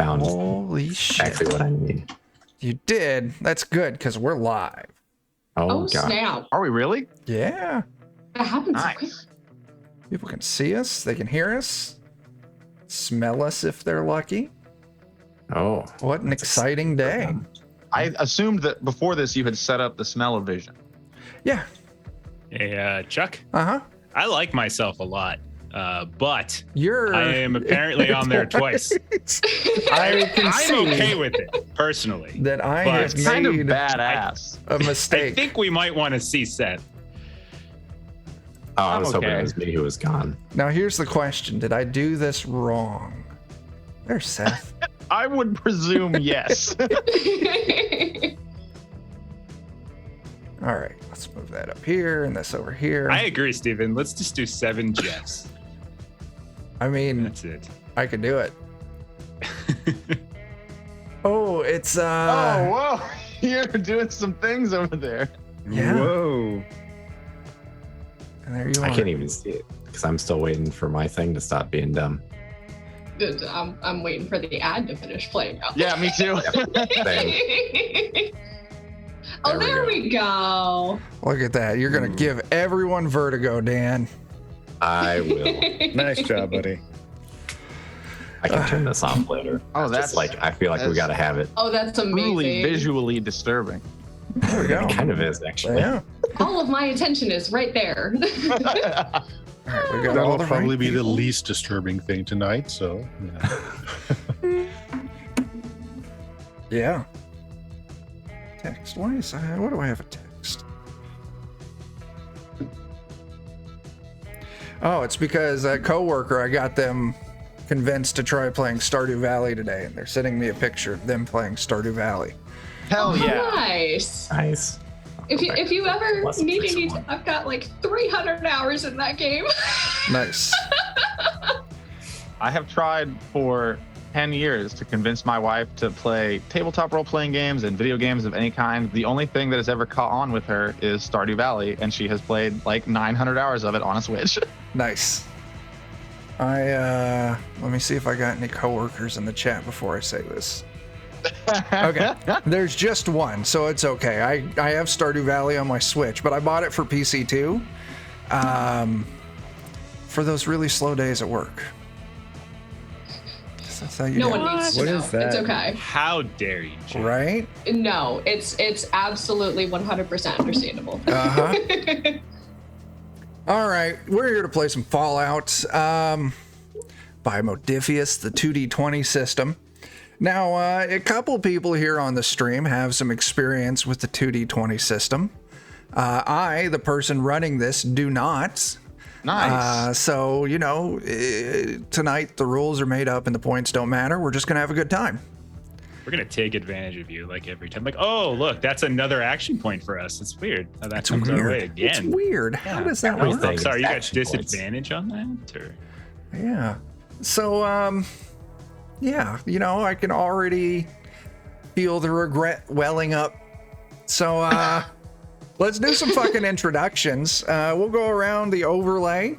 found Holy shit. exactly what I need. You did? That's good, because we're live. Oh, God. Snap. Are we really? Yeah. That happens so quick. Nice. People can see us. They can hear us. Smell us if they're lucky. Oh. What an exciting day. I assumed that before this you had set up the smell-o-vision. Yeah. Hey, Chuck, Uh-huh. I like myself a lot, but You're... I am apparently on there twice. I can I'm see okay with it, personally. that I But have it's made Kind of badass. a I mistake. think we might want to see Seth. Oh, I was I'm hoping okay. it was me who was gone. Now, here's the question. Did I do this wrong? There's Seth. I would presume yes. All right. Let's move that up here and this over here. I agree, Steven. Let's just do 7 Jeffs. I mean, That's it. I could do it. Oh, it's Oh, whoa. You're doing some things over there. yeah. Whoa. And there you are. I can't even see it because I'm still waiting for my thing to stop being dumb. Dude, I'm waiting for the ad to finish playing out. Yeah, me too. Oh, there we go. Look at that. You're gonna give everyone vertigo, Dan. I will. Nice job, buddy. I can turn this off later. Oh, It's just that's- like I feel like we that's- gotta have it. Oh, that's Truly amazing. visually disturbing. There we go. It kind of is actually. Yeah. All of my attention is right there. All right, we got all That'll the probably right be the people. least disturbing thing tonight. So, Yeah. Text. Why is what do I have a text? Oh, it's because a coworker, I got them convinced to try playing Stardew Valley today, and they're sending me a picture of them playing Stardew Valley. Hell yeah. Nice. Nice. If you ever Lesson need for any, someone. I've got like 300 hours in that game. Nice. I have tried for 10 years to convince my wife to play tabletop role-playing games and video games of any kind. The only thing that has ever caught on with her is Stardew Valley, and she has played like 900 hours of it on a Switch. Nice. Let me see if I got any coworkers in the chat before I say this. Okay, there's just one, so it's okay. I have Stardew Valley on my Switch, but I bought it for PC too, for those really slow days at work. That's how you No do one it, needs to What know. is that? It's okay. How dare you, Jeff? right? No, it's absolutely 100% understandable. Uh-huh. All right, we're here to play some Fallout by Modifius, the 2D20 system. Now, a couple people here on the stream have some experience with the 2D20 system. I, the person running this, do not. Nice. So, you know, tonight the rules are made up and the points don't matter. We're just going to have a good time. We're going to take advantage of you like every time. Like, oh, look, that's another action point for us. It's weird how that comes our way again. It's weird. How Yeah. does that Everything. work? I'm sorry, you got Action points. disadvantage on that? Or? Yeah. So, yeah, you know, I can already feel the regret welling up. So, let's do some fucking introductions. We'll go around the overlay.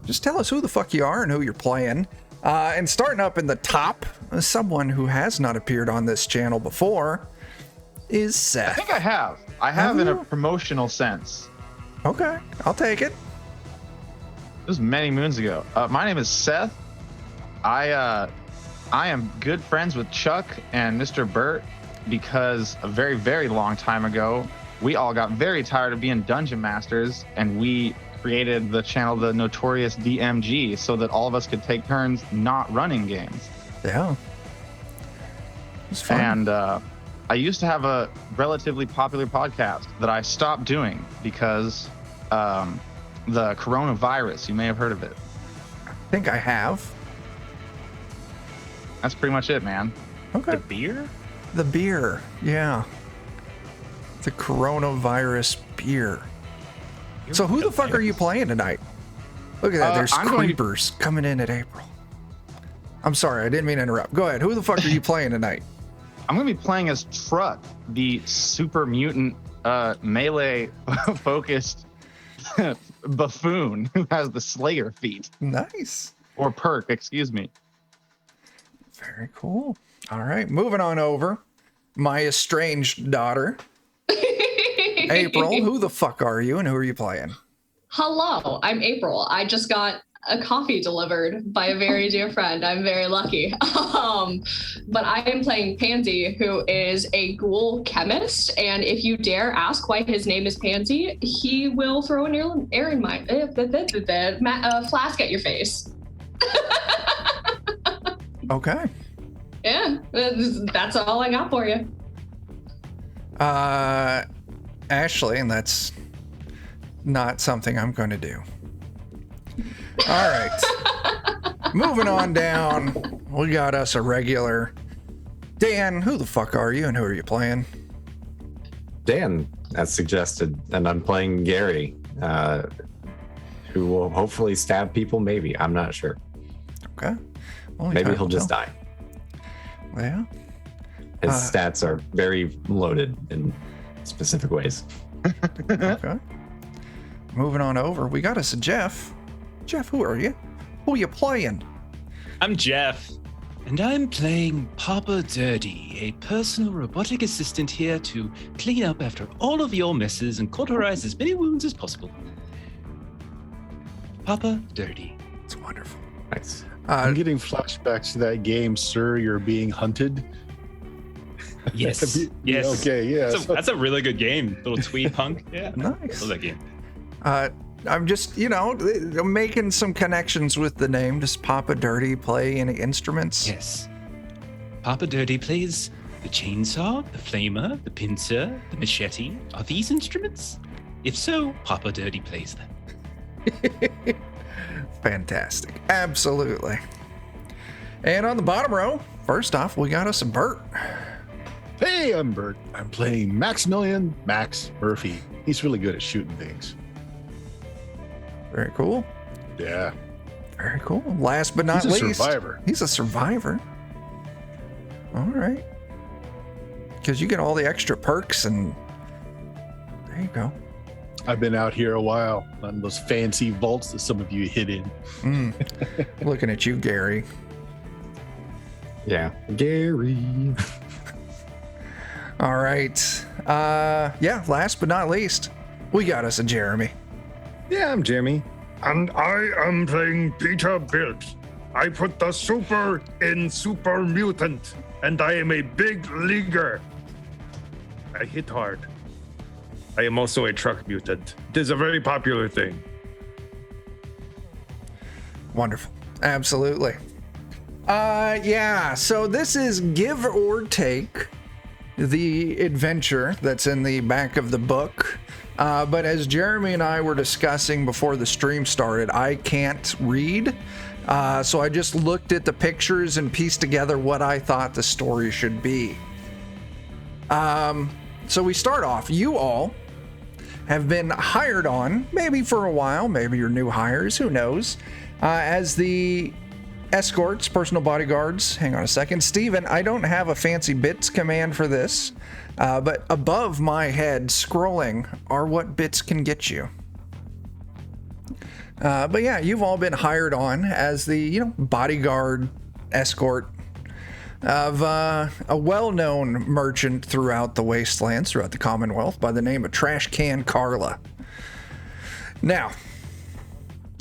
Just tell us who the fuck you are and who you're playing. And starting up in the top, someone who has not appeared on this channel before is I Seth. think I have. I have in a promotional sense. Okay, I'll take it. It was many moons ago. My name is Seth. I am good friends with Chuck and Mr. Burt because a very, very long time ago, we all got very tired of being dungeon masters, and we created the channel, the Notorious DMG, so that all of us could take turns not running games. Yeah. It's fun. And I used to have a relatively popular podcast that I stopped doing because the coronavirus, you may have heard of it. I think I have. That's pretty much it, man. Okay. The beer? The beer, yeah. The coronavirus beer. So who the fuck are you playing tonight? Look at that, there's I'm going to- creepers coming in at April. I'm sorry, I didn't mean to interrupt. Go ahead, who the fuck are you playing tonight? I'm going to be playing as Truck, the super mutant melee-focused buffoon who has the Slayer feat. Nice. Or perk, excuse me. Very cool. All right, moving on over. My estranged daughter, April. Who the fuck are you and who are you playing? Hello, I'm April. I just got a coffee delivered by a very dear friend. I'm very lucky. But I am playing Pansy, who is a ghoul chemist. And if you dare ask why his name is Pansy, he will throw an airing flask at your face. Okay. Yeah, that's all I got for you. Ashley, and that's not something I'm going to do. All right. Moving on down. We got us a regular. Dan, who the fuck are you and who are you playing? Dan, as suggested, and I'm playing Gary, who will hopefully stab people. Maybe, I'm not sure. Okay. Well, Maybe he'll just die. Yeah. His stats are very loaded in specific ways. Okay. Moving on over, we got us a Jeff. Jeff, who are you? Who are you playing? I'm Jeff, and I'm playing Papa Dirty, a personal robotic assistant here to clean up after all of your messes and cauterize as many wounds as possible. Papa Dirty. It's wonderful. Nice. I'm getting flashbacks to that game, sir. You're being hunted. Yes. Yes. Okay, yeah. That's a really good game. Little twee punk. Yeah. Nice. Love that game. I'm just, making some connections with the name. Does Papa Dirty play any instruments? Yes. Papa Dirty plays the chainsaw, the flamer, the pincer, the machete. Are these instruments? If so, Papa Dirty plays them. Fantastic. Absolutely. And on the bottom row, first off, we got us a Bert. Hey, I'm Bert. I'm playing Maximilian Max Murphy. He's really good at shooting things. Very cool. Yeah. Very cool. Last but not He's a least, survivor. He's a survivor. All right. Because you get all the extra perks and there you go. I've been out here a while on those fancy vaults that some of you hid in. Looking at you, Gary. Yeah. Gary. All right. Last but not least, we got us a Jeremy. Yeah, I'm Jimmy. And I am playing Peter Bilt. I put the super in super mutant, and I am a big leaguer. I hit hard. I am also a truck mutant. It is a very popular thing. Wonderful. Absolutely. So this is give or take the adventure that's in the back of the book. But as Jeremy and I were discussing before the stream started, I can't read. So I just looked at the pictures and pieced together what I thought the story should be. So we start off. You all have been hired on, maybe for a while, maybe you're new hires, who knows, as the escorts, personal bodyguards. Hang on a second. Steven, I don't have a fancy bits command for this, but above my head, scrolling, are what bits can get you. But yeah, you've all been hired on as the, bodyguard escort of a well-known merchant throughout the wastelands, throughout the Commonwealth, by the name of Trash Can Carla. Now,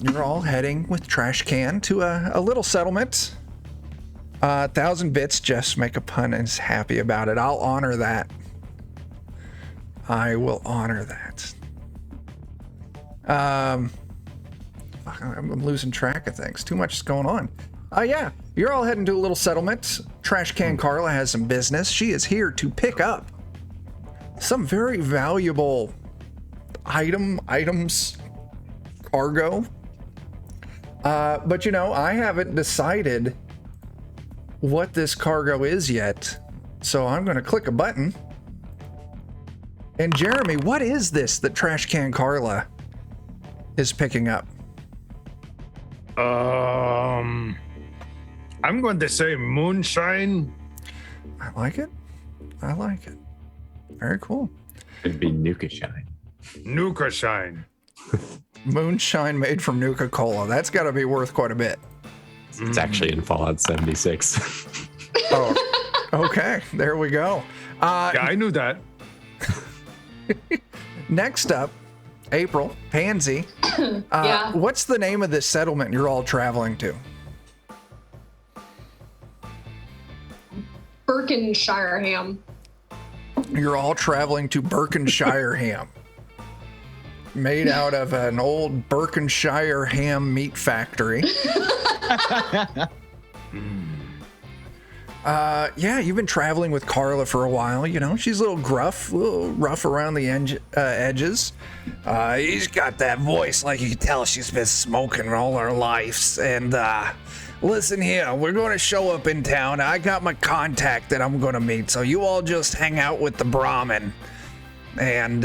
you're all heading with Trash Can to a little settlement. 1,000 bits, just make a pun and is happy about it. I'll honor that. I will honor that. I'm losing track of things. Too much is going on. You're all heading to a little settlement. Trash Can Carla has some business. She is here to pick up some very valuable items, cargo. But I haven't decided what this cargo is yet. So I'm going to click a button. And Jeremy, what is this that Trash Can Carla is picking up? I'm going to say moonshine. I like it. Very cool. It'd be Nuka Shine. Nuka shine. Moonshine made from Nuka Cola. That's got to be worth quite a bit. It's actually in Fallout 76. Oh, okay. There we go. Yeah, I knew that. Next up, April, Pansy. Yeah. What's the name of this settlement you're all traveling to? Berkshireham. You're all traveling to Berkshireham, made out of an old Berkshire ham meat factory. Yeah, you've been traveling with Carla for a while. You know, she's a little gruff, a little rough around the edges. She's got that voice, like you can tell she's been smoking all her life. And listen here, we're going to show up in town. I got my contact that I'm going to meet, so you all just hang out with the Brahmin and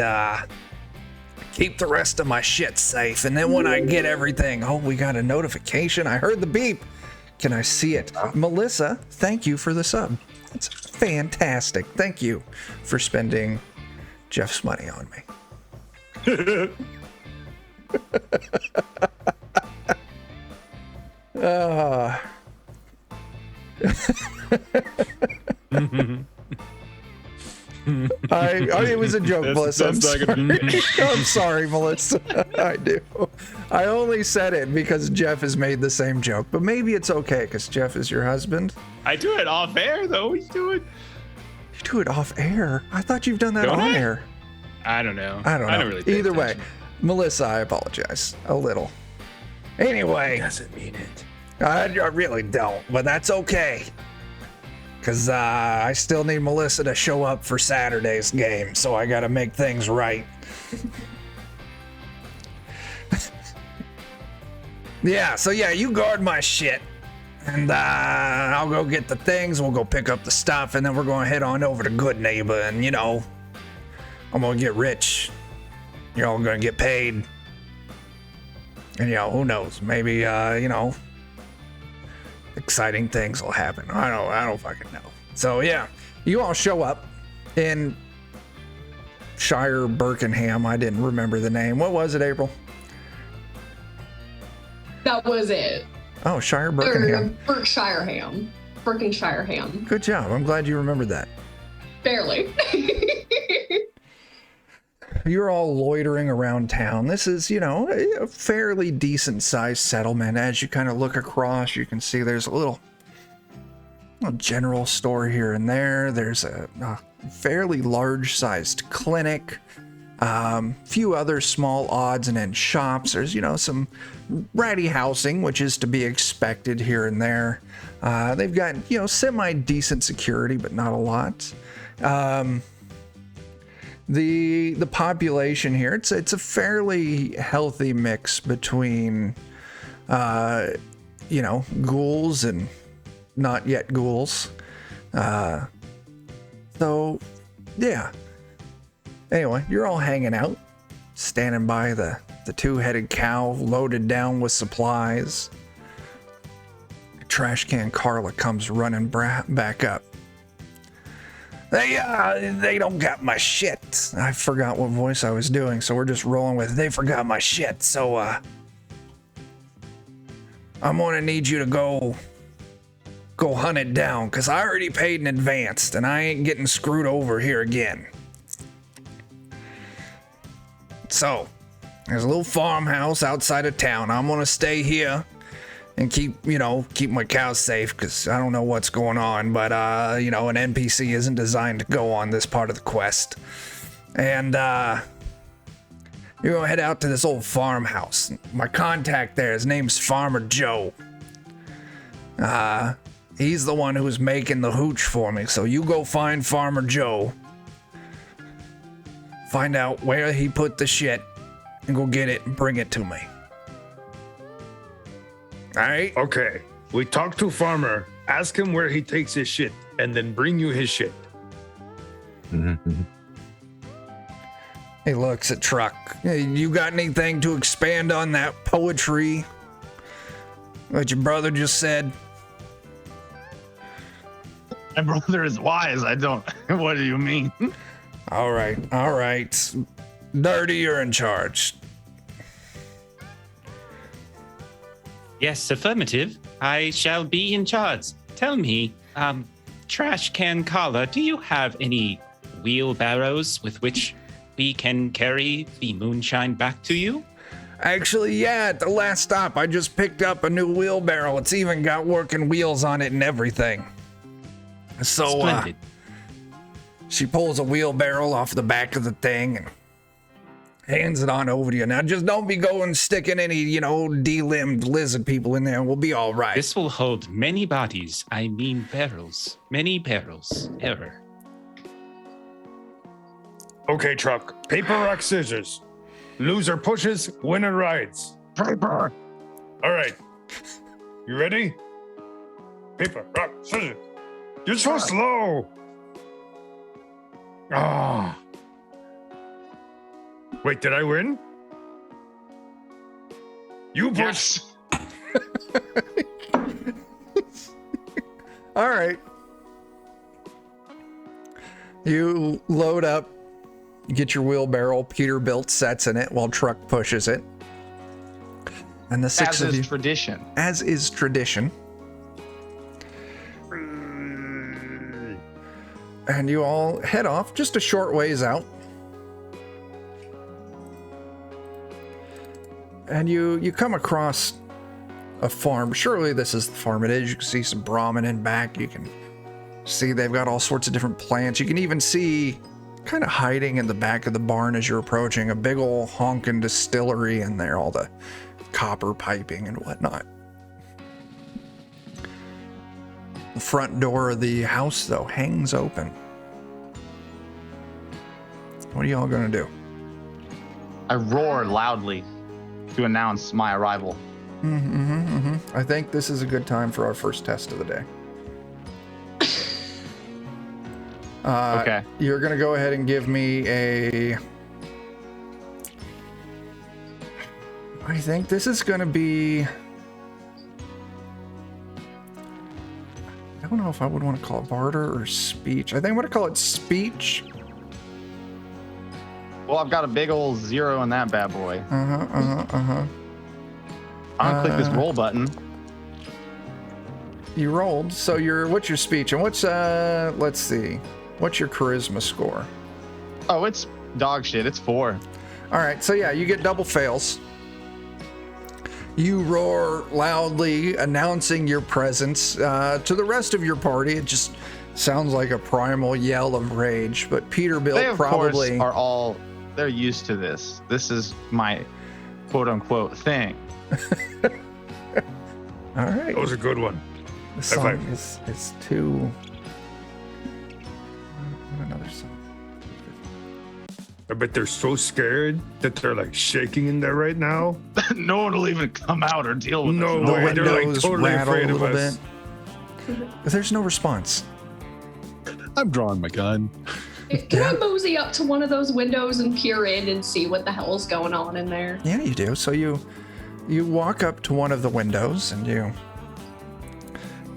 keep the rest of my shit safe. And then when I get everything, oh, we got a notification. I heard the beep. Can I see it? Melissa, thank you for the sub. That's fantastic. Thank you for spending Jeff's money on me. It was a joke, Melissa. I'm sorry, Melissa. I do. I only said it because Jeff has made the same joke, but maybe it's okay because Jeff is your husband. I do it off air, though. We do it. You do it off air. I thought you've done that Don't on I? air. I don't know. I don't know. I don't really pay Either way, attention. Melissa, I apologize a little. Anyway, Doesn't mean it. I really don't, but that's okay. Because I still need Melissa to show up for Saturday's game, so I got to make things right. So you guard my shit. And I'll go get the things, we'll go pick up the stuff, and then we're going to head on over to Good Neighbor, and, you know, I'm going to get rich. You're all going to get paid. And, you know, who knows? Maybe, you know, exciting things will happen. I don't fucking know. So yeah, you all show up in Shire Birkenham. I didn't remember the name. What was it, April? That was it. Oh, Shire Birkenham. Berkshireham. Berkshireham. Good job. I'm glad you remembered that. Barely. You're all loitering around town. This is, you know, a fairly decent sized settlement. As you kind of look across, you can see there's a little general store here and there. There's a fairly large sized clinic. Few other small odds and ends shops. There's, you know, some ratty housing, which is to be expected here and there. They've got, you know, semi decent security, but not a lot. The population here, it's a fairly healthy mix between you know, ghouls and not yet ghouls. So yeah. Anyway, you're all hanging out, standing by the two-headed cow loaded down with supplies. Trash can Carla comes running back up. They don't got my shit. I forgot what voice I was doing, so we're just rolling with they forgot my shit. So I'm gonna need you to go hunt it down, cause I already paid in advance and I ain't getting screwed over here again. So there's a little farmhouse outside of town. I'm gonna stay here and keep my cows safe, because I don't know what's going on, but you know, an NPC isn't designed to go on this part of the quest. And you're gonna head out to this old farmhouse. My contact there, his name's Farmer Joe. He's the one who's making the hooch for me, so you go find Farmer Joe. Find out where he put the shit and go get it and bring it to me. All right? Okay. We talk to Farmer, ask him where he takes his shit, and then bring you his shit. He looks at Truck. Hey, you got anything to expand on that poetry that your brother just said? My brother is wise. I don't. What do you mean? All right. Dirty, you're in charge. Yes, affirmative. I shall be in charge. Tell me, Trash Can Caller, do you have any wheelbarrows with which we can carry the moonshine back to you? Actually, yeah, at the last stop, I just picked up a new wheelbarrow. It's even got working wheels on it and everything. So, Splendid. she pulls a wheelbarrow off the back of the thing and hands it on over to you. Now, just don't be going sticking any, de-limbed lizard people in there. We'll be all right. This will hold many bodies. I mean barrels. Many barrels. Ever. Okay, truck. Paper, rock, scissors. Loser pushes, winner rides. Paper. All right. You ready? Paper, rock, scissors. You're so slow. Ah. Wait, did I win? You push. Yes. All right. You load up, get your wheelbarrow. Peterbilt sets in it while Truck pushes it. And the six As of you, is tradition. as is tradition, and you all head off just a short ways out. And you come across a farm. Surely this is the farm it is. You can see some Brahmin in back. You can see they've got all sorts of different plants. You can even see, kind of hiding in the back of the barn as you're approaching, a big old honking distillery in there, all the copper piping and whatnot. The front door of the house, though, hangs open. What are y'all gonna do? I roar loudly to announce my arrival. I think this is a good time for our first test of the day. Okay. You're gonna go ahead and give me a... I think this is gonna be... I don't know if I would want to call it barter or speech. I think I'm gonna call it speech. Well, I've got a big old 0 in that bad boy. Uh-huh. I'm gonna click this roll button. You rolled, so what's your speech? And what's, let's see. What's your charisma score? Oh, it's dog shit. It's 4. All right, so yeah, you get double fails. You roar loudly, announcing your presence. To the rest of your party, it just sounds like a primal yell of rage. But Peterbilt They, of probably... course, they're used to this. This is my quote-unquote thing. All right. That was a good one. The song five. is too... Another song. I bet they're so scared that they're like shaking in there right now. No one will even come out or deal with No us. The way. They're like windows totally rattle a afraid of little us. bit. There's no response. I'm drawing my gun. Can I mosey up to one of those windows and peer in and see what the hell's going on in there? Yeah, you do. So you walk up to one of the windows and you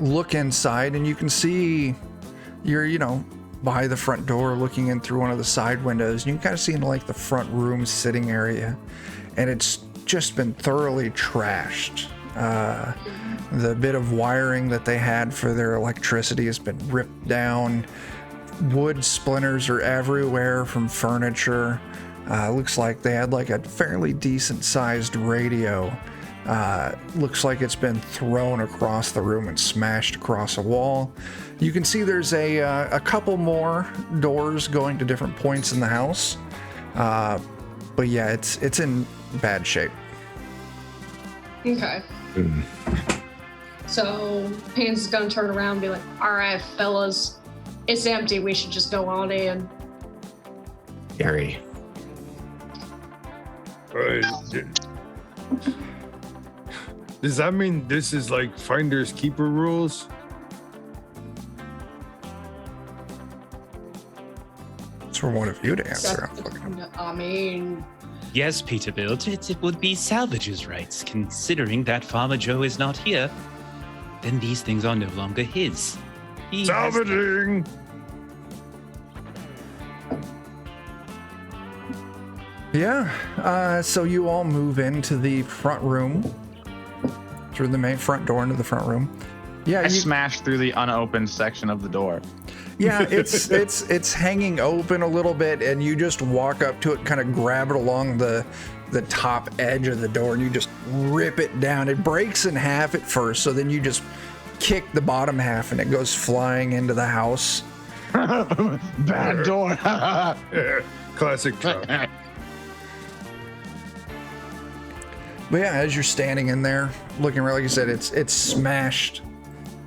look inside, and you can see you're, by the front door looking in through one of the side windows. And you can kind of see in like the front room sitting area, and it's just been thoroughly trashed. The bit of wiring that they had for their electricity has been ripped down. Wood splinters are everywhere from furniture. Looks like they had like a fairly decent sized radio. Looks like it's been thrown across the room and smashed across a wall. You can see there's a couple more doors going to different points in the house. But yeah, it's in bad shape. Okay. So Pans is gonna turn around and be like, all right, fellas, it's empty. We should just go on in. Gary, Does that mean this is like finders keeper rules? It's for one of you to answer. I mean, Yes, Peterbilt, it would be salvage's rights. Considering that Farmer Joe is not here, then these things are no longer his. He has them. Salvaging! Yeah, so you all move into the front room through the main front door into the front room. Yeah, I smashed through the unopened section of the door. Yeah, it's hanging open a little bit, and you just walk up to it, kind of grab it along the top edge of the door, and you just rip it down. It breaks in half at first, so then you just kick the bottom half, and it goes flying into the house. Bad door. Classic Chuck. But yeah, as you're standing in there, looking around, like you said, it's smashed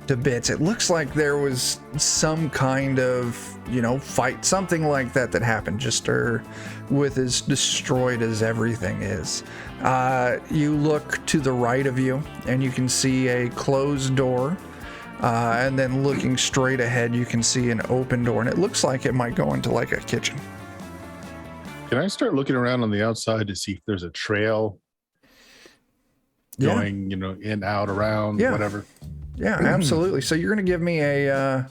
to bits. It looks like there was some kind of, fight, something like that happened, just with as destroyed as everything is. You look to the right of you, and you can see a closed door. And then looking straight ahead, you can see an open door, and it looks like it might go into like a kitchen. Can I start looking around on the outside to see if there's a trail going, in, out, around, whatever? Yeah, absolutely. So you're going to give me a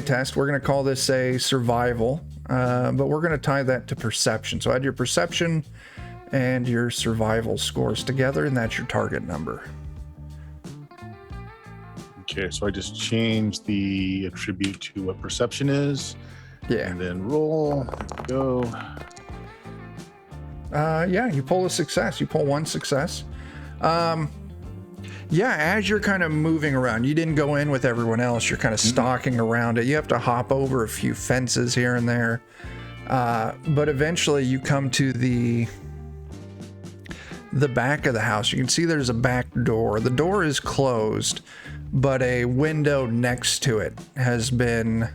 test. We're going to call this a survival, but we're going to tie that to perception. So add your perception and your survival scores together, and that's your target number. Okay, so I just changed the attribute to what perception is. Yeah. And then roll, go. You pull a success. You pull one success. As you're kind of moving around, you didn't go in with everyone else. You're kind of stalking around it. You have to hop over a few fences here and there. But eventually you come to the back of the house. You can see there's a back door. The door is closed, but a window next to it has been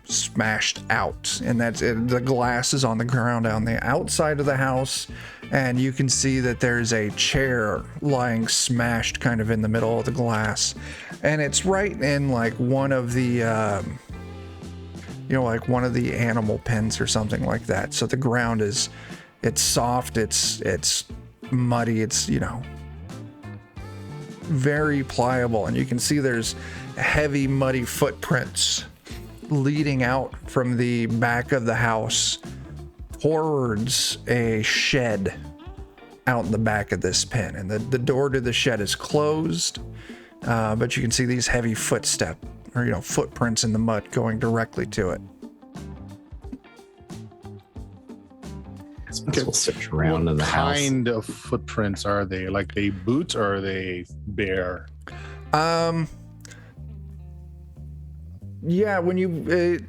smashed out, and that's it. The glass is on the ground on the outside of the house, and you can see that there's a chair lying smashed kind of in the middle of the glass, and it's right in like one of the like one of the animal pens or something like that. So the ground it's soft, it's muddy, it's very pliable, and you can see there's heavy muddy footprints leading out from the back of the house towards a shed out in the back of this pen, and the door to the shed is closed, but you can see these heavy footprints in the mud going directly to it. Okay. We'll search around in the house. What kind of footprints are they? Like they boots, or are they bare? When you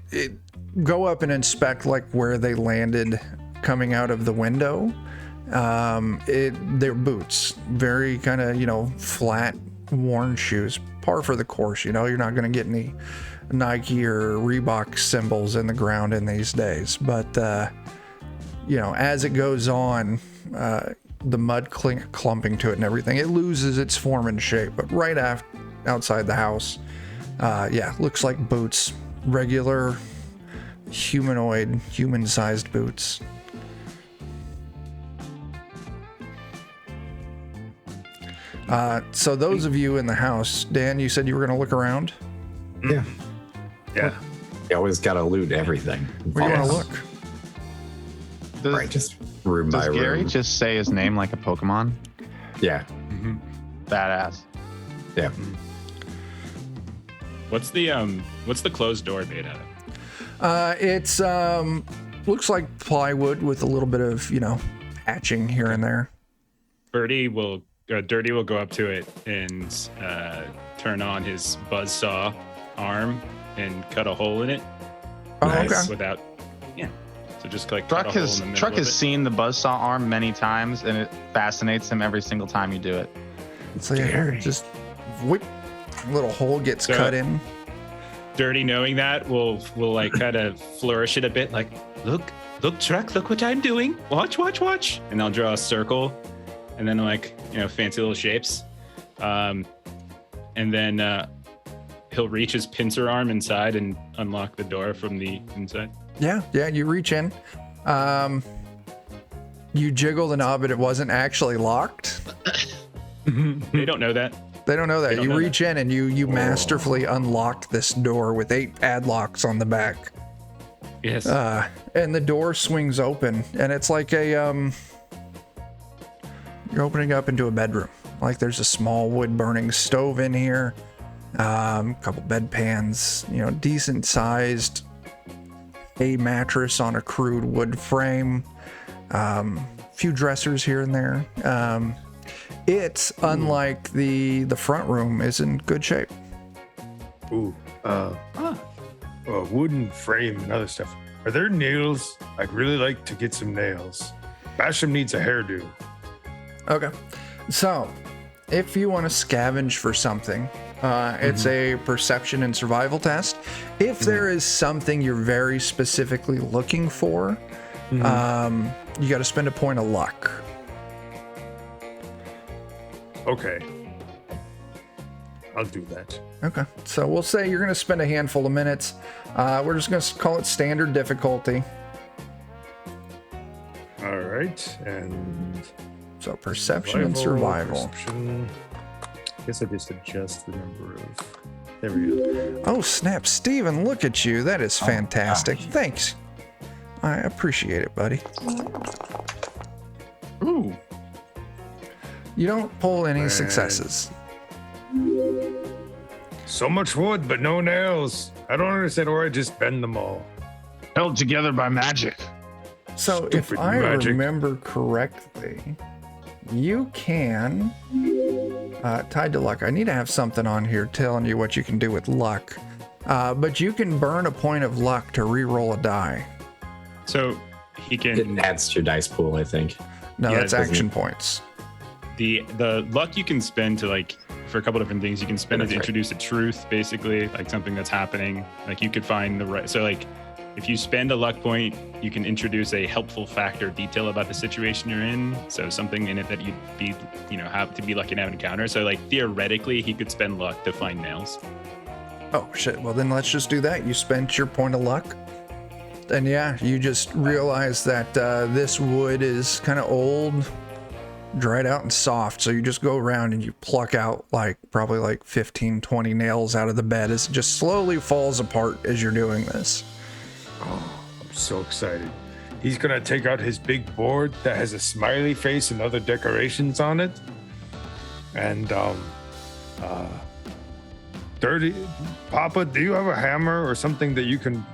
go up and inspect like where they landed coming out of the window, they're boots, very kind of flat, worn shoes, par for the course. You're not going to get any Nike or Reebok symbols in the ground in these days, but as it goes on, the mud clumping to it and everything, it loses its form and shape. But right outside the house, looks like boots, regular human-sized boots. So those of you in the house, Dan, you said you were going to look around? Yeah. Yeah. You always got to loot everything. Where you want to look? Right, just room by Does Gary room. just say his name like a Pokemon? Yeah. Badass. Yeah. What's the closed door made out of? It's looks like plywood with a little bit of hatching here and there. Dirty will go up to it and turn on his buzzsaw arm and cut a hole in it. Oh, Nice. okay. So just like cut Truck a hole in the middle Truck of has it. seen the buzzsaw arm many times, and it fascinates him every single time you do it. So just whip, little hole gets So- cut in. Dirty, knowing that, will like kind of flourish it a bit, like look, Truck, look what I'm doing. Watch, and I'll draw a circle, and then fancy little shapes, and then he'll reach his pincer arm inside and unlock the door from the inside. Yeah, you reach in. You jiggle the knob, but it wasn't actually locked. They don't know that. They don't know that. don't You know reach in and you masterfully unlocked this door with 8 padlocks on the back. Yes. And the door swings open, and it's like you're opening up into a bedroom. Like there's a small wood burning stove in here. Couple bedpans, decent sized a mattress on a crude wood frame, few dressers here and there. It's unlike the front room is in good shape. Ooh, wooden frame and other stuff. Are there nails? I'd really like to get some nails. Basham needs a hairdo. Okay, so if you want to scavenge for something, it's a perception and survival test. If there is something you're very specifically looking for, you got to spend a point of luck. Okay. I'll do that. Okay, so we'll say you're going to spend a handful of minutes. We're just going to call it standard difficulty. All right, and So perception and survival. Perception. I guess I just adjust the number of. There we go. Oh snap, Steven, look at you. That is fantastic. Thanks. I appreciate it, buddy. Ooh. You don't pull any successes. So much wood, but no nails. I don't understand why I just bend them all. Held together by magic. So if Stupid I magic. remember correctly, you can tied to luck. I need to have something on here telling you what you can do with luck. But you can burn a point of luck to re-roll a die. So he It can adds to your dice pool, I think. No, Yeah, that's it doesn't- action points. the luck you can spend to like for a couple different things. You can spend it to That's right. introduce a truth, basically, like something that's happening. Like you could find the right. So like if you spend a luck point, you can introduce a helpful fact or detail about the situation you're in. So something in it that you'd be, have to be lucky to have an encounter. So like theoretically, he could spend luck to find nails. Oh shit, well then let's just do that. You spent your point of luck. And yeah, you just realize that this wood is kind of old, dried out and soft. So you just go around and you pluck out probably like 15, 20 nails out of the bed as it just slowly falls apart as you're doing this. Oh, I'm so excited. He's gonna take out his big board that has a smiley face and other decorations on it. And Dirty Papa, do you have a hammer or something that you can?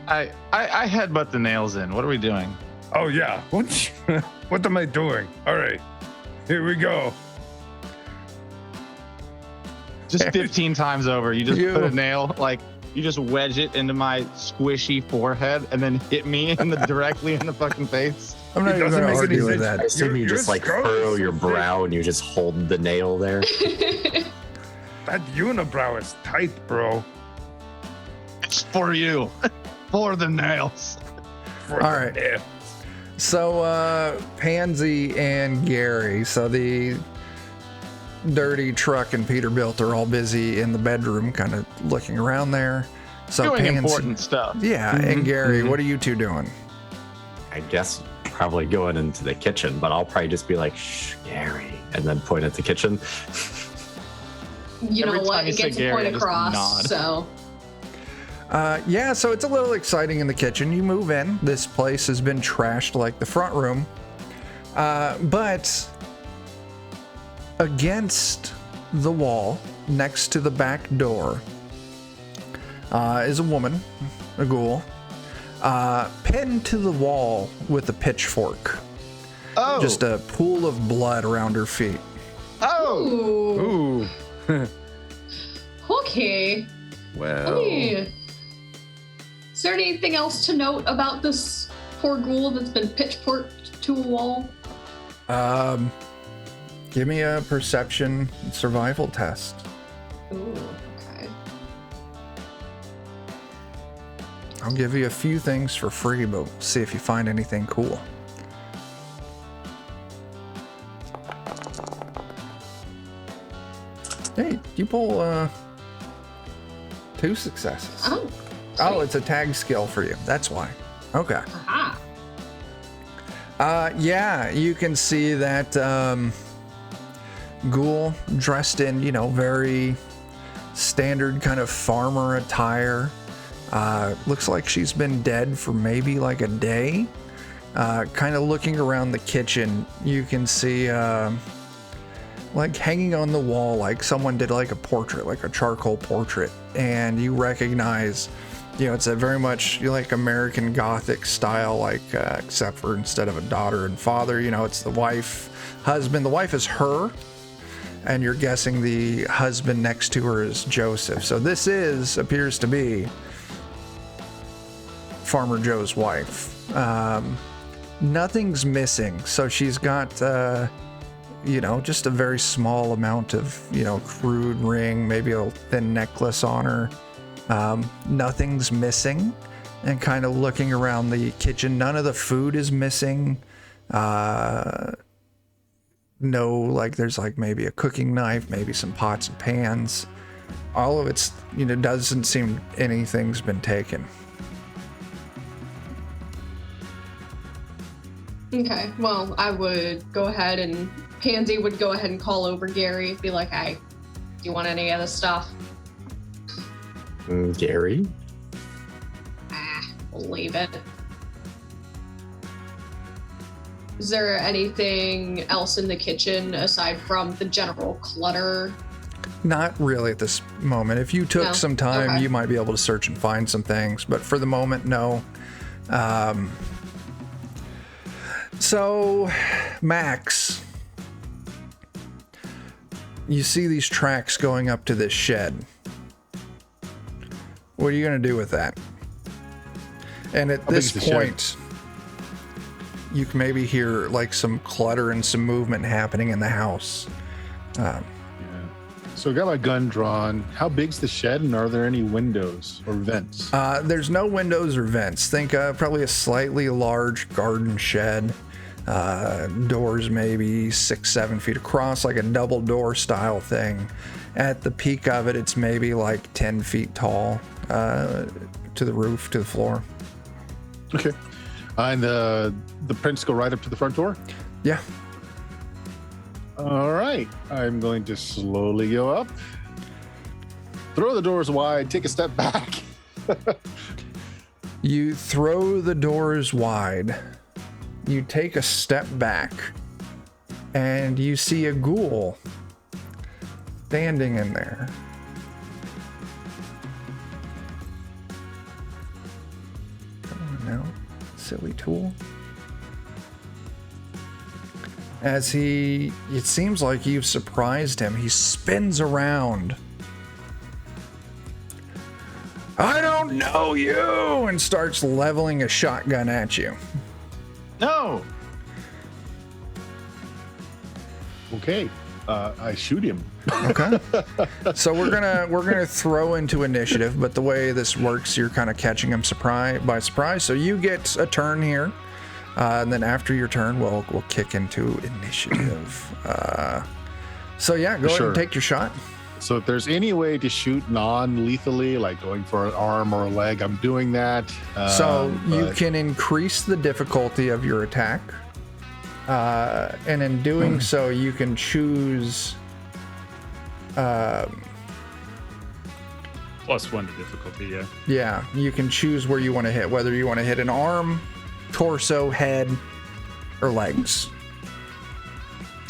I headbutt the nails in. What are we doing? Oh yeah. What am I doing? All right, here we go. Just 15 times over. You just put a nail, you just wedge it into my squishy forehead and then hit me directly in the fucking face. I'm not It even doesn't going to make any argue with sense. that. I assume you Your just skull furrow is your so brow and you just hold the nail there. That unibrow is tight, bro. It's for you. For the nails. For All the right. nail. So Pansy and Gary, so the Dirty Truck and Peterbilt are all busy in the bedroom kind of looking around there. So Doing Pansy, important stuff. Yeah, and Gary, what are you two doing? I guess probably going into the kitchen, but I'll probably just be like, shh, Gary, and then point at the kitchen. You Every know what? time you It say gets a Gary, point I just across. nod. So Yeah, so it's a little exciting in the kitchen. You move in. This place has been trashed like the front room. But against the wall, next to the back door, is a woman, a ghoul, pinned to the wall with a pitchfork. Oh. Just a pool of blood around her feet. Oh. ooh. Okay. Well, Hey. Is there anything else to note about this poor ghoul that's been pitchforked to a wall? Give me a perception survival test. Ooh, okay. I'll give you a few things for free, but see if you find anything cool. Hey, you pull 2 successes. Oh. Oh, it's a tag skill for you. That's why. Okay. Aha. Yeah, you can see that ghoul dressed in, very standard kind of farmer attire. Looks like she's been dead for maybe like a day. Kind of looking around the kitchen, you can see like hanging on the wall, like someone did like a portrait, like a charcoal portrait, and you recognize, it's a very much like American Gothic style, like except for instead of a daughter and father, it's the wife, husband. The wife is her, and you're guessing the husband next to her is Joseph. So this appears to be Farmer Joe's wife. Nothing's missing, so she's got just a very small amount of crude ring, maybe a thin necklace on her. Nothing's missing. And kind of looking around the kitchen, none of the food is missing. No, like there's like maybe a cooking knife, maybe some pots and pans. All of it's doesn't seem anything's been taken. Okay, well, I would go ahead and Pansy would go ahead and call over Gary, be like, hey, do you want any of this stuff? Gary? We'll leave it. Is there anything else in the kitchen aside from the general clutter? Not really at this moment. If you took some time, okay. You might be able to search and find some things, but for the moment, no. So, Max, you see these tracks going up to this shed. What are you going to do with that? And at this point, you can maybe hear like some clutter and some movement happening in the house. So I got my gun drawn. How big's the shed, and are there any windows or vents? There's no windows or vents. Think probably a slightly large garden shed. Doors maybe 6-7 feet across, like a double door style thing. At the peak of it, it's maybe like 10 feet tall to the roof, to the floor. Okay. And the prints go right up to the front door? Yeah. All right. I'm going to slowly go up, throw the doors wide, take a step back. You throw the doors wide. You take a step back, and you see a ghoul standing in there. Come on now, silly tool. As it seems like you've surprised him, he spins around. I don't know you! And starts leveling a shotgun at you. No. Okay. I shoot him. Okay. So we're gonna throw into initiative, but the way this works, you're kind of catching him by surprise. So you get a turn here, and then after your turn, we'll kick into initiative. So yeah, go ahead and take your shot. So if there's any way to shoot non-lethally, like going for an arm or a leg, I'm doing that. So you can increase the difficulty of your attack. And in doing so, you can choose... +1 to difficulty, yeah. Yeah, you can choose where you want to hit, whether you want to hit an arm, torso, head, or legs.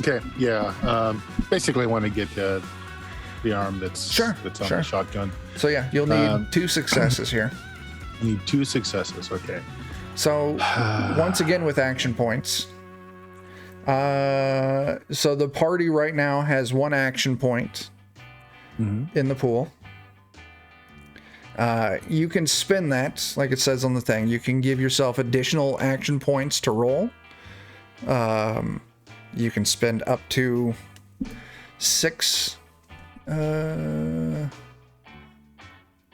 Okay, yeah. Basically, I want to get the arm that's on the shotgun. So yeah, you'll need 2 successes here. I need 2 successes, okay. So once again with action points. So the party right now has 1 action point in the pool. You can spend that, like it says on the thing. You can give yourself additional action points to roll. You can spend up to 6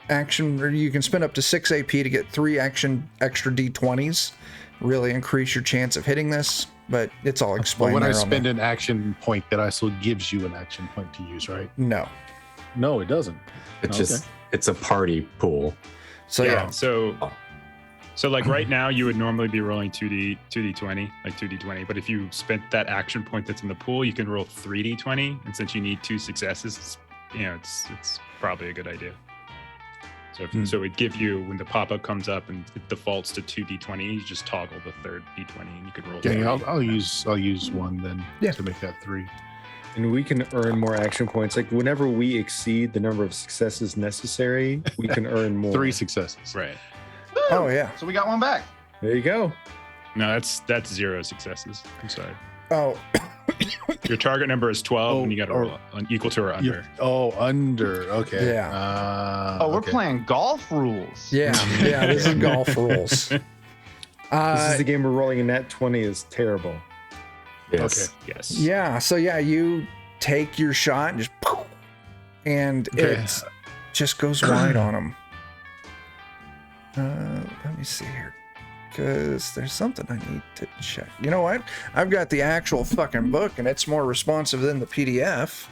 action, or you can spend up to 6 AP to get 3 extra D20s. Really increase your chance of hitting this, but it's all explained. But when I spend an action point, that also gives you an action point to use, right? No, it doesn't. It's a party pool. So yeah. So like right now, you would normally be rolling 2d20, like 2d20. But if you spent that action point that's in the pool, you can roll 3d20. And since you need 2 successes, it's probably a good idea. So it'd give you, when the pop-up comes up and it defaults to 2d20, you just toggle the third d20 and you could roll. Yeah, I'll use 1 then to make that 3. And we can earn more action points. Like whenever we exceed the number of successes necessary, we can earn more. 3 successes. Right. Oh yeah. So we got one back. There you go. No, that's 0 successes. I'm sorry. Oh. Your target number is 12, and you got to roll equal to or under. Under. Okay. Yeah. We're okay. playing golf rules. Yeah. Yeah. This is golf rules. This is the game where rolling a nat 20 is terrible. Yes. Yes. Yeah. So yeah, you take your shot and just poof, and it just goes wide on him. Let me see here, because there's something I need to check. You know what? I've got the actual fucking book, and it's more responsive than the PDF.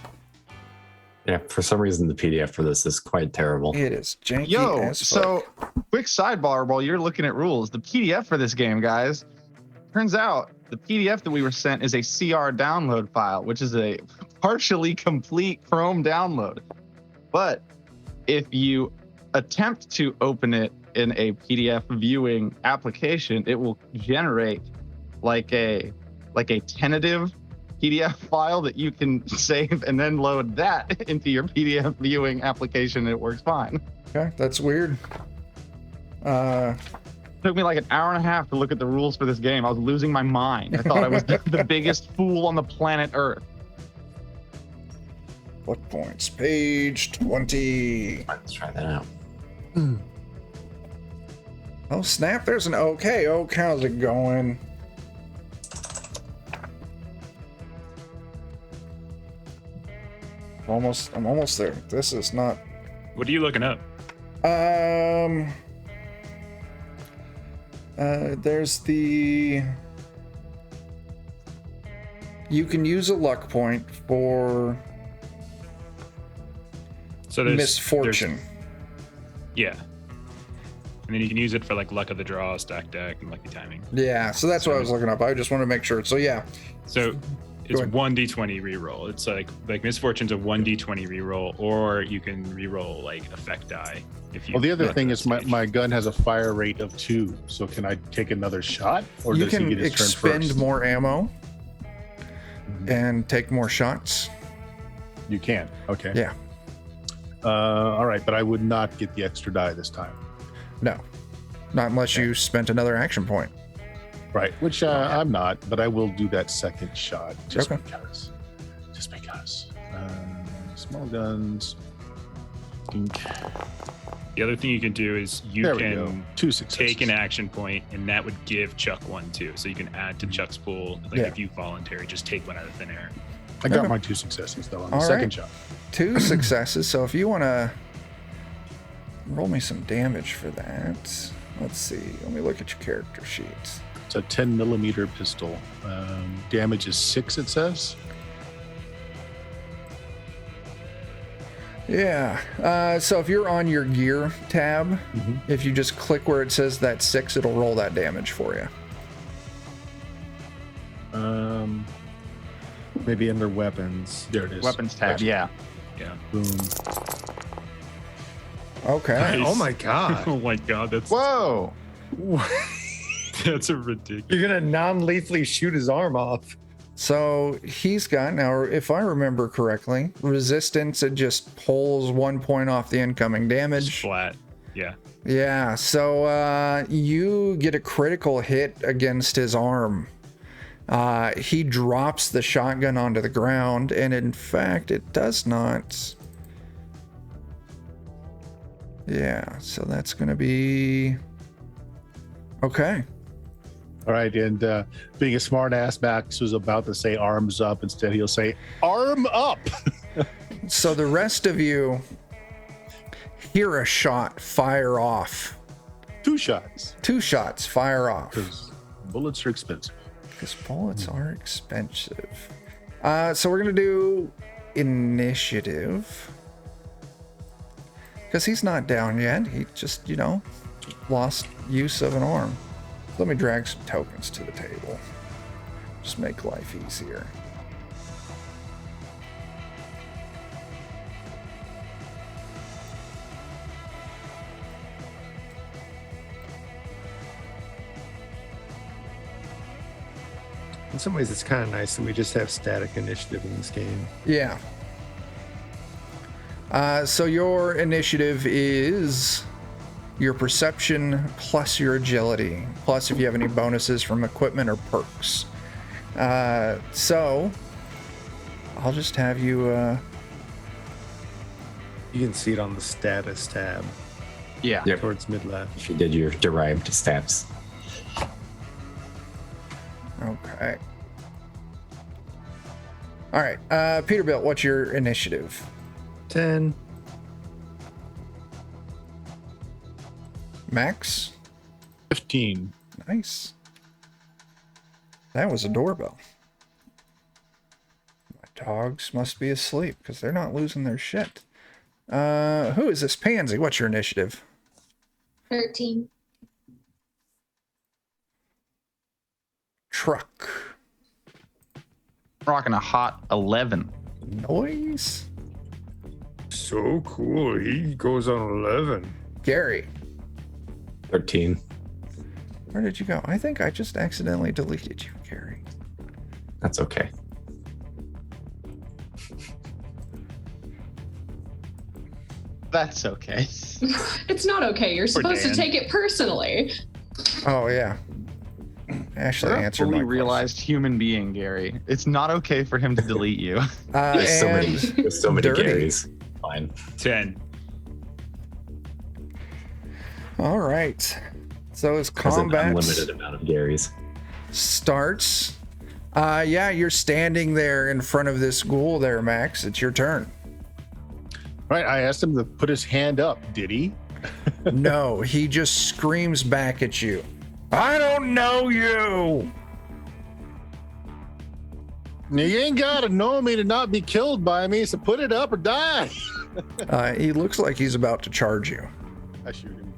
Yeah, for some reason the PDF for this is quite terrible. It is janky Yo, as fuck. so quick sidebar while you're looking at rules. The PDF for this game, guys, turns out the PDF that we were sent is a CR download file, which is a partially complete Chrome download. But if you attempt to open it in a PDF viewing application, it will generate like a tentative PDF file that you can save and then load that into your PDF viewing application, and it works fine. Okay, that's weird. Took me like an hour and a half to look at the rules for this game. I was losing my mind. I thought I was the biggest fool on the planet Earth. What points? Page 20. Let's try that out. Oh snap! There's an okay. Oh, how's it going? I'm almost there. This is not. What are you looking up? There's the. You can use a luck point for misfortune. Yeah. And then you can use it for like luck of the draw, stack deck, and lucky timing. Yeah, so that's what I was looking up. I just want to make sure. So yeah. So it's 1d20 reroll. It's like misfortune's a 1d20 reroll, or you can reroll like effect die if you. Well, the other thing is my gun has a fire rate of 2. So can I take another shot, or You does he can get his turn expend first? more ammo and take more shots. You can. Okay. Yeah. All right, but I would not get the extra die this time. No, not unless you spent another action point. Right, which I'm not, but I will do that second shot just Okay. because. Just because. Small guns. Dink. The other thing you can do is you There we go. can 2 successes. take an action point, and that would give Chuck one too. So you can add to Chuck's pool. Like Yeah. if you voluntary, just take one out of thin air. I got Okay. my 2 successes though on the All second right. shot. 2 successes. So if you want to roll me some damage for that, let's see. Let me look at your character sheet. It's a 10mm pistol. Damage is 6, it says. Yeah. So if you're on your gear tab, if you just click where it says that 6, it'll roll that damage for you. Maybe under weapons. There it is. Weapons tab, yeah. Yeah. Boom. Okay. Nice. Oh my god. Oh my god, that's Whoa! that's a ridiculous. You're gonna non-lethally shoot his arm off. So he's got, now, if I remember correctly, resistance, it just pulls 1 point off the incoming damage. Flat. Yeah. Yeah, so you get a critical hit against his arm. He drops the shotgun onto the ground, and in fact, it does not. Yeah, so that's going to be okay. All right, and being a smart ass, Max was about to say arms up. Instead, he'll say arm up. So the rest of you hear a shot fire off. 2 shots. 2 shots fire off. Because bullets are expensive. Because bullets are expensive. So we're going to do initiative. Because he's not down yet. He just, lost use of an arm. Let me drag some tokens to the table. Just make life easier. In some ways, it's kind of nice that we just have static initiative in this game. Yeah. So your initiative is your perception plus your agility, plus if you have any bonuses from equipment or perks. So I'll just have you. You can see it on the status tab. Yeah. Yep. Towards mid left. If you did your derived stats. Okay. All right. Peterbilt, what's your initiative? 10. Max? 15. Nice. That was a doorbell. My dogs must be asleep because they're not losing their shit. Who is this? Pansy, what's your initiative? 13. Truck. Rocking a hot 11. Noise. So cool. He goes on 11. Gary. 13. Where did you go? I think I just accidentally deleted you, Gary. That's okay. That's okay. It's not okay. You're supposed to Dan. take it personally. Oh, yeah. Ashley You're a answered fully my realized human being, Gary. It's not okay for him to delete you. question. There's so many Dirty. Garys. Fine. 10. All right. So as There's an combat unlimited amount of Garys. starts, yeah, you're standing there in front of this ghoul there, Max. It's your turn. Right, I asked him to put his hand up. Did he? No, he just screams back at you. I don't know you. You ain't gotta know me to not be killed by me, so put it up or die. He looks like he's about to charge you. I shoot him.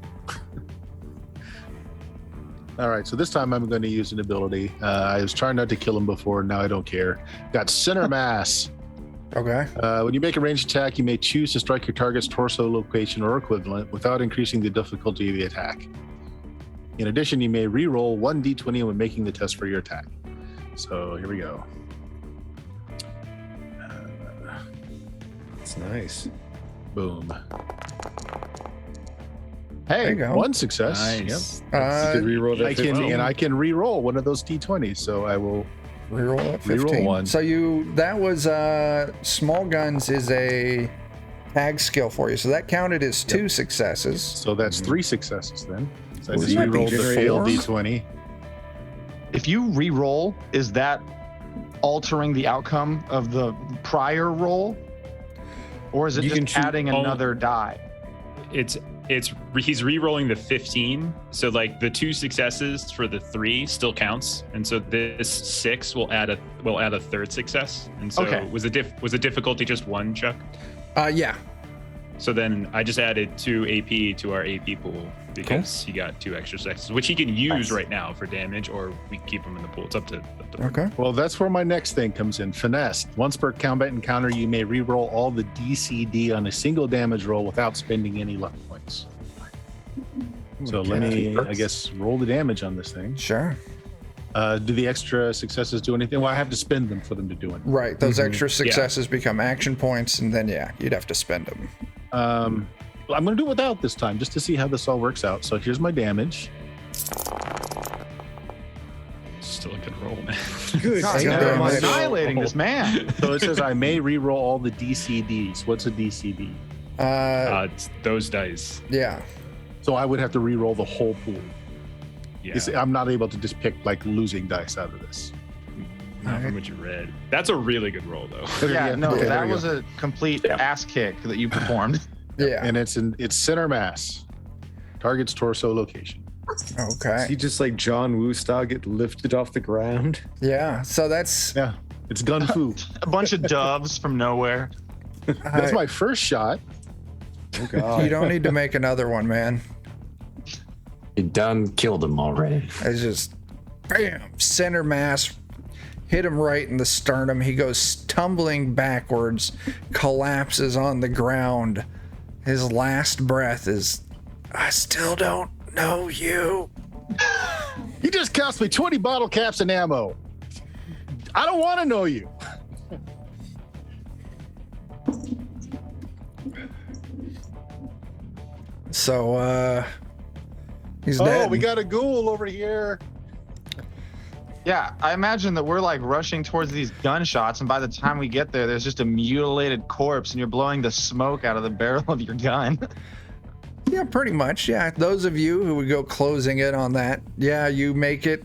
All right, so this time I'm going to use an ability. I was trying not to kill him before, now I don't care. Got center mass. Okay. When you make a ranged attack, you may choose to strike your target's torso, location, or equivalent without increasing the difficulty of the attack. In addition, you may re-roll 1d20 when making the test for your attack. So here we go. It's nice. Boom. There Hey, you go. one success. Nice. You could reroll that I can, 15. and I can re-roll one of those d20s, so I will. Reroll that 15. Reroll one. So that was small guns is a tag skill for you. So that counted as 2 successes. So that's 3 successes then. So I Well, just that re-rolled be the failed 4? d20. If you re-roll, is that altering the outcome of the prior roll? Or is it You can just choose- adding another die? He's re-rolling the 15, so like the 2 successes for the 3 still counts, and so this 6 will add a 3rd success. And so Okay. was the difficulty just 1, Chuck? Yeah. So then I just added 2 AP to our AP pool because he got 2 extra successes, which he can use right now for damage, or we keep him in the pool. It's up to Okay. Well, that's where my next thing comes in. Finesse. Once per combat encounter, you may re-roll all the DCD on a single damage roll without spending any luck points. So let me, I guess, roll the damage on this thing. Sure. Do the extra successes do anything? Well, I have to spend them for them to do anything. Right. Those extra successes become action points, and then, yeah, you'd have to spend them. I'm going to do it without this time, just to see how this all works out. So here's my damage. still a good roll, man. Good. God, God, damn I'm it. annihilating this man. So it says I may re-roll all the DCDs. What's a DCD? It's those dice. Yeah. So I would have to re-roll the whole pool. Yeah, You see, I'm not able to just pick like losing dice out of this. not from what you read. That's a really good roll, though. Yeah, no, Okay, there that we was go. a complete Yeah. ass kick that you performed. Yeah. And it's center mass. Target's torso location. Okay. He just like John Woo style get lifted off the ground. Yeah. So that's Yeah, it's gun fu. A bunch of doves from nowhere. That's my first shot. Oh God. you don't need to make another one, man. You done killed him already. It's just bam, center mass, hit him right in the sternum. He goes tumbling backwards, collapses on the ground. His last breath is, I still don't know you. He just cost me 20 bottle caps and ammo. I don't want to know you. So, he's Oh, dead. we got a ghoul over here. Yeah, I imagine that we're like rushing towards these gunshots, and by the time we get there, there's just a mutilated corpse, and you're blowing the smoke out of the barrel of your gun. Yeah, pretty much. Yeah, those of you who would go closing in on that, yeah, you make it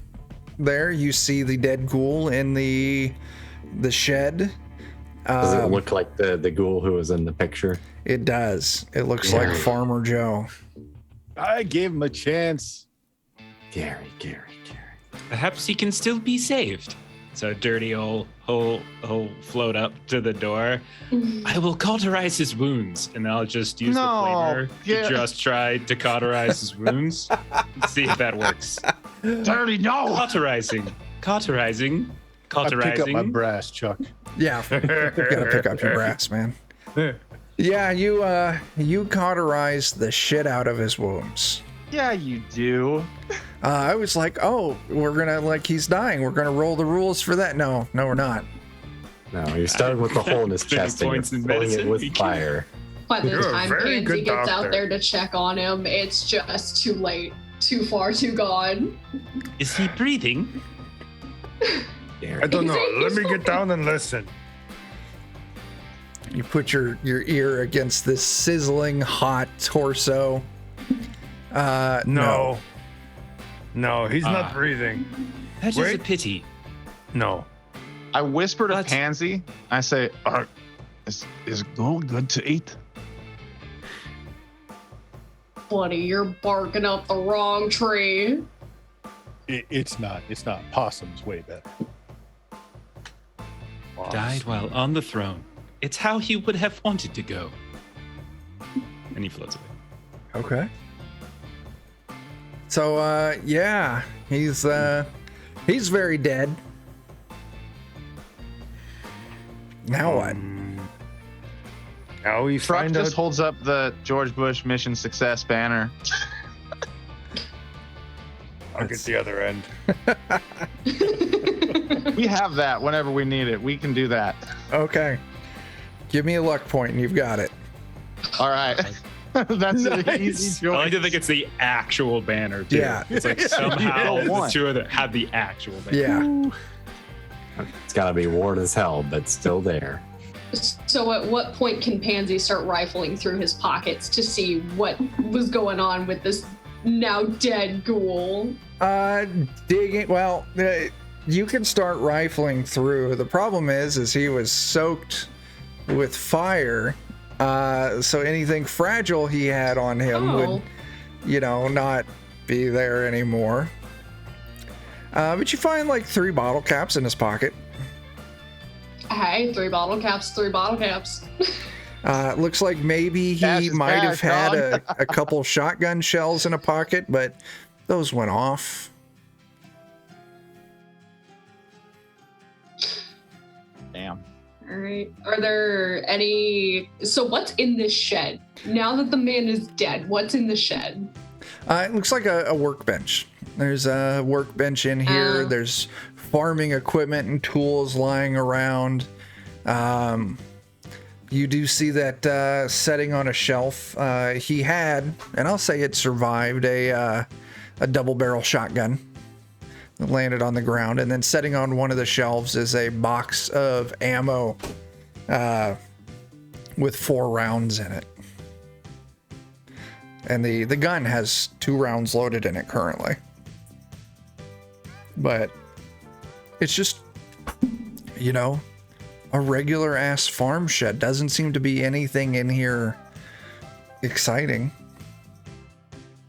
there. You see the dead ghoul in the shed. Does it look like the ghoul who was in the picture? It does. It looks like Farmer Joe. I gave him a chance. Gary. Perhaps he can still be saved. So Dirty will float up to the door. I will cauterize his wounds, and I'll just use the flavor to just try to cauterize his wounds. See if that works. Dirty, no! Cauterizing. I pick up my brass, Chuck. Yeah, you gotta pick up your brass, man. Yeah, you cauterize the shit out of his wounds. Yeah, you do. I was like, oh, we're gonna, like, he's dying. We're gonna roll the rules for that. No, we're not. No, you're starting with the hole in his chest and you're filling it with fire. By the You're a time very Pansy good gets out doctor. there to check on him, it's just too late. Too far, too gone. Is he breathing? I don't know. Let me get down and listen. You put your ear against this sizzling hot torso. No, he's not breathing. That is a Wait. pity. No. I whisper to What? Pansy. I say, is gold good to eat? Buddy, you're barking up the wrong tree. It's not. Possum's way better. Died while on the throne. It's how he would have wanted to go. And he floats away. Okay. So, yeah, he's very dead. Now what? Now we Truck find just out. holds up the George Bush Mission Success banner. I'll get the other end. We have that whenever we need it. We can do that. Okay. Give me a luck point and you've got it. All right. That's an Nice. easy I choice. like to think it's the actual banner, too. Yeah. It's like somehow Yeah. the two of them have the actual banner. Yeah. It's got to be worn as hell, but still there. So at what point can Pansy start rifling through his pockets to see what was going on with this now dead ghoul? Digging. Well, you can start rifling through. The problem is he was soaked with fire. So anything fragile he had on him would, not be there anymore. But you find like 3 bottle caps in his pocket. Hey, 3 bottle caps. Looks like maybe Cash he is might have cash, had dog. a couple shotgun shells in a pocket, but those went off. Damn. All right. Are there any? So what's in this shed? Now that the man is dead, what's in the shed? It looks like a workbench. There's a workbench in here. There's farming equipment and tools lying around. You do see that setting on a shelf. He had, and I'll say it survived, a double barrel shotgun that landed on the ground. And then setting on one of the shelves is a box of ammo with 4 rounds in it. And the gun has 2 rounds loaded in it currently. But it's just, a regular ass farm shed. Doesn't seem to be anything in here exciting.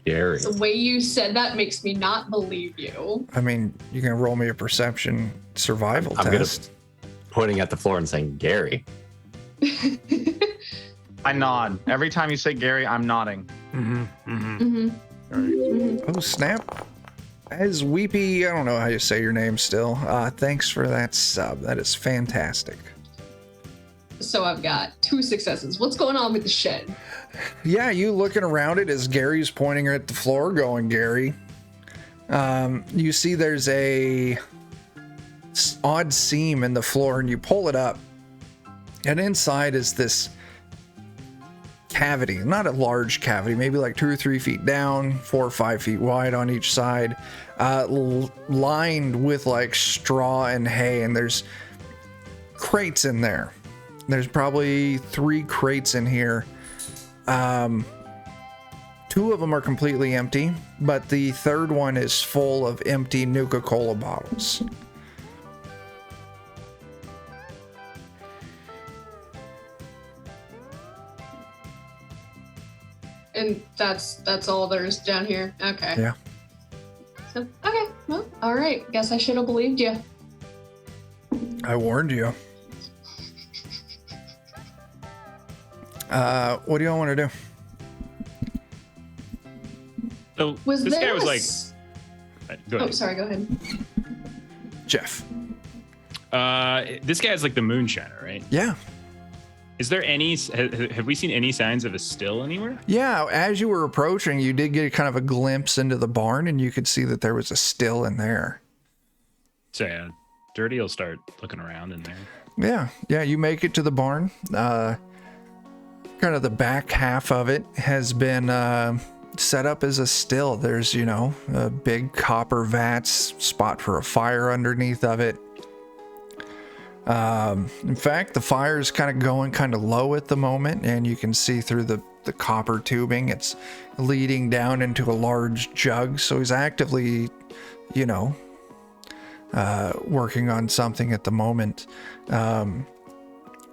Gary. The way you said that makes me not believe you. I mean, you can roll me a perception survival I'm test. pointing at the floor and saying, Gary. I nod. Every time you say Gary, I'm nodding. Oh, snap. As Weepy, I don't know how you say your name still. Thanks for that sub. That is fantastic. So I've got 2 successes. What's going on with the shed? Yeah, you looking around it as Gary's pointing at the floor going, Gary. You see there's a odd seam in the floor, and you pull it up, and inside is this cavity. Not a large cavity, maybe like 2 or 3 feet down, 4 or 5 feet wide on each side, lined with like straw and hay, and there's crates in there. There's probably 3 crates in here. 2 of them are completely empty, but the third one is full of empty Nuka-Cola bottles. And that's all there's down here. Okay. Yeah. So, okay. Well, all right. Guess I should have believed you. I warned you. What do y'all want to do? So Was this there guy was a like. s- Go Oh, ahead. sorry. Go ahead. Jeff. This guy's like the moonshiner, right? Yeah. Is there any? Have we seen any signs of a still anywhere? Yeah, as you were approaching, you did get kind of a glimpse into the barn, and you could see that there was a still in there. So yeah, Dirty will start looking around in there. Yeah, you make it to the barn. Kind of the back half of it has been set up as a still. There's, a big copper vats, spot for a fire underneath of it. In fact, the fire is kind of going kind of low at the moment, and you can see through the copper tubing. It's leading down into a large jug, so he's actively, working on something at the moment.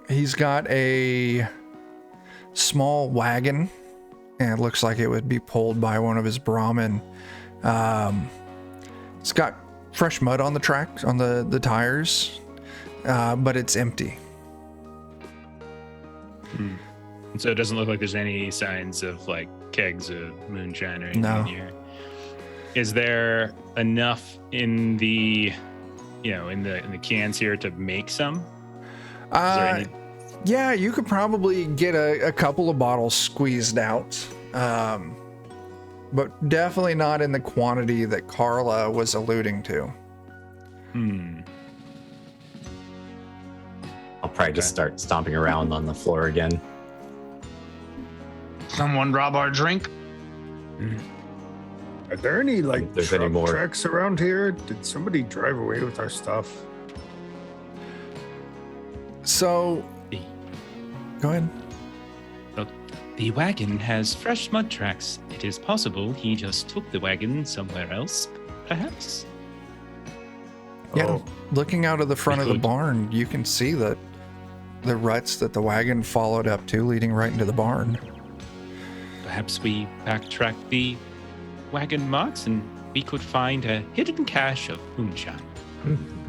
He's got a small wagon, and it looks like it would be pulled by one of his Brahmin. It's got fresh mud on the tracks, on the tires. But it's empty. And so it doesn't look like there's any signs of like kegs of moonshine or anything No. in here. Is there enough in the, in the cans here to make some? Is there any? Yeah, you could probably get a couple of bottles squeezed out, but definitely not in the quantity that Carla was alluding to. I'll probably just start stomping around on the floor again. Someone rob our drink. Are there any If there's any truck more. tracks around here? Did somebody drive away with our stuff? So, go ahead. The wagon has fresh mud tracks. It is possible he just took the wagon somewhere else, perhaps. Yeah, Oh. looking out of the front of the Good. barn, you can see the ruts that the wagon followed up to, leading right into the barn. Perhaps we backtrack the wagon marks and we could find a hidden cache of moonshine.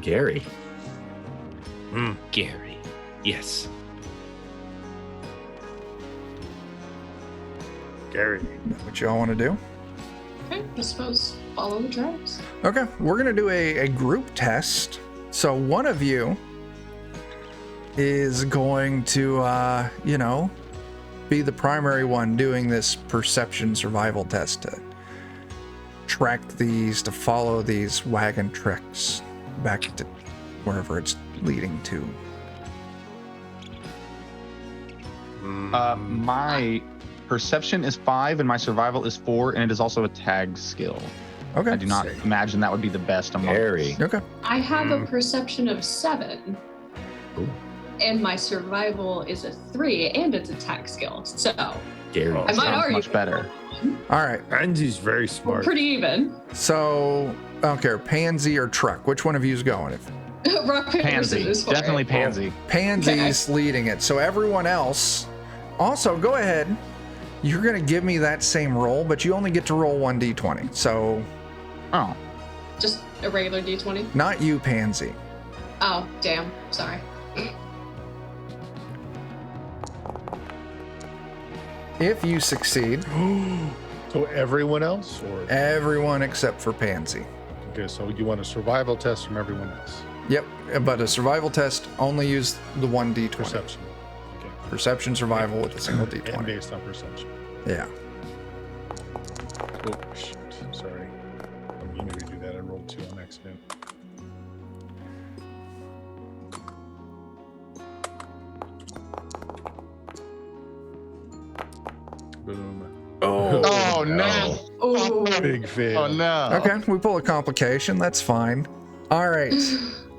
Gary. Gary. Yes. Gary. What y'all want to do? Okay. I suppose follow the tracks. Okay, we're gonna do a group test. So one of you is going to, be the primary one doing this perception survival test to track these, to follow these wagon tracks back to wherever it's leading to. My perception is 5 and my survival is 4, and it is also a tag skill. Okay. I do not imagine that would be the best among Gary. us. Okay. I have a perception of 7. Ooh. And my survival is a 3, and it's a tech skill. So Gary. I might Sounds argue much better. All right. Angie's very we're smart. pretty even. So I don't care, Pansy or Truck. Which one of you is going? Rock paper Pansy. scissors for it. Definitely Pansy. Pansy's leading it. So everyone else, also go ahead. You're going to give me that same roll, but you only get to roll 1d20. So Oh. Just a regular D20. not you, Pansy. Oh, damn. Sorry. If you succeed, So everyone else, or everyone except for Pansy. okay, so you want a survival test from everyone else? Yep, but a survival test only use the 1d20. Perception. Okay. Perception survival with a single And d20. based on perception. Yeah. Oh shoot! Sorry. I'm meaning to do that. I rolled 2 on accident. Boom. Oh no! Oh, Big fail. Oh no! Okay, we pull a complication. That's fine. All right.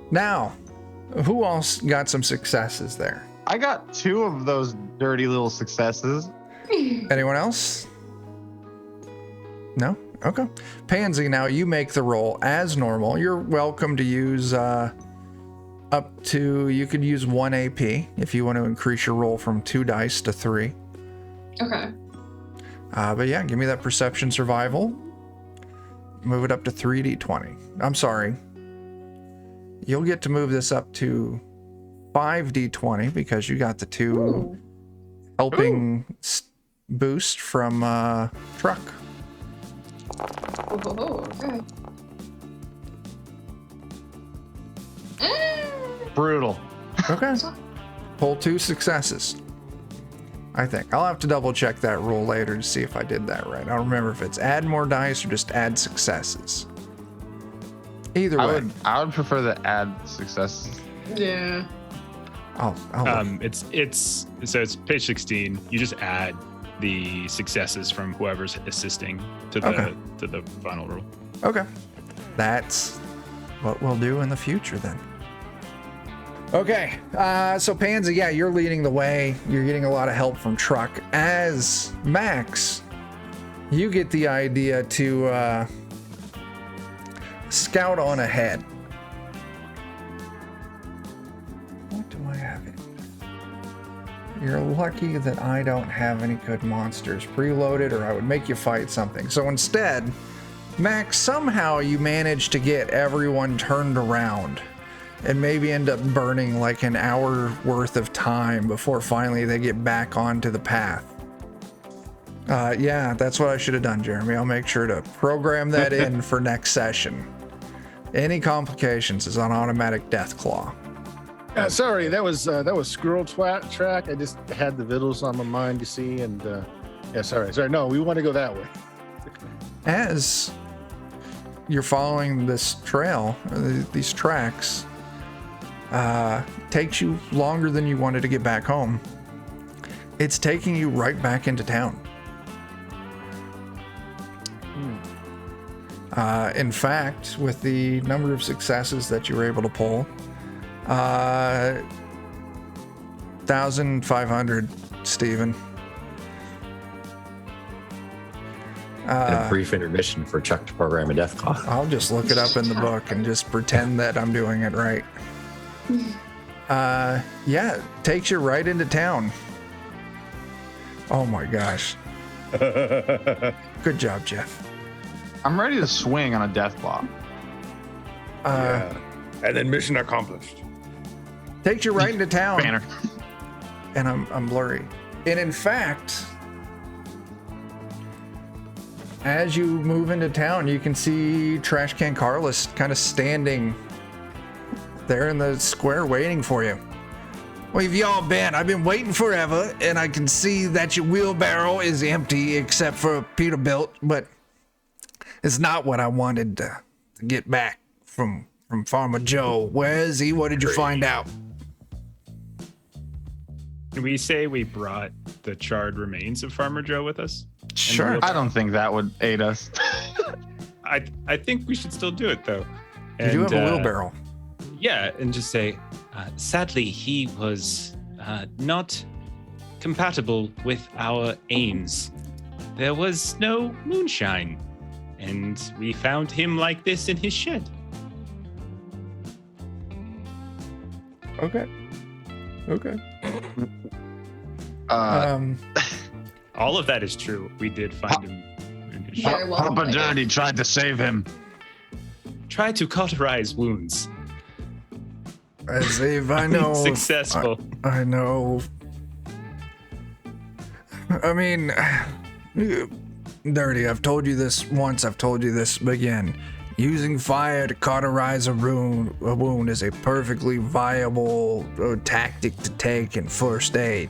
Now, who else got some successes there? I got 2 of those dirty little successes. Anyone else? No? Okay. Pansy, now you make the roll as normal. You're welcome to use up to, you could use 1 AP if you want to increase your roll from 2 dice to 3. okay. But yeah, give me that perception survival. Move it up to 3d20. I'm sorry. You'll get to move this up to 5d20 because you got the 2 Ooh. helping boost from truck. Oh, okay. Brutal. Okay. Pull 2 successes. I think. I'll have to double check that rule later to see if I did that right. I don't remember if it's add more dice or just add successes. Either way. I would prefer the add successes. Yeah. I'll It's page 16. You just add the successes from whoever's assisting to the final rule. Okay. That's what we'll do in the future then. Okay. So Pansy, yeah, you're leading the way. You're getting a lot of help from Truck. As Max, you get the idea to scout on ahead. What do I have in? You're lucky that I don't have any good monsters preloaded, or I would make you fight something. So instead, Max, somehow you manage to get everyone turned around and maybe end up burning like an hour worth of time before finally they get back onto the path. Yeah, that's what I should have done, Jeremy. I'll make sure to program that in for next session. Any complications is on automatic death claw. Sorry, that was squirrel track. I just had the vittles on my mind, you see, and sorry. No, we want to go that way. As you're following this trail, these tracks, takes you longer than you wanted to get back home. It's taking you right back into town. In fact, with the number of successes that you were able to pull, 1,500, Steven. A brief intermission for Chuck to program a death claw. I'll just look it up in the book and just pretend that I'm doing it right. Yeah, it takes you right into town. Oh my gosh. Good job, Jeff. I'm ready to swing on a death claw. Yeah. And then mission accomplished. Takes you right into town. Banner. And I'm blurry. And in fact, as you move into town, you can see Trash Can Carlos kind of standing there in the square waiting for you. Where have y'all been? I've been waiting forever, and I can see that your wheelbarrow is empty except for a Peterbilt, but it's not what I wanted to get back from Farmer Joe. Where is he? What did you find out? Can we say we brought the charred remains of Farmer Joe with us? Sure. I don't think that would aid us. I think we should still do it though. You do have a wheelbarrow. Yeah, and just say, sadly, he was not compatible with our aims. There was no moonshine, and we found him like this in his shed. Okay. All of that is true. We did find him in his shed. Very well. Papa Dirty tried to save him. Try to cauterize wounds. As if I know. Successful. I know. I mean, Dirty, I've told you this once, I've told you this again. Using fire to cauterize a wound is a perfectly viable tactic to take in first aid.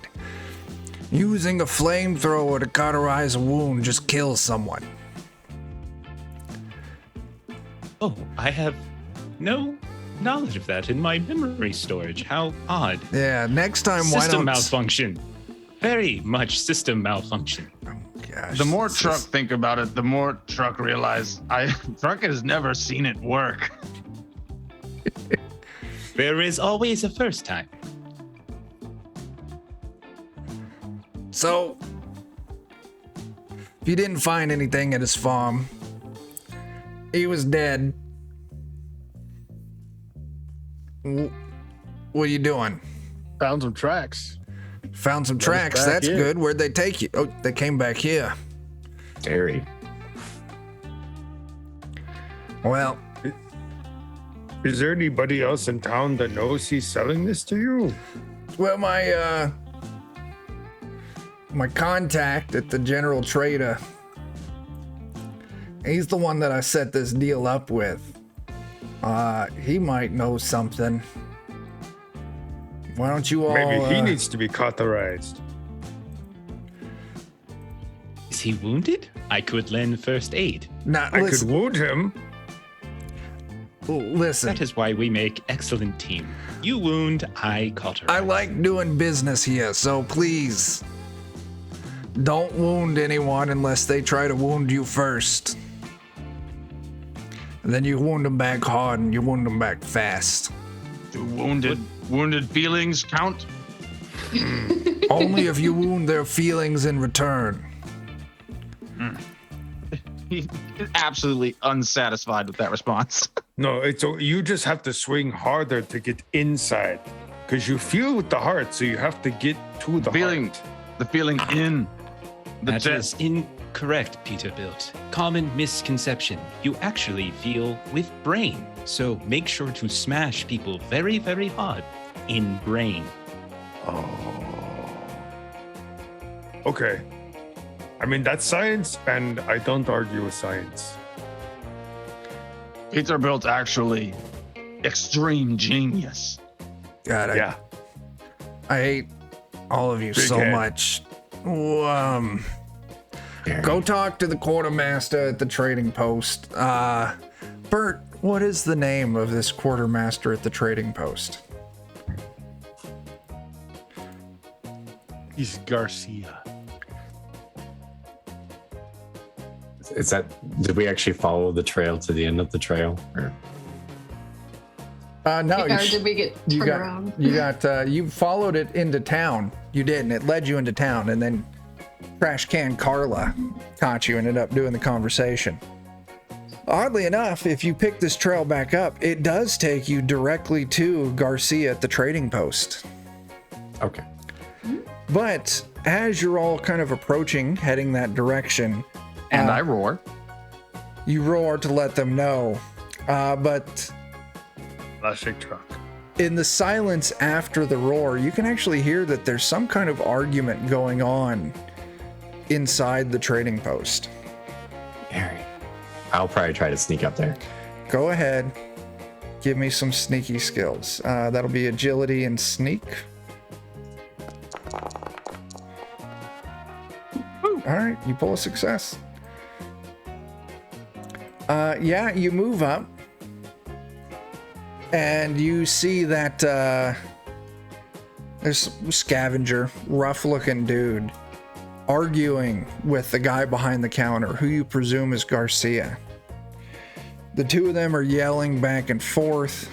Using a flamethrower to cauterize a wound just kills someone. Oh, I have no knowledge of that in my memory storage. How odd. Yeah, next time, why System don't... malfunction. Very much system malfunction. gosh. The more this Truck is- think about it, the more Truck realize Truck has never seen it work. There is always a first time. So, if you didn't find anything at his farm, he was dead. What are you doing? Found some tracks. Found some Brought us tracks. back That's here. good. Where'd they take you? Oh, they came back here. Gary. Well, Is there anybody else in town that knows he's selling this to you? well, my contact at the general trader, he's the one that I set this deal up with. He might know something. Why don't you all? Maybe he needs to be cauterized. Is he wounded? I could lend first aid. Nah, I could listen, wound him. listen. That is why we make excellent team. You wound, I cauterize. I like doing business here, so please don't wound anyone unless they try to wound you first. And then you wound them back hard and you wound them back fast. Do wounded feelings count? Only if you wound their feelings in return. He is absolutely unsatisfied with that response. No, you just have to swing harder to get inside, because you feel with the heart, so you have to get to the feeling, heart. the feeling in the That chest. is incorrect, Peterbilt. Common misconception. You actually feel with brain. So make sure to smash people very, very hard in brain. Okay. I mean, that's science, and I don't argue with science. Peterbilt actually extreme genius. God, Yeah. I hate all of you Big so head. much. Go talk to the quartermaster at the trading post. Bert, what is the name of this quartermaster at the trading post? He's Garcia. Is that? Did we actually follow the trail to the end of the trail? Or? No, or did we get turned around? you followed it into town. You did, and it led you into town, and then Trash Can Carla caught you and ended up doing the conversation. Oddly enough, if you pick this trail back up, it does take you directly to Garcia at the trading post. Okay. But as you're all kind of approaching, heading that direction, And I roar. you roar to let them know. But Plastic truck. in the silence after the roar, you can actually hear that there's some kind of argument going on inside the trading post. Gary. I'll probably try to sneak up there. Go ahead. Give me some sneaky skills. That'll be agility and sneak. All right, you pull a success. Yeah, you move up. And you see that there's a scavenger, rough looking dude, arguing with the guy behind the counter, who you presume is Garcia. The two of them are yelling back and forth.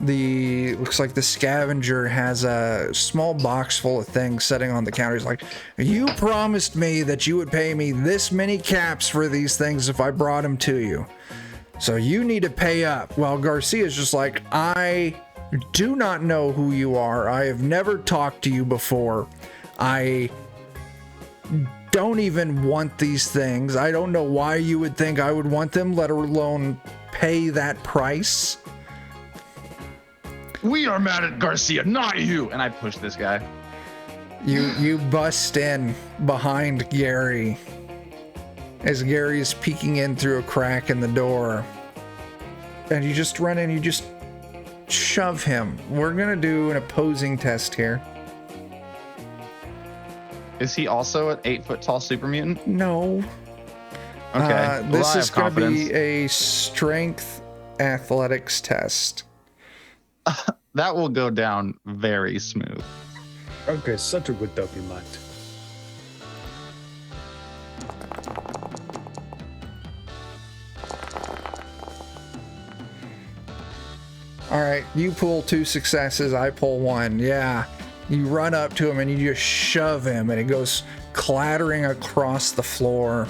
Looks like the scavenger has a small box full of things sitting on the counter. He's like, you promised me that you would pay me this many caps for these things if I brought them to you. So you need to pay up. Well, Garcia's just like, I do not know who you are. I have never talked to you before. I don't even want these things. I don't know why you would think I would want them, let alone pay that price. We are mad at Garcia, not you. And I push this guy. You bust in behind Gary as Gary is peeking in through a crack in the door. And you just run in, you just shove him. We're gonna do an opposing test here. Is he also an 8-foot tall super mutant? No. Okay. Well, This I is have gonna confidence. be a strength athletics test. That will go down very smooth. Okay, such a good document. All right, you pull 2 successes, I pull 1. Yeah, you run up to him and you just shove him and it goes clattering across the floor.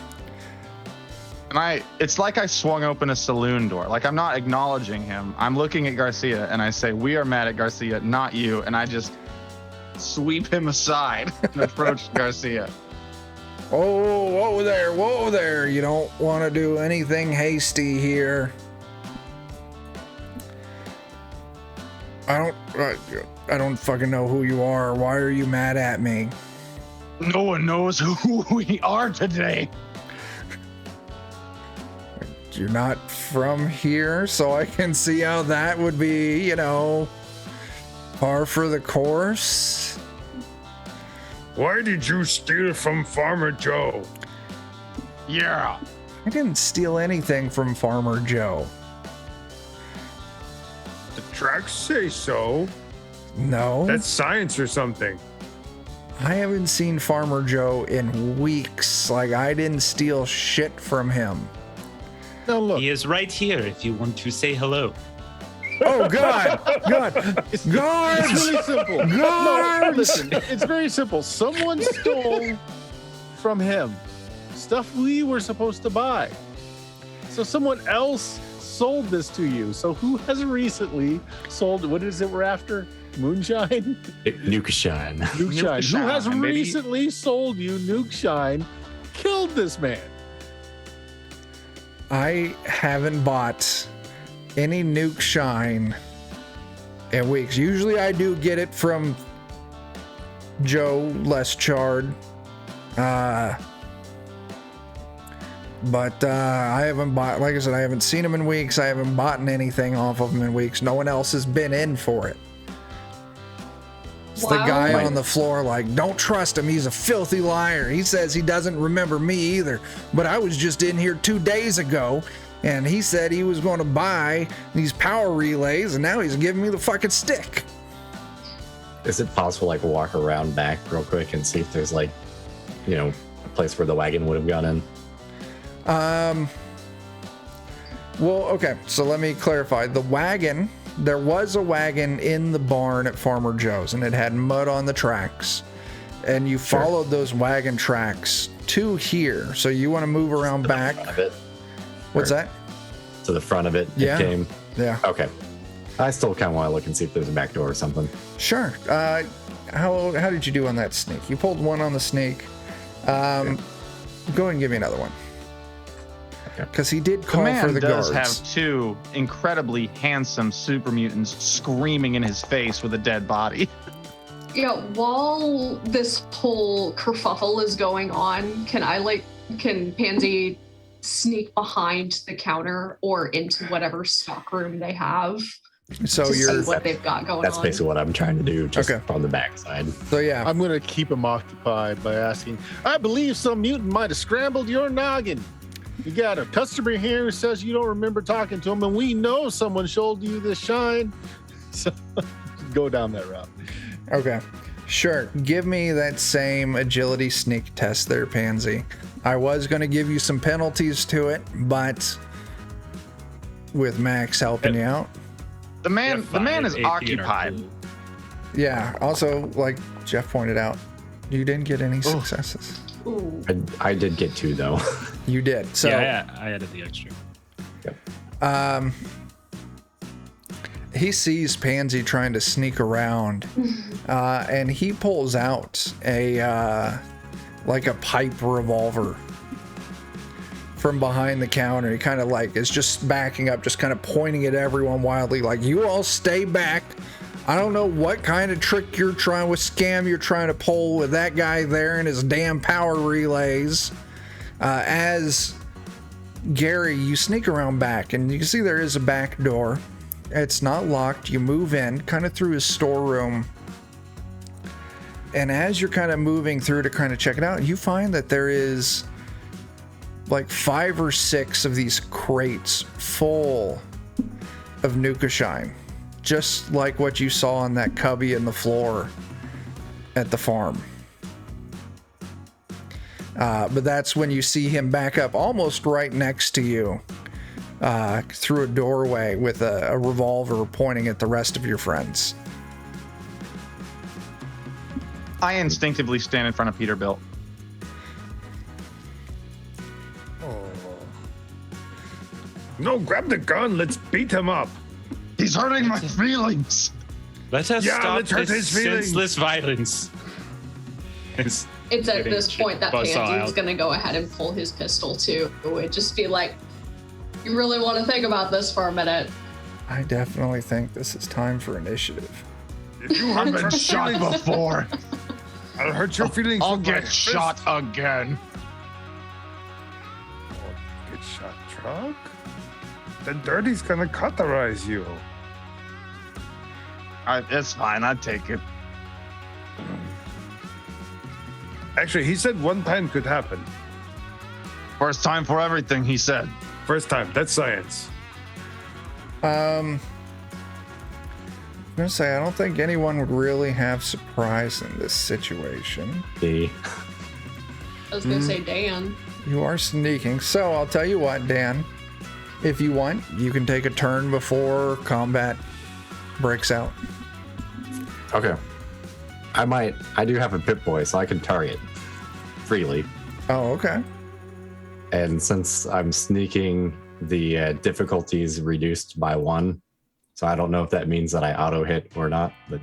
And it's like I swung open a saloon door. Like, I'm not acknowledging him. I'm looking at Garcia and I say, "We are mad at Garcia, not you." And I just sweep him aside and approach Garcia. Oh, whoa there. You don't want to do anything hasty here. I don't fucking know who you are. Why are you mad at me? No one knows who we are today. You're not from here, so I can see how that would be, par for the course. Why did you steal from Farmer Joe? Yeah. I didn't steal anything from Farmer Joe. The tracks say so. No. That's science or something. I haven't seen Farmer Joe in weeks. Like, I didn't steal shit from him. Now look, He is right here if you want to say hello. Oh, God. it's Guards! really simple. No, Guards! listen, it's very simple. Someone stole from him stuff we were supposed to buy. So someone else sold this to you. So who has recently sold, what is it we're after? Moonshine? Nukeshine. Nukeshine. Who has Nukeshine, baby. recently sold you Nukeshine, killed this man? I haven't bought any Nukeshine in weeks. Usually I do get it from Joe Less Charred. But I haven't bought, like I said, I haven't seen him in weeks. I haven't bought anything off of him in weeks. No one else has been in for it. It's the Wow. guy on the floor like, don't trust him. He's a filthy liar. He says he doesn't remember me either. But I was just in here 2 days ago and he said he was going to buy these power relays and now he's giving me the fucking stick. Is it possible, like, walk around back real quick and see if there's, like, a place where the wagon would have gone in? Well, okay, so let me clarify. The wagon, there was a wagon in the barn at Farmer Joe's and it had mud on the tracks. And you followed those wagon tracks to here. So you want to move around back. Front of it. What's that? To the front of it. Yeah. It came. Yeah. Okay. I still kind of want to look and see if there's a back door or something. Sure. How did you do on that sneak? You pulled 1 on the sneak. Go ahead and give me another one. Because he did call for the does guards. have 2 incredibly handsome super mutants screaming in his face with a dead body. Yeah, while this whole kerfuffle is going on, can Pansy sneak behind the counter or into whatever stockroom they have So to you're see what they've got going That's on? basically what I'm trying to do, just Okay. on the backside. so yeah. I'm going to keep him occupied by asking, I believe some mutant might have scrambled your noggin. You got a customer here who says you don't remember talking to him, and we know someone sold you this shine. So go down that route. Okay. Sure. Give me that same agility sneak test there, Pansy. I was going to give you some penalties to it, but with Max helping you out. The man is 18 or occupied. cool. Yeah. Also, like Jeff pointed out, you didn't get any successes. Ooh. I did get 2, though. You did. So Yeah, I added the extra. he sees Pansy trying to sneak around, and he pulls out a like a pipe revolver from behind the counter. He kind of like is just backing up, just kind of pointing at everyone wildly, like, "You all stay back. I don't know what kind of trick you're trying with scam you're trying to pull with that guy there and his damn power relays." As Gary, you sneak around back and you can see there is a back door. It's not locked. You move in kind of through his storeroom. And as you're kind of moving through to kind of check it out, you find that there is like 5 or 6 of these crates full of Nukeshine, just like what you saw on that cubby in the floor at the farm. But that's when you see him back up almost right next to you through a doorway with a revolver pointing at the rest of your friends. I instinctively stand in front of Peterbilt. No, grab the gun. Let's beat him up. He's hurting my feelings. Let us stop let's hurt this his feelings. senseless violence. It's at this point that Buzz Pansy's out. going to go ahead and pull his pistol too. It would just be like, you really want to think about this for a minute. I definitely think this is time for initiative. If you hurt I've been my shot feelings, before. I'll hurt your feelings. I'll with my get fist. shot again. Get shot, truck? Then Dirty's gonna cauterize you. It's fine. I take it. Actually, he said one time could happen. First time for everything, he said. First time. That's science. I'm gonna say I don't think anyone would really have surprise in this situation. The I was going to say Dan. You are sneaking, so I'll tell you what, Dan. If you want, you can take a turn before combat breaks out. Okay. I do have a Pip-Boy, so I can target freely. Oh, okay. And since I'm sneaking, the difficulty is reduced by 1. So I don't know if that means that I auto hit or not, but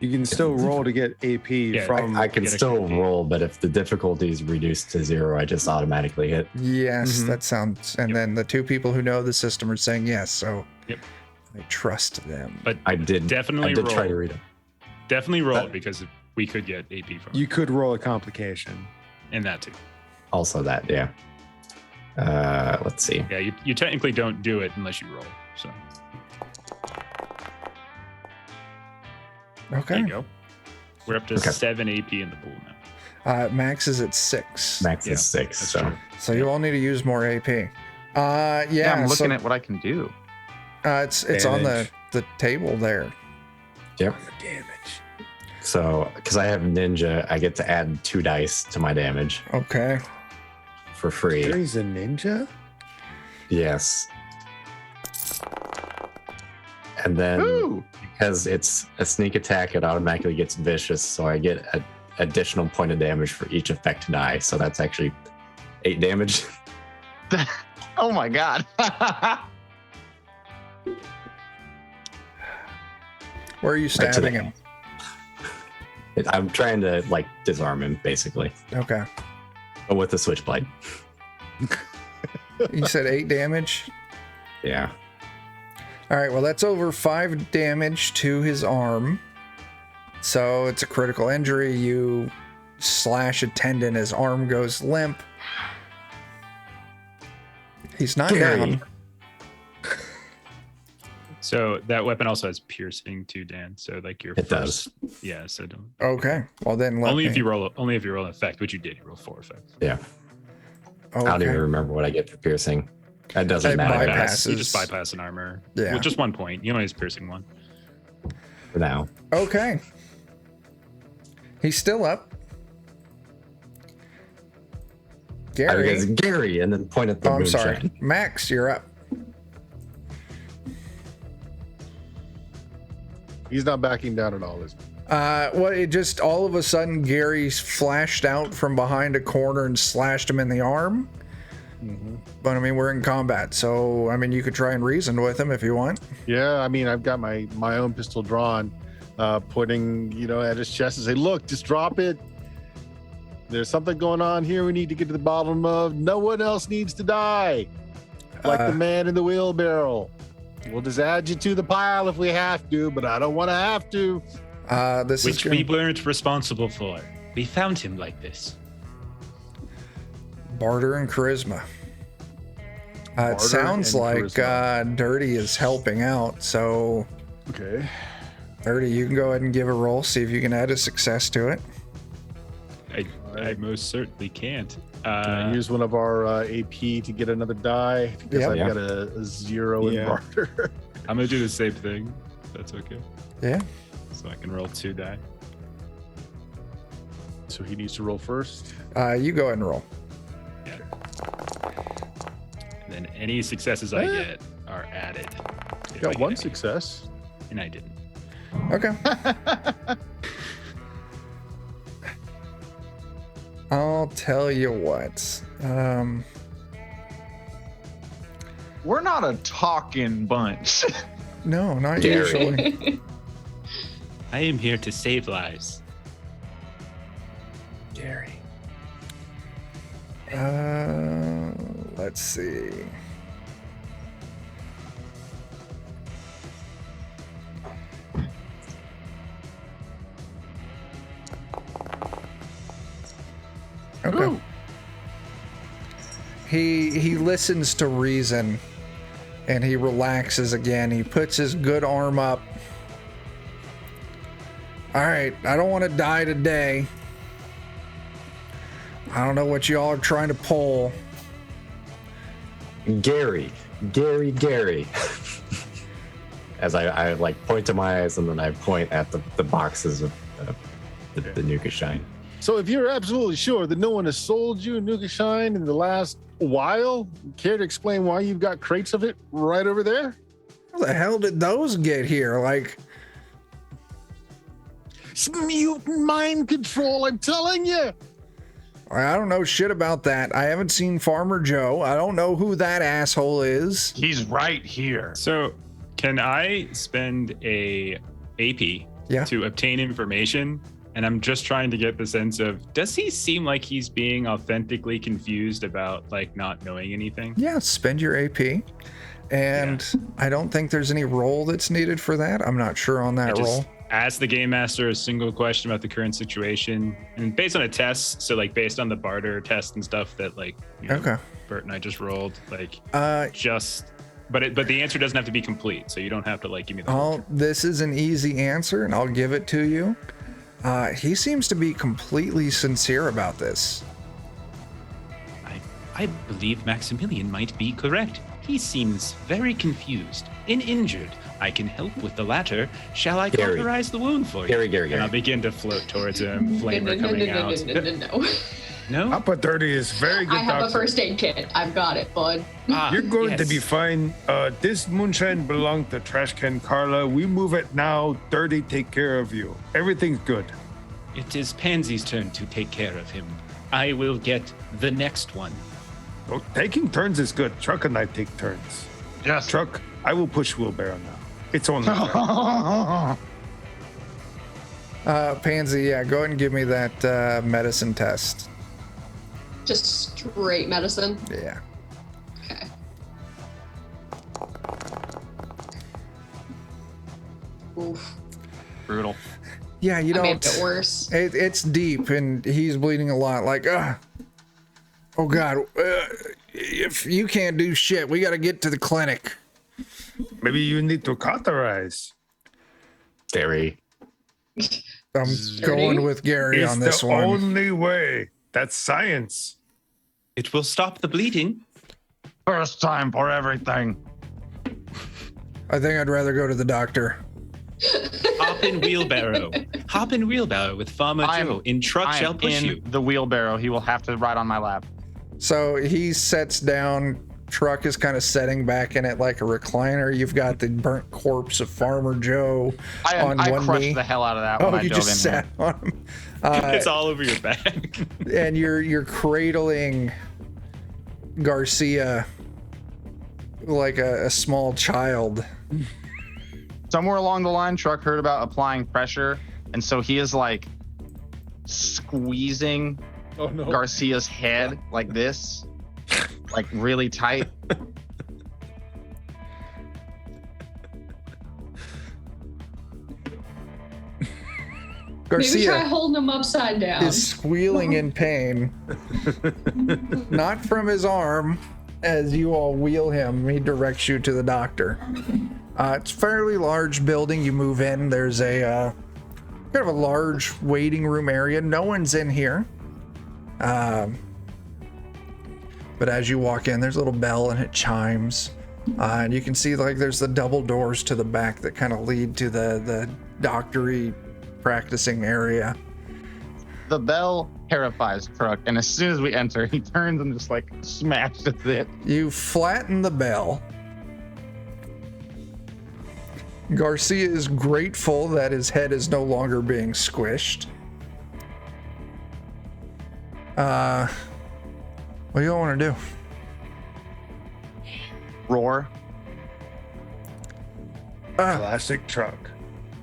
You can still roll to get AP from. I can get still extra roll, but if the difficulty is reduced to 0, I just automatically hit. Yes, that sounds. And then the two people who know the system are saying yes, so Yep. I trust them. But I did definitely roll. try to read it. Definitely roll But- because we could get AP from You it. could roll a complication. And that too. Also that, yeah. Let's see. Yeah, you technically don't do it unless you roll. So there Okay. you go. We're up to Okay. 7 AP in the pool now. Max is at 6. Max Yeah, is 6, that's so true. So you all need to use more AP. Yeah, I'm looking so, at what I can do. it's on Damage. the table there. yep. Damage. So because I have ninja, I get to add 2 dice to my damage Okay. for free. He's a ninja? Yes. And then Ooh. because it's a sneak attack, it automatically gets vicious, so I get an additional point of damage for each effect die. So that's actually 8 damage. Oh my god. Where are you Right to stabbing the- him? I'm trying to like disarm him basically, Okay. but with the switchblade. You said 8 damage? Yeah. All right, well, that's over 5 damage to his arm. So it's a critical injury. You slash a tendon, his arm goes limp. He's not Gary. down. So that weapon also has piercing too, Dan. So like your It first, does. yeah. So don't, Okay, well then let only me. if you roll an effect, which you did. You roll 4 effects. Yeah. I don't even Okay. remember what I get for piercing. That doesn't It matter bypasses. You just bypass an armor. Yeah. With just 1 point. You only has piercing 1. for now. Okay. He's still up. I Gary. guess Gary, and then point at the Oh, I'm moonshine. sorry. Max, you're up. He's not backing down at all, is he? Well, it just all of a sudden Gary's flashed out from behind a corner and slashed him in the arm. But I mean, we're in combat, so I mean, you could try and reason with him if you want. Yeah, I mean, I've got my own pistol drawn, pointing, at his chest and say, "Look, just drop it. There's something going on here. We need to get to the bottom of. No one else needs to die, like the man in the wheelbarrow. We'll just add you to the pile if we have to, but I don't want to have to." This Which is we weren't responsible for. We found him like this. barter and charisma. It Barter sounds and like charisma. Dirty is helping out. So, Okay. Dirty, you can go ahead and give a roll, see if you can add a success to it. I most certainly can't. Can I use one of our AP to get another die because Yep. I've Yeah. got a 0 in Yeah. barter. I'm gonna do the same thing. If that's okay. Yeah. So I can roll 2 die. so he needs to roll first. You go ahead and roll. And then any successes I get are added. if I Got get one any. success. And I didn't. Okay. I'll tell you what. We're not a talking bunch. No, not Gary. usually. I am here to save lives. Gary. Let's see. Okay. Ooh. He listens to reason and he relaxes again. He puts his good arm up. All right, I don't want to die today. I don't know what y'all are trying to pull. Gary. As I like point to my eyes and then I point at the boxes of the Nuka Shine. So if you're absolutely sure that no one has sold you Nuka Shine in the last while, care to explain why you've got crates of it right over there? How the hell did those get here? Like, It's mutant mind control, I'm telling you. I don't know shit about that. I haven't seen Farmer Joe. I don't know who that asshole is. He's right here. So, can I spend a AP Yeah. to obtain information? And I'm just trying to get the sense of, does he seem like he's being authentically confused about like not knowing anything? Yeah, spend your AP. And I don't think there's any roll that's needed for that. I'm not sure on that I roll. just ask the game master a single question about the current situation, and based on a test, so like based on the barter test and stuff that like you know, Okay. Bert and I just rolled, like Uh, but the answer doesn't have to be complete, so you don't have to like give me the whole this is an easy answer, and I'll give it to you. He seems to be completely sincere about this. I believe Maximilian might be correct. He seems very confused and injured. I can help with the latter. Shall I Gary. cauterize the wound for you? Gary. And I'll begin to float towards him, flavor No. coming out. No. No? Upper 30 is very good I have a doctor. first aid kit. I've got it, bud. Ah, You're going to yes. be fine. This moonshine belonged to Trash Can Carla. We move it now. 30 take care of you. Everything's good. It is Pansy's turn to take care of him. I will get the next one. Oh, taking turns is good. Truck and I take turns. Yes. Truck, I will push wheelbarrow now. It's only fair. Pansy, yeah, go ahead and give me that medicine test. Just straight medicine. Yeah. Okay. Oof. Brutal. Yeah, you I made don't. it worse. It's deep, and he's bleeding a lot. Like, oh God, if you can't do shit, we got to get to the clinic. Maybe you need to cauterize. Gary. I'm going with Gary It's on this the one. only way. That's science. It will stop the bleeding. First time for everything. I think I'd rather go to the doctor. Hop in wheelbarrow. Hop in wheelbarrow with Farmer Joe. In truck I shall am push in you. the wheelbarrow. He will have to ride on my lap. So he sets down. Truck is kind of setting back in it like a recliner. You've got the burnt corpse of Farmer Joe on I one crushed knee. the hell out of that Oh, when I you dove just in here. sat on him. It's all over your back. And you're cradling Garcia like a small child. Somewhere along the line, Truck heard about applying pressure, and so he is like squeezing Garcia's head like this, like really tight. Maybe try Garcia holding him upside down. is squealing in pain, not from his arm. As you all wheel him, he directs you to the doctor. It's a fairly large building. You move in. There's a kind of a large waiting room area. No one's in here. But as you walk in, there's a little bell and it chimes. And you can see like there's the double doors to the back that kind of lead to the doctory practicing area. The bell terrifies Truck, and as soon as we enter, he turns and just like smashes it. You flatten the bell. Garcia is grateful that his head is no longer being squished. What do you want to do? Roar. Classic Truck.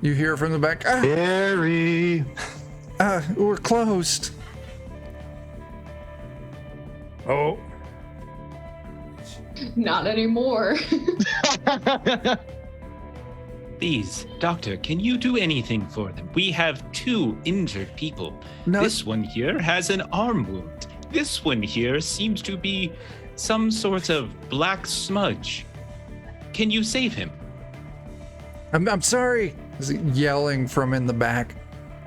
You hear from the back. Gary. We're closed. Oh, Not anymore. Please, doctor, can you do anything for them? We have 2 injured people. No. This one here has an arm wound. This one here seems to be some sort of black smudge. Can you save him? I'm sorry. Is he yelling from in the back?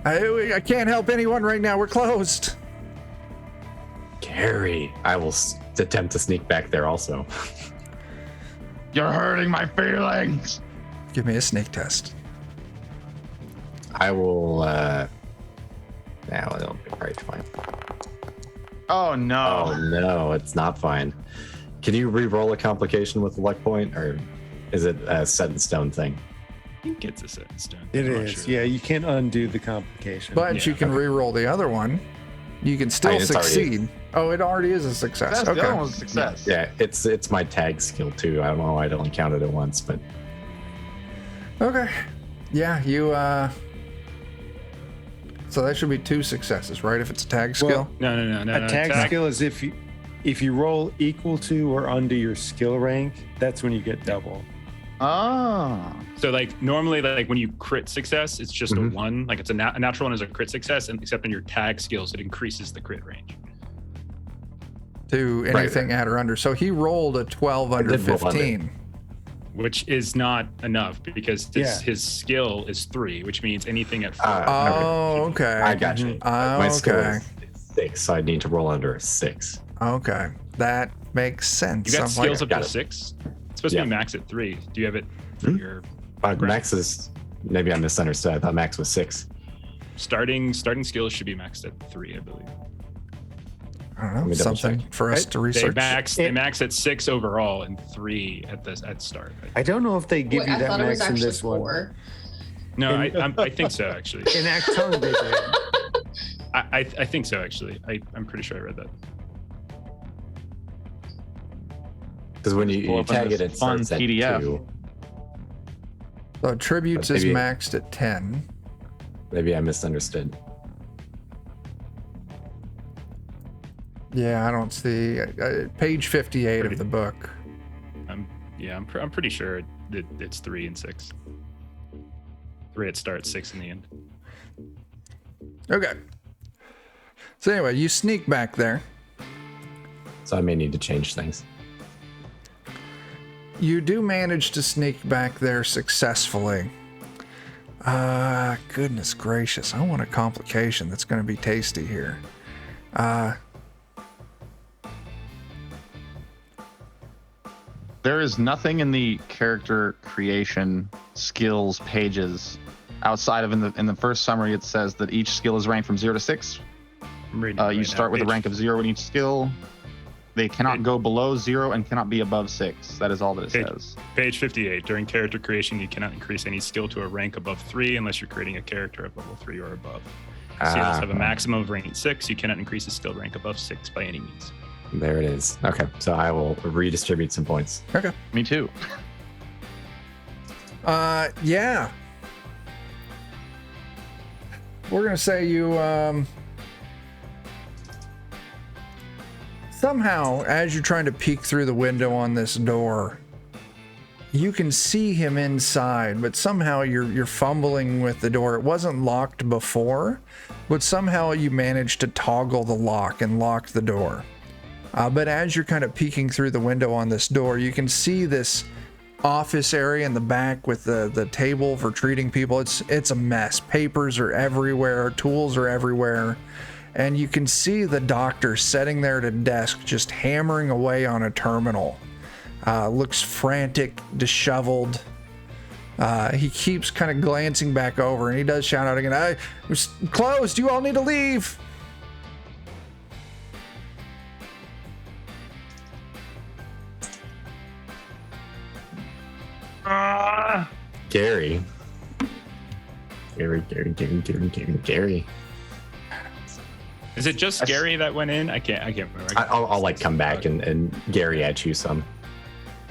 I can't help anyone right now. We're closed. Gary. I will attempt to sneak back there also. You're hurting my feelings. Give me a sneak test. I will. Now it'll be right fine. Oh no. Oh no, it's not fine. Can you re-roll a complication with the luck point, or is it a set in stone thing? I think it's a set in stone. It I'm not is. sure. Yeah, you can't undo the complication. But you can re-roll the other one. You can still it's already- succeed. Oh, it already is a success. That's the other Okay. one was a success. Yeah, it's my tag skill too. I don't know why I only counted it once, but Okay. Yeah, you so that should be 2 successes, right? If it's a tag skill. No. A tag skill is if you roll equal to or under your skill rank, that's when you get double. Oh. So like normally, like when you crit success, it's just a 1. Like it's a natural one is a crit success, and except in your tag skills, it increases the crit range. To anything at or under. So he rolled a 12 under did roll 15. Which is not enough because his skill is 3, which means anything at 4. Oh, okay. I got you. Oh, My skill okay. is 6, so I need to roll under a 6. Okay. That makes sense. You got I'm skills up got to it. 6? It's supposed to be max at 3. Do you have it for your Max is maybe I misunderstood. I thought max was 6. starting skills should be maxed at 3, I believe. I don't know. me double Something check. for us to They research. max at 6 overall and 3 at start. I don't know if they give Wait, you I that thought it was max in actually this one. 4. No, I think so actually. In Act Tongue, they did. I think so actually. I'm pretty sure I read that. Because when you Pull up tag this it, it fun starts at PDF. 2. So tributes But is maybe- maxed at 10. Maybe I misunderstood. Yeah, I don't see page 58 of the book. I'm pretty sure that it's 3 and 6. 3 at start, 6 in the end. Okay. So anyway, you sneak back there. So I may need to change things. You do manage to sneak back there successfully. Goodness gracious. I want a complication that's going to be tasty here. There is nothing in the character creation skills pages outside of in the first summary. It says that each skill is ranked from 0 to 6. I'm reading it right You now. start with a Page- rank of 0 in each skill. They cannot go below 0 and cannot be above 6. That is all that it Page- says. Page 58. During character creation, you cannot increase any skill to a rank above 3 unless you're creating a character of level 3 or above. Skills have a maximum of rank 6. You cannot increase a skill rank above 6 by any means. There it is. Okay, so I will redistribute some points. Okay. Me too. Yeah. We're going to say you, somehow, as you're trying to peek through the window on this door, you can see him inside, but somehow you're fumbling with the door. It wasn't locked before, but somehow you managed to toggle the lock and lock the door. But as you're kind of peeking through the window on this door, you can see this office area in the back with the table for treating people. It's a mess. Papers are everywhere, tools are everywhere, and you can see the doctor sitting there at a desk just hammering away on a terminal. Looks frantic, disheveled. He keeps kind of glancing back over, and he does shout out again, "It's closed, you all need to leave." Gary. Gary. Is it just Gary that went in? I can't remember. I'll like come back and Gary at you some.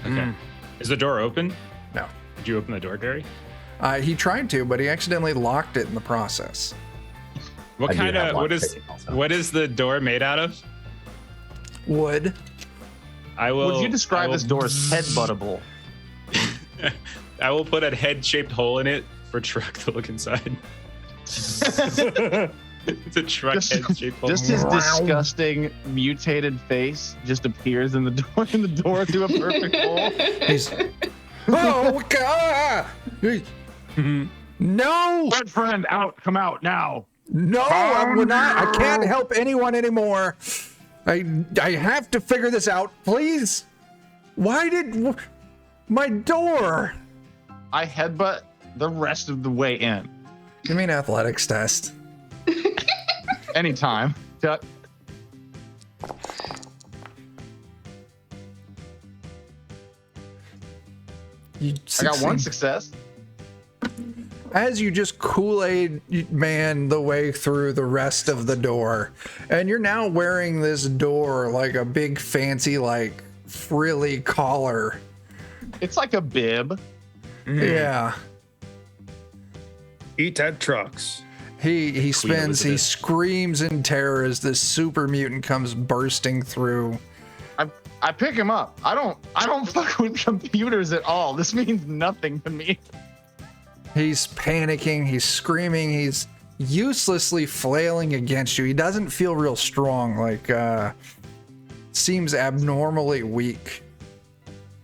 Okay. Is the door open? No. Did you open the door, Gary? He tried to, but he accidentally locked it in the process. What is the door made out of? Wood. Would you describe this door as headbuttable? I will put a head-shaped hole in it for Truck to look inside. It's a truck head-shaped hole. Just his disgusting mutated face just appears in the door to a perfect hole. He's, oh God! No! Red friend, come out now. No, we're not. I can't help anyone anymore. I have to figure this out, please. Why did my door? I headbutt the rest of the way in. Give me an athletics test. Anytime. Chuck. I got one success. As you just Kool-Aid man the way through the rest of the door, and you're now wearing this door like a big fancy like frilly collar. It's like a bib. Yeah. Eat at trucks. He spins, he screams in terror as this super mutant comes bursting through. I pick him up. I don't fuck with computers at all. This means nothing to me. He's panicking, he's screaming, he's uselessly flailing against you. He doesn't feel real strong, like seems abnormally weak.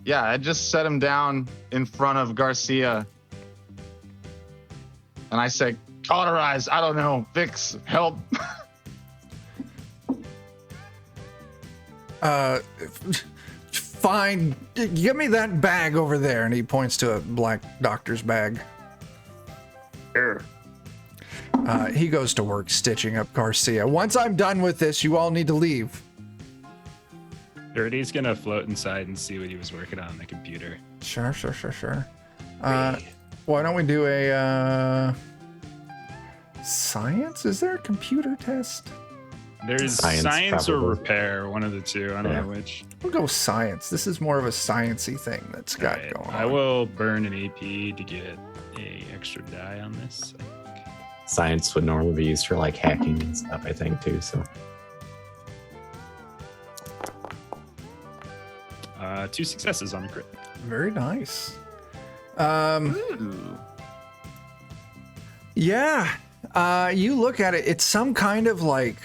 Yeah, I just set him down in front of Garcia. And I say, cauterize, I don't know, fix, help. Fine, give me that bag over there. And he points to a black doctor's bag. Here. He goes to work stitching up Garcia. Once I'm done with this, you all need to leave. Dirty's gonna float inside and see what he was working on the computer. Sure. Why don't we do a science? Is there a computer test? There's science or repair, one of the two. I don't know which. We'll go science. This is more of a sciencey thing that's got going on. I will burn an AP to get a extra die on this. Science would normally be used for like hacking and stuff, I think, too. So 2 successes on the crit. Very nice. Yeah. You look at it, it's some kind of like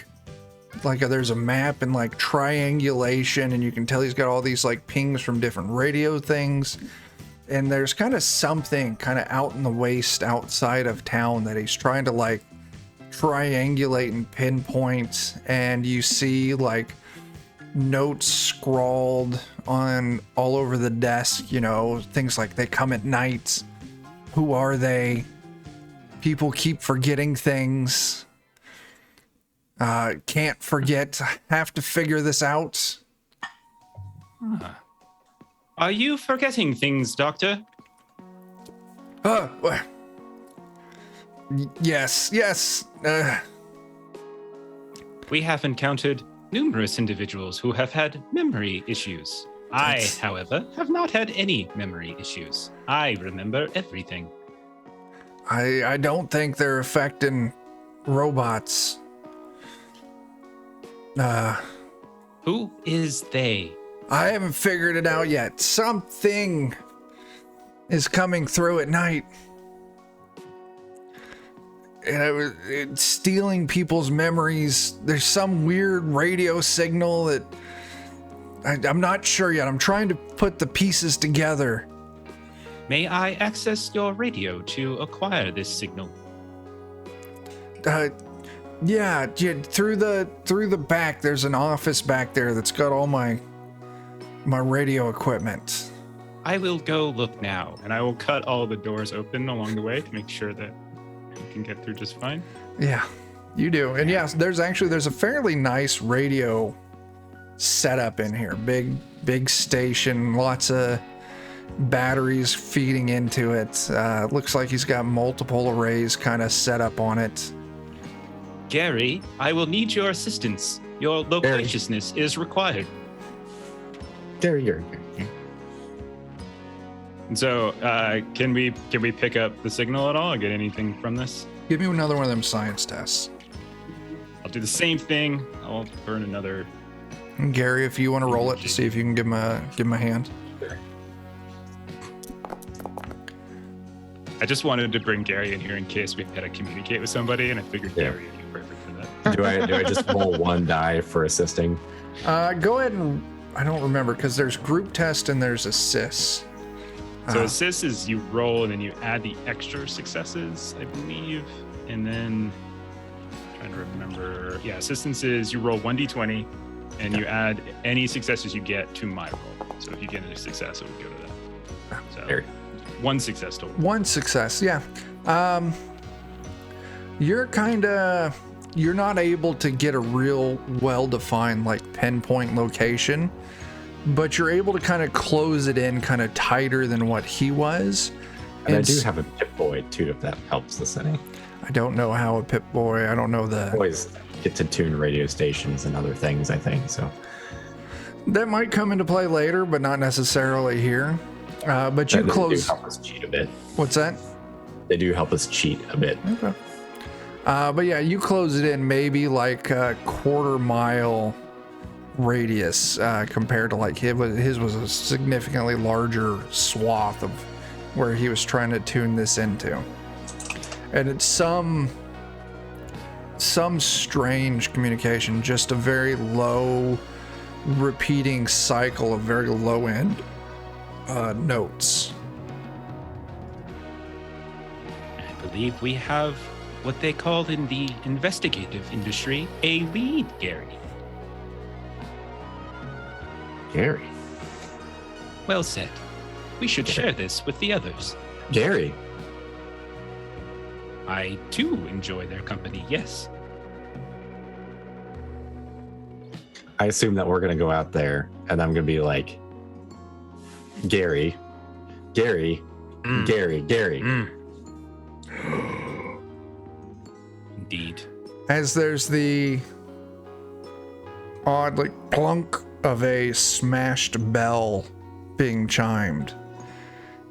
there's a map and like triangulation, and you can tell he's got all these like pings from different radio things. And there's kind of something kind of out in the waste outside of town that he's trying to like triangulate and pinpoint. And you see like notes scrawled on all over the desk, you know, things like they come at night. Who are they? People keep forgetting things. Can't forget. Have to figure this out. Are you forgetting things, Doctor? Yes. We have encountered numerous individuals who have had memory issues. I, however, have not had any memory issues. I remember everything. I don't think they're affecting robots. Who is they? I haven't figured it out yet. Something is coming through at night. And it's stealing people's memories. There's some weird radio signal that I'm not sure yet. I'm trying to put the pieces together. May I access your radio to acquire this signal? Yeah, through the back. There's an office back there that's got all my radio equipment. I will go look now, and I will cut all the doors open along the way to make sure that we can get through just fine. Yeah, you do. And yes, there's a fairly nice radio setup in here. Big station, lots of batteries feeding into it. Looks like he's got multiple arrays kind of set up on it. Gary, I will need your assistance. Your loquaciousness is required. There you're. And so, can we pick up the signal at all or get anything from this? Give me another one of them science tests. I'll do the same thing. I'll burn another. And Gary, if you want to roll it to see if you can give him a hand. I just wanted to bring Gary in here in case we had to communicate with somebody, and I figured Gary would be perfect for that. Do I just roll one die for assisting? Go ahead and I don't remember because there's group test and there's assists. So assist is you roll and then you add the extra successes, I believe, and then I'm trying to remember. Yeah, assistance is you roll 1d20 and you add any successes you get to my roll. So if you get a success, it would go to that. So There. one success total. One success, yeah. You're not able to get a real well-defined like pinpoint location, but you're able to kind of close it in kind of tighter than what he was. And I do have a Pip-Boy too, if that helps the setting. I don't know how a Pip-Boy, I don't know the... Boys get to tune radio stations and other things, I think, so. That might come into play later, but not necessarily here. But you They close... do help us cheat a bit. What's that? They do help us cheat a bit. Okay. But yeah, you close it in maybe like a quarter-mile radius compared to like his was a significantly larger swath of where he was trying to tune this into. And it's some strange communication, just a very low repeating cycle of very low end notes. I believe we have what they call in the investigative industry a lead, Gary. Gary. Well said. We should share this with the others. Gary. I too enjoy their company, yes. I assume that we're going to go out there and I'm going to be like, Gary. Gary. Indeed. As there's the odd like plunk of a smashed bell being chimed.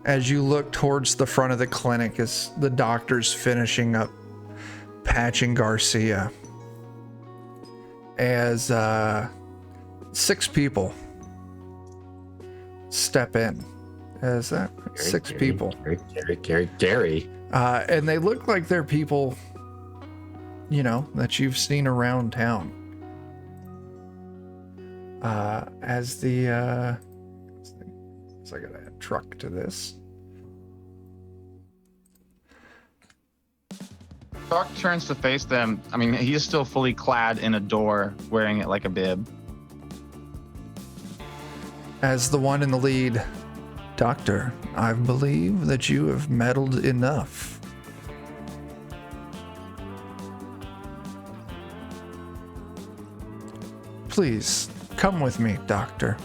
As you look towards the front of the clinic as the doctor's finishing up patching Garcia. As 6 people step in. As that 6 people. Gary. And they look like they're people, you know, that you've seen around town. As the so I gotta add truck to this. Doc turns to face them. I mean, he's still fully clad in a door, wearing it like a bib. As the one in the lead, Doctor, I believe that you have meddled enough. Please, come with me, Doctor.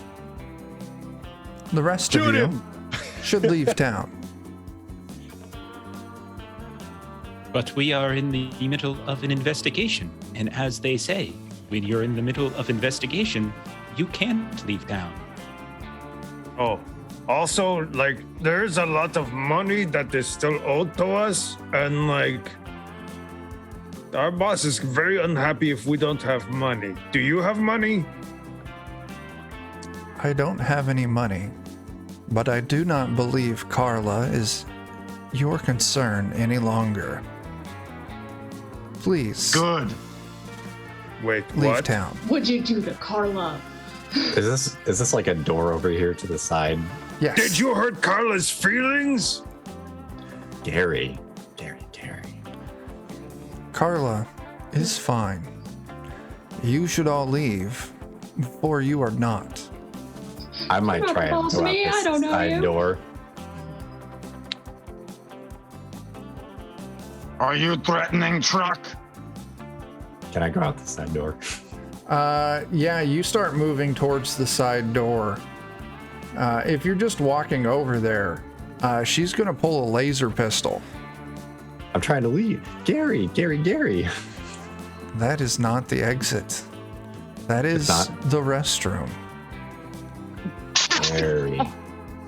The rest of you should leave town. But we are in the middle of an investigation, and as they say, when you're in the middle of investigation, you can't leave town. Oh, also, like, there's a lot of money that is still owed to us, and like, our boss is very unhappy if we don't have money. Do you have money? I don't have any money, but I do not believe Carla is your concern any longer. Please. Good. Wait, leave what? town. What'd you do to Carla? Is this like a door over here to the side? Yes. Did you hurt Carla's feelings? Gary. Carla is fine. You should all leave, or you are not. I might You're not try the and boss go of out me, this I don't know side you. door. Are you threatening, Truck? Can I go out the side door? Yeah, you start moving towards the side door. If you're just walking over there, she's gonna pull a laser pistol. I'm trying to leave. Gary. That is not the exit. That is the restroom.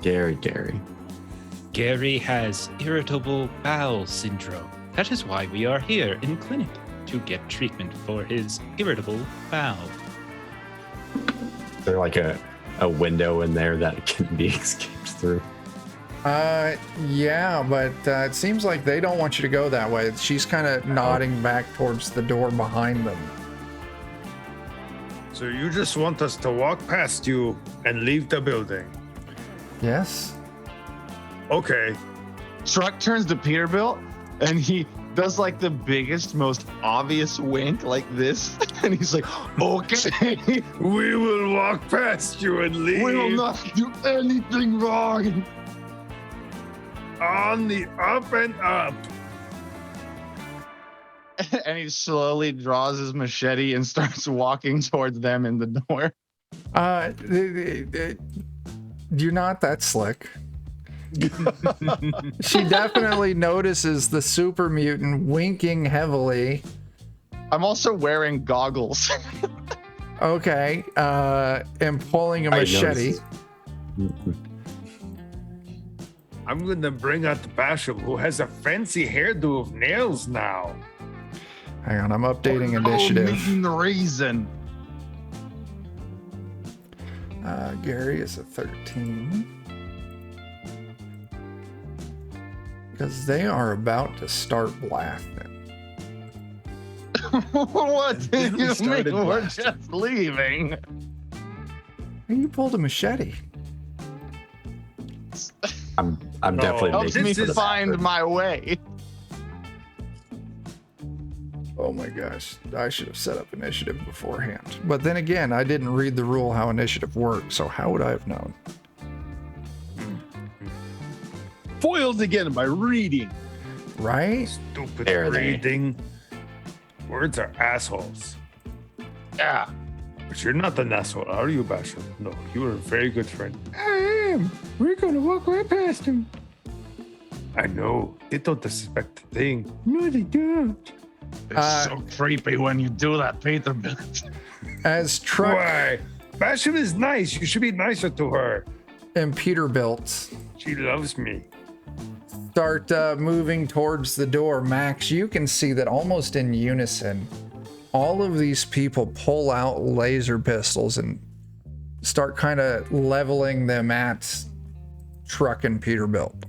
Gary. Gary has irritable bowel syndrome. That is why we are here in clinic, to get treatment for his irritable bowel. Is there like a window in there that can be escaped through? Yeah, but it seems like they don't want you to go that way. She's kind of nodding back towards the door behind them. So you just want us to walk past you and leave the building? Yes. Okay. Truck turns to Peterbilt and he does like the biggest, most obvious wink like this. And he's like, okay. We will walk past you and leave. We will not do anything wrong. On the up and up. And he slowly draws his machete and starts walking towards them in the door. You're not that slick. She definitely notices the super mutant winking heavily. I'm also wearing goggles. Okay, and pulling a machete. I'm gonna bring out Basham, who has a fancy hairdo of nails now. Hang on, I'm updating initiative. Making the reason. Gary is a 13. Because they are about to start blasting. What do you mean? started We're blasting. just leaving. You pulled a machete. I'm definitely Helps making me find my way. Oh my gosh, I should have set up initiative beforehand. But then again, I didn't read the rule how initiative works, so how would I have known? Foiled again by reading. Right? Stupid There they- reading. Words are assholes. Yeah. But you're not an asshole, are you, Basham? No, you are a very good friend. I am. We're gonna walk right past him. I know. They don't suspect a thing. No, they don't. It's so creepy when you do that, Peterbilt. As Truck Why? Basham is nice. You should be nicer to her. and Peterbilt She loves me. start moving towards the door, Max, you can see that almost in unison, all of these people pull out laser pistols and start kind of leveling them at Truck and Peterbilt.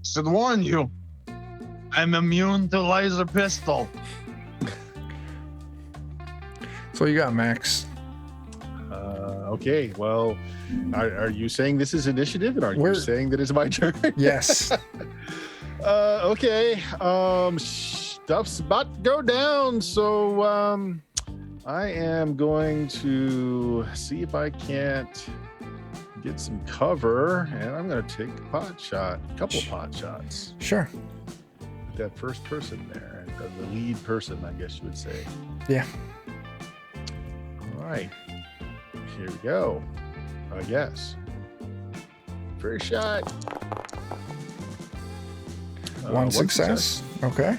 Should warn you, I'm immune to laser pistol. So you got, Max? Okay, well, are you saying this is initiative, and are We're- you saying that it's my turn? Yes. Okay. Stuff's about to go down, so I am going to see if I can't get some cover, and I'm going to take a pot shot, a couple of pot shots. Sure. With that first person there, the lead person, I guess you would say. Yeah. All right. Here we go. I guess. First shot. One success. Okay.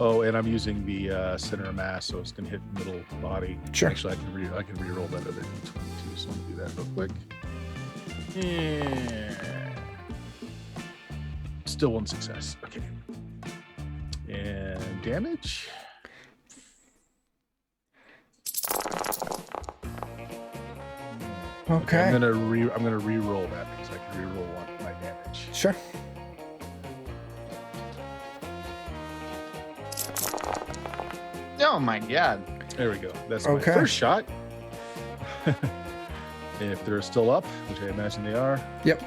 Oh, and I'm using the center of mass, so it's going to hit middle body. Sure. Actually, I can re-roll that other d20 too, so let me do that real quick. Yeah. Still one success. Okay. And damage. Okay. I'm gonna re-roll that because I can re-roll my damage. Sure. Oh my god. There we go. That's Okay. my first shot. If they're still up, which I imagine they are, Yep.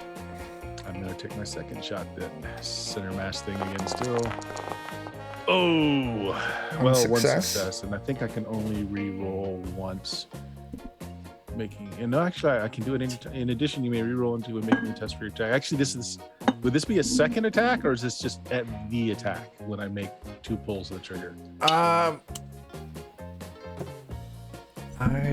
I'm gonna take my second shot then. Center mass thing again still. Oh, well, one success. success, and I think I can only re-roll once. And actually, I can do it in addition. You may re-roll into and making a test for your attack. Actually, would this be a second attack, or is this just at the attack when I make 2 pulls of the trigger?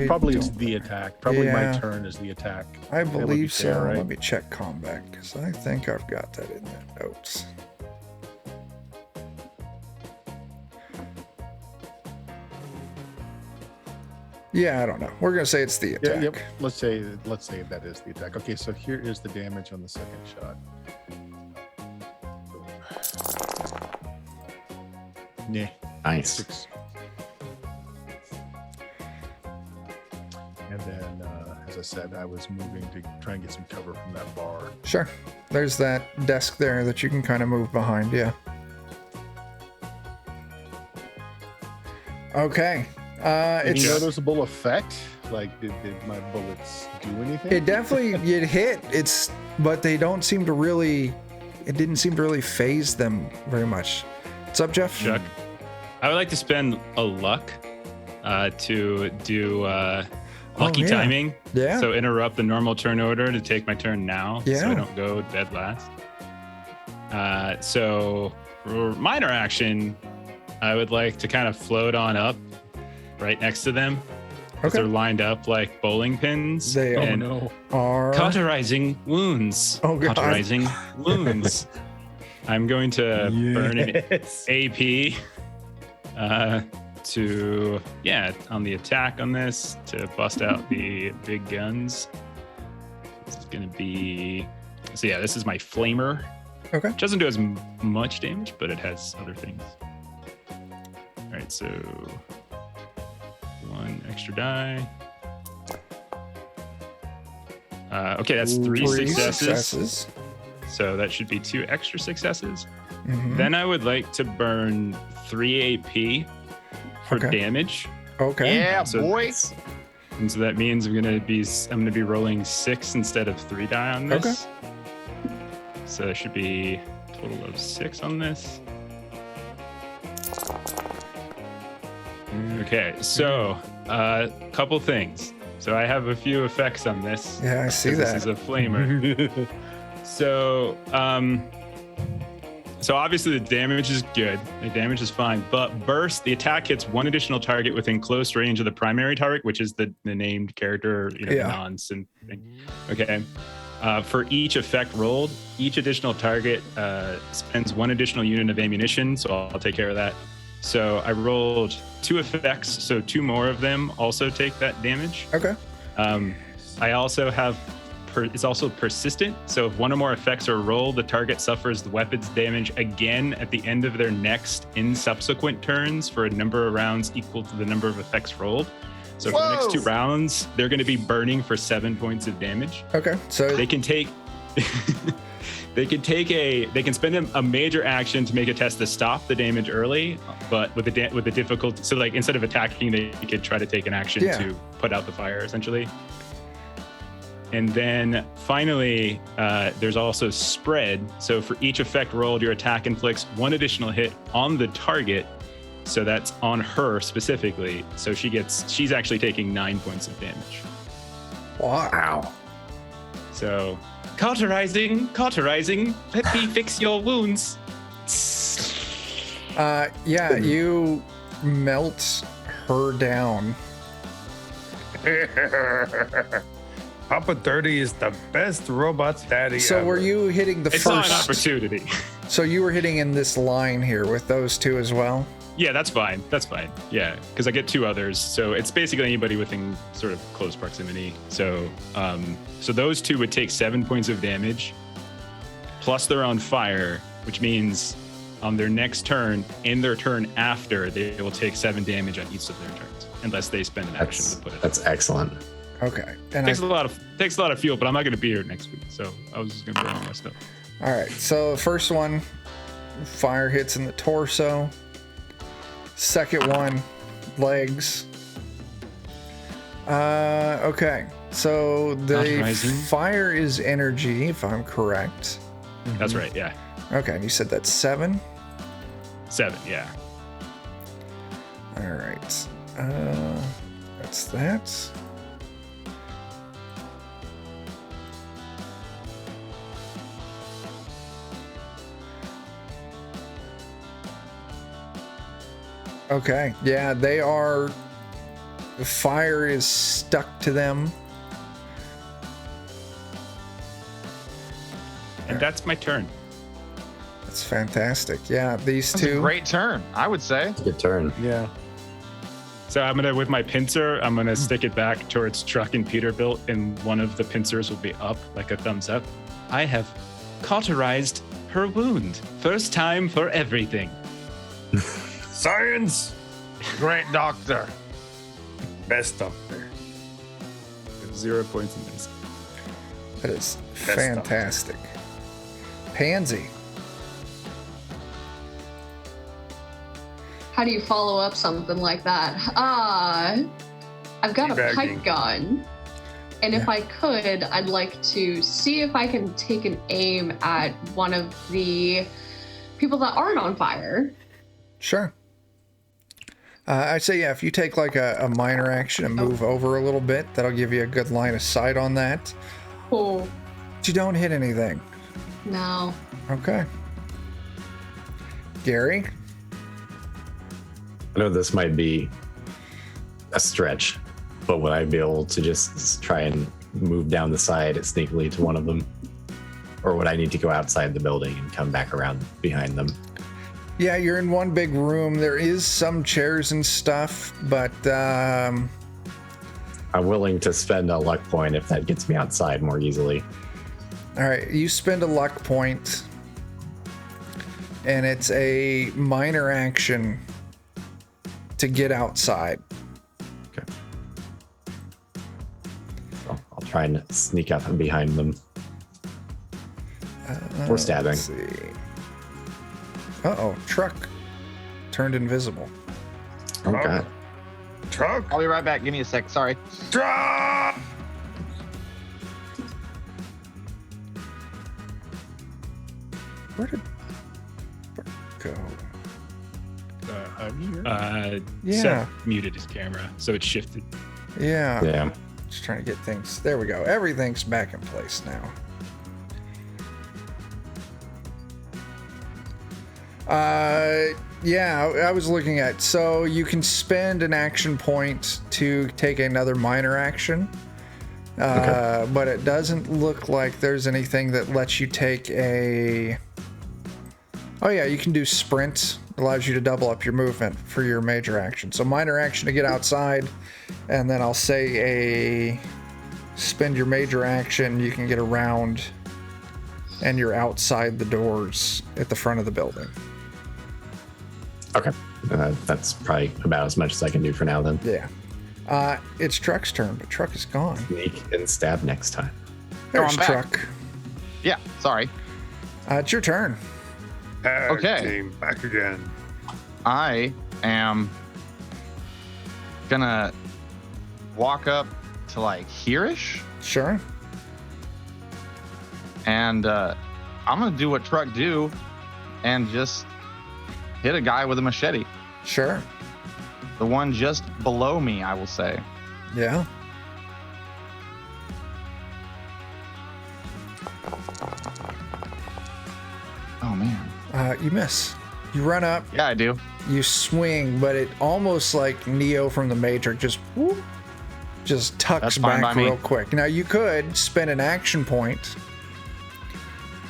Probably it's don't- the attack. Probably my Yeah. turn is the attack. I That would be believe so. fair, right? Let me check combat because I think I've got that in the notes. Yeah, I don't know. We're gonna say it's the Yeah, attack. yep. Let's say that is the attack. Okay, so here is the damage on the second shot. Yeah, Nice. 6. And then, as I said, I was moving to try and get some cover from that bar. Sure. There's that desk there that you can kind of move behind. Yeah. Okay. Any It's noticeable effect? Like, did my bullets do anything? it definitely it hit. But they don't seem to really. It didn't seem to really phase them very much. What's up, Jeff? Chuck, I would like to spend a luck to do lucky yeah. timing. Yeah. So interrupt the normal turn order to take my turn now. So Yeah. I don't go dead last. So for minor action, I would like to kind of float on up right next to them. 'Cause Okay. they're lined up like bowling pins. They Oh and no! are. cauterizing wounds. Oh, God. Cauterizing wounds. I'm going to burn an Yes. AP to on the attack on this to bust out the big guns. This is gonna be this is my flamer. Okay. It doesn't do as much damage, but it has other things. All right, so 1 extra die. Okay, that's three successes. So that should be 2 extra successes. Mhm. Then I would like to burn 3 AP for Okay. damage. Okay. Yeah, So- boys. And so that means I'm gonna be rolling 6 instead of 3 die on this. Okay. So there should be a total of 6 on this. Okay, so couple things. So I have a few effects on this. Yeah, I see 'cause that. This is a flamer. So obviously the damage is good. The damage is fine, but burst, the attack hits one additional target within close range of the primary target, which is the named character, Yeah. the non-synth thing. Okay. For each effect rolled, each additional target spends 1 additional unit of ammunition, so I'll take care of that. So I rolled 2 effects, so 2 more of them also take that damage. Okay. I also have it's also persistent, so if 1 or more effects are rolled, the target suffers the weapon's damage again at the end of their next in subsequent turns for a number of rounds equal to the number of effects rolled. So for the next 2 rounds, they're going to be burning for 7 points of damage. Okay. So They can take they can spend a major action to make a test to stop the damage early, but with the difficulty, so like instead of attacking, they could try to take an action Yeah. to put out the fire essentially. And then finally, there's also spread. So for each effect rolled, your attack inflicts 1 additional hit on the target. So that's on her specifically. So she's actually taking 9 points of damage. wow. So cauterizing, let me fix your wounds. Yeah, you melt her down. Papa Dirty is the best robot daddy So ever. were you hitting the It's not an first? opportunity. So you were hitting in this line here with those 2 as well. Yeah, that's fine. Yeah, because I get 2 others. So it's basically anybody within sort of close proximity. So so those 2 would take 7 points of damage, plus they're on fire, which means on their next turn, in their turn after, they will take 7 damage on each of their turns, unless they spend an action to put it. That's excellent. Okay. And Takes a lot of fuel, but I'm not going to be here next week, so I was just going to burn all my stuff. all right. So the first one, fire hits in the torso. Second one, legs. Okay. So the Cauterizing. fire is energy, if I'm correct. That's right. Yeah, Okay. And you said that's 7. 7. Yeah. All right. That's that. Okay. Yeah, they are fire is stuck to them. And that's my turn. That's fantastic. Yeah, these That's a two. great turn, I would say. Good turn. Yeah. So I'm gonna, with my pincer, I'm gonna stick it back towards Truck and Peterbilt, and one of the pincers will be up, like a thumbs up. I have cauterized her wound. First time for everything. Science, Great doctor. best doctor. 0 points in this. That is Best fantastic. Pansy. How do you follow up something like that? I've got a Teabagging. pipe gun. And if Yeah. I could, I'd like to see if I can take an aim at one of the people that aren't on fire. Sure. I'd say, yeah, if you take like a minor action and move over a little bit, that'll give you a good line of sight on that. Oh, But you don't hit anything. no. Okay. Gary? I know this might be a stretch, but would I be able to just try and move down the side sneakily to one of them? Or would I need to go outside the building and come back around behind them? Yeah, you're in one big room. There is some chairs and stuff, but I'm willing to spend a luck point if that gets me outside more easily. all right, you spend a luck point, and it's a minor action to get outside. I'll try and sneak up behind them. Or stabbing. Let's see. Uh-oh, truck turned invisible. Oh, God. Truck, I'll be right back. Give me a sec. Sorry. truck. Where did it go? Yeah. Seth muted his camera, so it shifted. Yeah. Yeah. Just trying to get things. There we go. Everything's back in place now. Yeah, I was looking at. So you can spend an action point to take another minor action. But it doesn't look like there's anything that lets you take a. Oh, yeah, you can do sprint. Allows you to double up your movement for your major action. So minor action to get outside, and then I'll say spend your major action. You can get around, and you're outside the doors at the front of the building. Okay. That's probably about as much as I can do for now then. Yeah. It's Truck's turn, but Truck is gone. Sneak and stab next time. There's I'm back. Truck. Yeah, sorry. It's your turn. Tag Okay. team back again. I am gonna walk up to like here-ish, Sure. and I'm gonna do what Truck do and just hit a guy with a machete. Sure. The one just below me, I will say. Yeah. Oh man. You miss. You run up, Yeah, I do. you swing, but it almost like Neo from the Matrix, just whoop, just tucks That's fine back by me. real quick. Now you could spend an action point.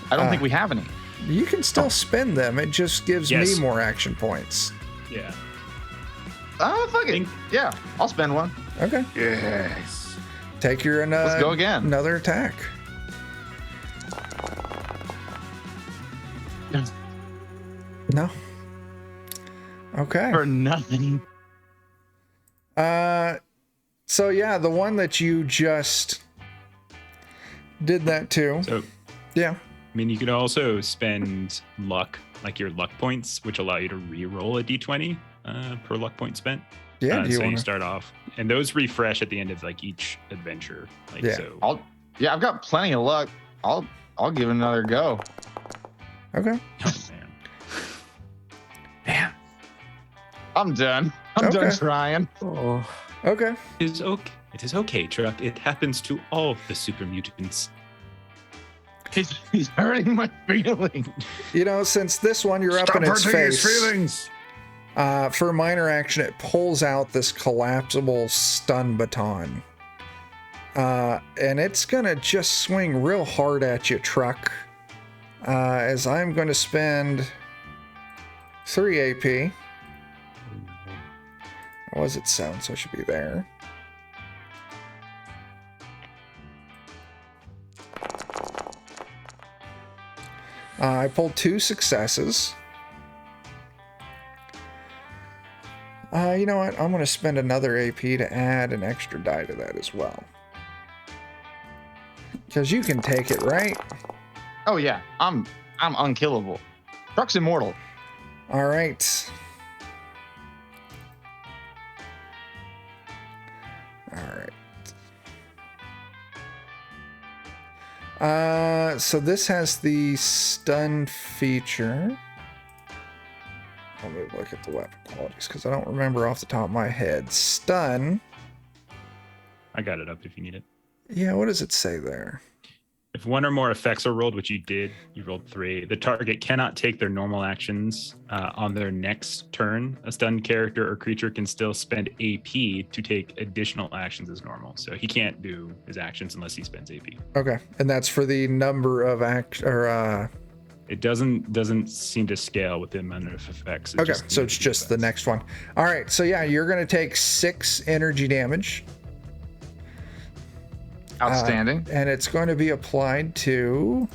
I don't think we have any. You can still spend them. It just gives Yes. me more action points. Yeah. Fuck it. Think- Yeah, I'll spend one. Okay. Yes. Take your Let's go again. another attack. No. Okay. For nothing. So yeah, the one that you just did that to. So, Yeah. I mean, you could also spend luck, like your luck points, which allow you to re-roll a d20 per luck point spent. Yeah. Do you So want you to? start off, and those refresh at the end of like each adventure. Like Yeah. so. I've got plenty of luck. I'll give it another go. Okay. Oh, man. I'm done. I'm Okay. done trying. Oh, Okay. It is okay. It is okay, Truck. It happens to all the super mutants. He's hurting my feelings. You know, since this one you're up Stop in its hurting his face. feelings. For a minor action, it pulls out this collapsible stun baton. And it's gonna just swing real hard at you, Truck. As I'm going to spend 3 AP. What was it sound? So it should be there. I pulled 2 successes. You know what? I'm going to spend another AP to add an extra die to that as well. Because you can take it, right? Oh yeah, I'm unkillable. Truck's immortal. All right. All right. So this has the stun feature. Let me look at the weapon qualities because I don't remember off the top of my head. Stun. I got it up if you need it. Yeah, what does it say there? If one or more effects are rolled, which you did, you rolled 3, the target cannot take their normal actions on their next turn. A stunned character or creature can still spend AP to take additional actions as normal. So he can't do his actions unless he spends AP. Okay, and that's for the number of It doesn't seem to scale with the amount of effects. Okay, so it's just the next one. All right, so yeah, you're going to take 6 energy damage. Outstanding. And it's going to be applied to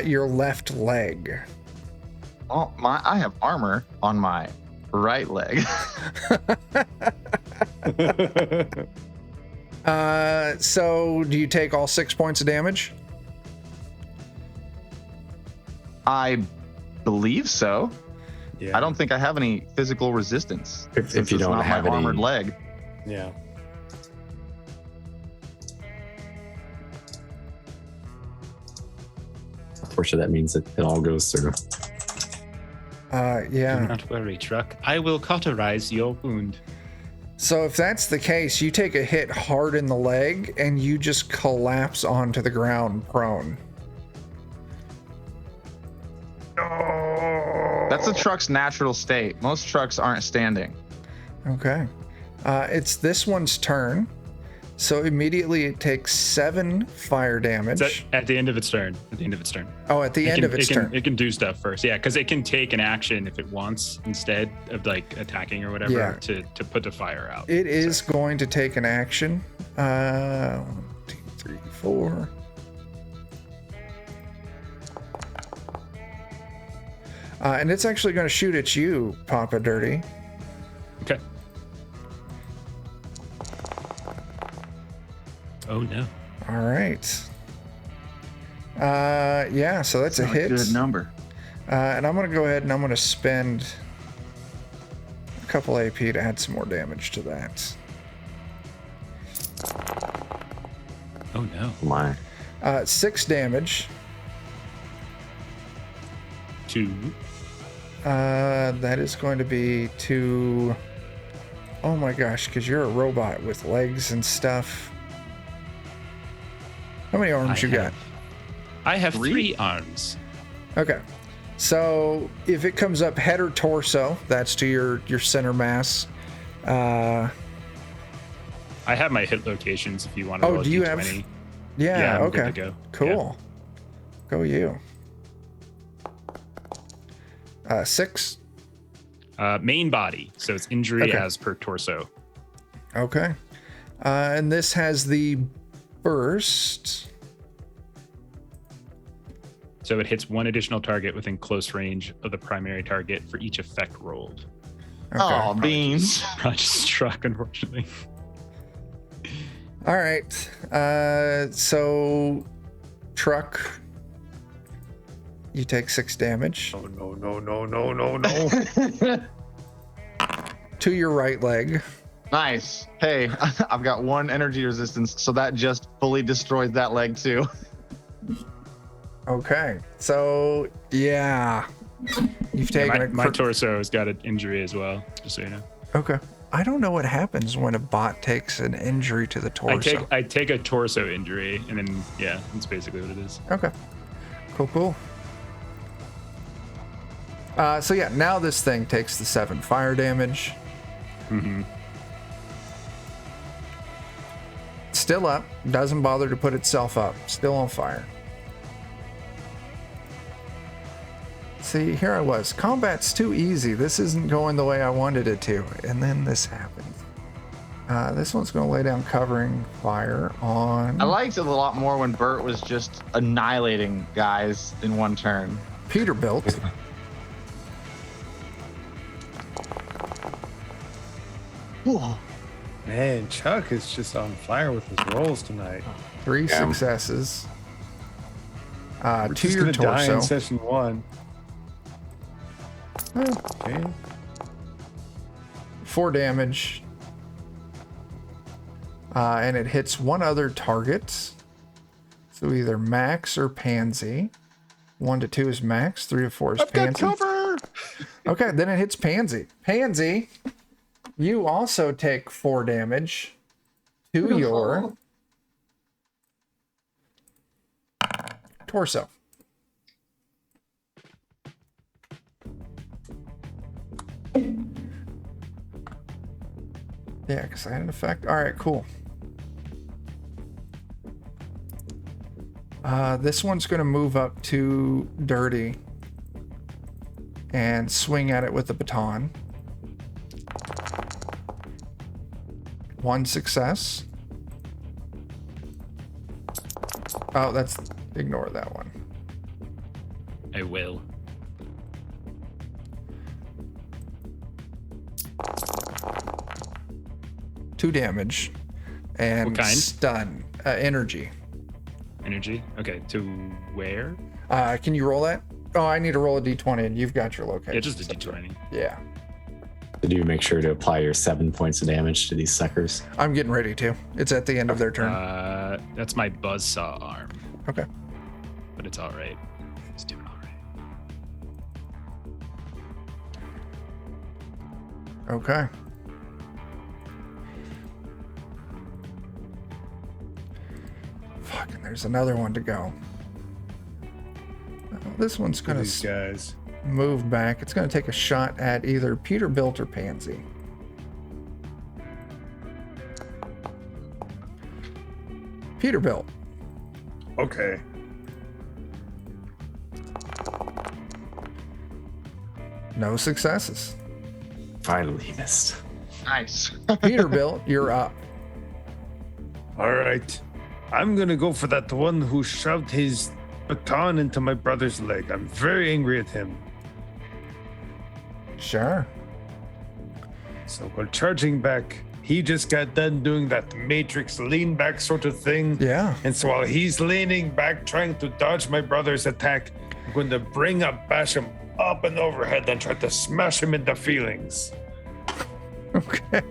your left leg. Oh my! I have armor on my right leg. So do you take all 6 points of damage? I believe so. Yeah. I don't think I have any physical resistance. If since you it's don't not have my any armored leg. Yeah. Unfortunately, that means it all goes through. Do Yeah. not worry, Truck. I will cauterize your wound. So if that's the case, you take a hit hard in the leg and you just collapse onto the ground prone. That's a truck's natural state. Most trucks aren't standing. Okay. It's this one's turn. So immediately it takes 7 fire damage. At the end of its turn. At the end of its turn. Oh, at the end of its turn. It can do stuff first. Yeah, because it can take an action if it wants instead of like attacking or whatever Yeah. to put the fire out. It is going to take an action. 1, 2, 3, 4. And it's actually going to shoot at you, Papa Dirty. Okay. Oh no. All right. Yeah, so that's a Not hit. Good number. And I'm going to go ahead and I'm going to spend a couple AP to add some more damage to that. Oh no. My. 6 damage. 2. That is going to be to... Oh my gosh, because you're a robot with legs and stuff. How many arms you got? I have 3 arms. Okay. So if it comes up head or torso, that's to your center mass. I have my hit locations if you want to roll a do you D20. have? Yeah, I'm okay. good to go. Cool. Go you. 6. Main body, so it's injury Okay. as per torso. Okay. And this has the burst. So it hits one additional target within close range of the primary target for each effect rolled. Okay. Oh, beans. Probably just struck, unfortunately. All right. So truck, you take 6 damage Oh, no. to your right leg. Nice. Hey, I've got 1 energy resistance, so that just fully destroys that leg too. Okay. So yeah, you've taken My torso has got an injury as well, just so you know. Okay. I don't know what happens when a bot takes an injury to the torso. I take a torso injury, and then yeah, that's basically what it is. Okay. Cool. So yeah, now this thing takes the 7 fire damage. Mm-hmm. Still up. Doesn't bother to put itself up. Still on fire. See, here I was. Combat's too easy. This isn't going the way I wanted it to. And then this happens. This one's going to lay down covering fire on... I liked it a lot more when Bert was just annihilating guys in one turn. Peterbilt. Man, Chuck is just on fire with his rolls tonight. 3 successes. We're To just your gonna die in torso. session 1. Okay. 4 damage. And it hits one other target. So either Max or Pansy. 1 to 2 is Max. 3 to 4 is I've got Pansy. cover. Okay, then it hits Pansy. Pansy, you also take 4 damage to your torso. Yeah, because I had an effect. All right, cool. This one's going to move up to Dirty and swing at it with the baton. 1 success. Oh, that's... Ignore that one. I will. Two damage. And What kind? stun. Energy. Energy. Okay, to where? Can you roll that? Oh, I need to roll a d20 and you've got your location. Yeah, just a d20. Yeah. Did you make sure to apply your 7 points of damage to these suckers? I'm getting ready to. It's at the end of their turn. That's my buzzsaw arm, Okay. but it's all right. It's doing all right. Okay. Fucking, there's another one to go. This one's gonna These guys. move back. It's gonna take a shot at either Peterbilt or Pansy. Peterbilt. Okay. No successes. Finally, he missed. Nice. Peterbilt, you're up. All right. I'm gonna go for that one who shoved his baton into my brother's leg. I'm very angry at him. Sure. So we're charging back. He just got done doing that Matrix lean back sort of thing. Yeah. And so while he's leaning back, trying to dodge my brother's attack, I'm going to bring up Basham up and overhead and try to smash him into feelings. Okay.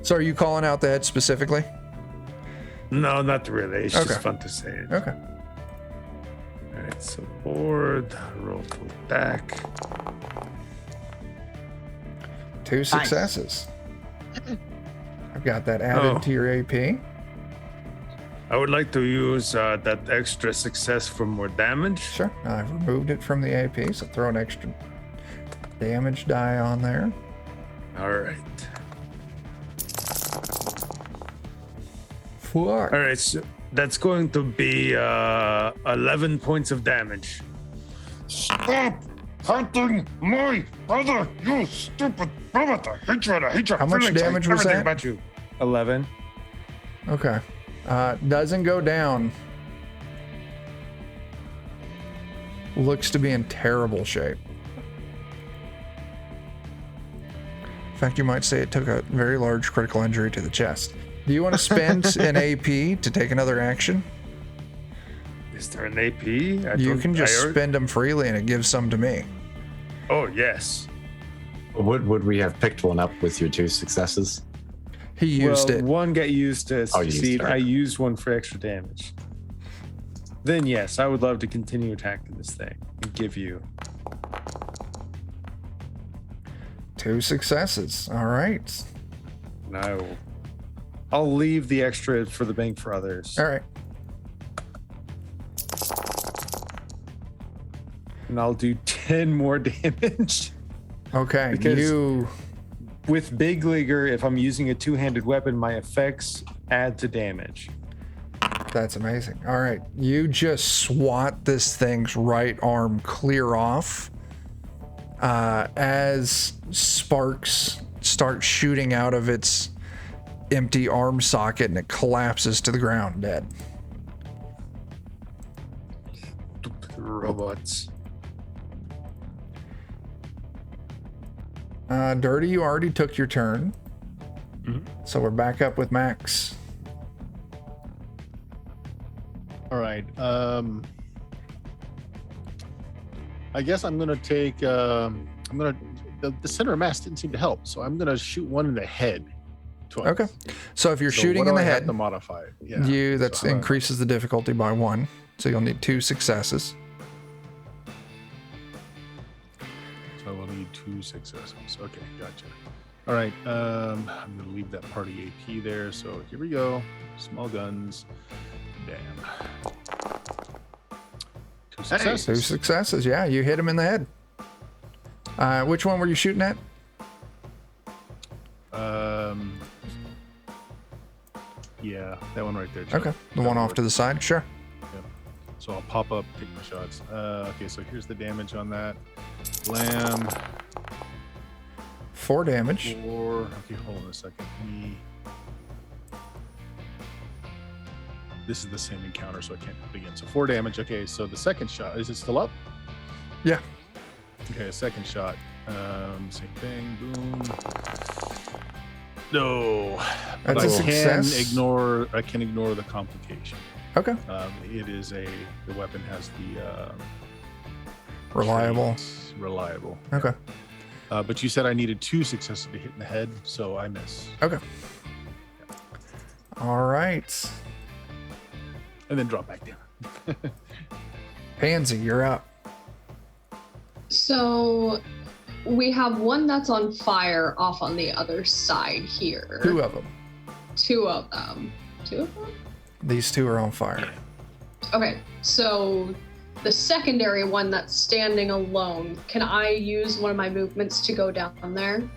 So are you calling out the head specifically? No, not really. It's Okay. just fun to say it. Okay. All right, so board, roll to attack. 2 successes. I've got that added to your AP. I would like to use that extra success for more damage. Sure. I've removed it from the AP, so throw an extra damage die on there. All right. Fuck. All right, so that's going to be 11 points of damage. Stop hurting my brother, you stupid robot. I hate you, I hate you. How much Feelings, I hate damage was everything that? about you. 11. Okay. Doesn't go down. Looks to be in terrible shape. In fact, you might say it took a very large critical injury to the chest. Do you want to spend an AP to take another action? Is there an AP? You can just spend them freely and it gives some to me. Oh, yes. Would we have picked one up with your 2 successes? He used it. One got used to Oh, you used succeed. it. I used one for extra damage. Then yes, I would love to continue attacking this thing and give you. 2 successes. All right. And I'll leave the extra for the bank for others. All right. and I'll do 10 more damage. Okay, Because- With Big Leaguer, if I'm using a two-handed weapon, my effects add to damage. That's amazing. All right, you just swat this thing's right arm clear off as sparks start shooting out of its empty arm socket, and it collapses to the ground dead. Robots. Dirty, you already took your turn. So we're back up with Max. All right. I guess I'm gonna take. The center of mass didn't seem to help, so I'm gonna shoot one in the head. Twice. Okay. So if you're So shooting what in do the I have head, to modify it. Yeah. that So, increases the difficulty by 1. So you'll need 2 successes. So I will need 2 successes. Okay, gotcha. All right. I'm gonna leave that party AP there. So here we go. Small guns. Damn. 2 successes. 2 successes. Yeah, you hit him in the head. Which one were you shooting at? Yeah, that one right there. Joe. Okay, the one off to the side. Sure. Yep. So I'll pop up, take my shots. Okay, so here's the damage on that. Blam. 4 damage. 4. Okay, hold on a second. This is the same encounter, so I can't begin. So 4 damage. Okay, so the second shot, is it still up? Yeah. Okay, second shot. Same thing. Boom. No. But That's a success. I can ignore the complication. Okay. It is the weapon has the Reliable. trait reliable. Okay. But you said I needed 2 successes to hit in the head, so I miss. Okay. All right. And then drop back down. Pansy, you're up. So we have one that's on fire off on the other side here. 2 of them. 2 of them. 2 of them? These 2 are on fire. Okay, so the secondary one that's standing alone, can I use one of my movements to go down there?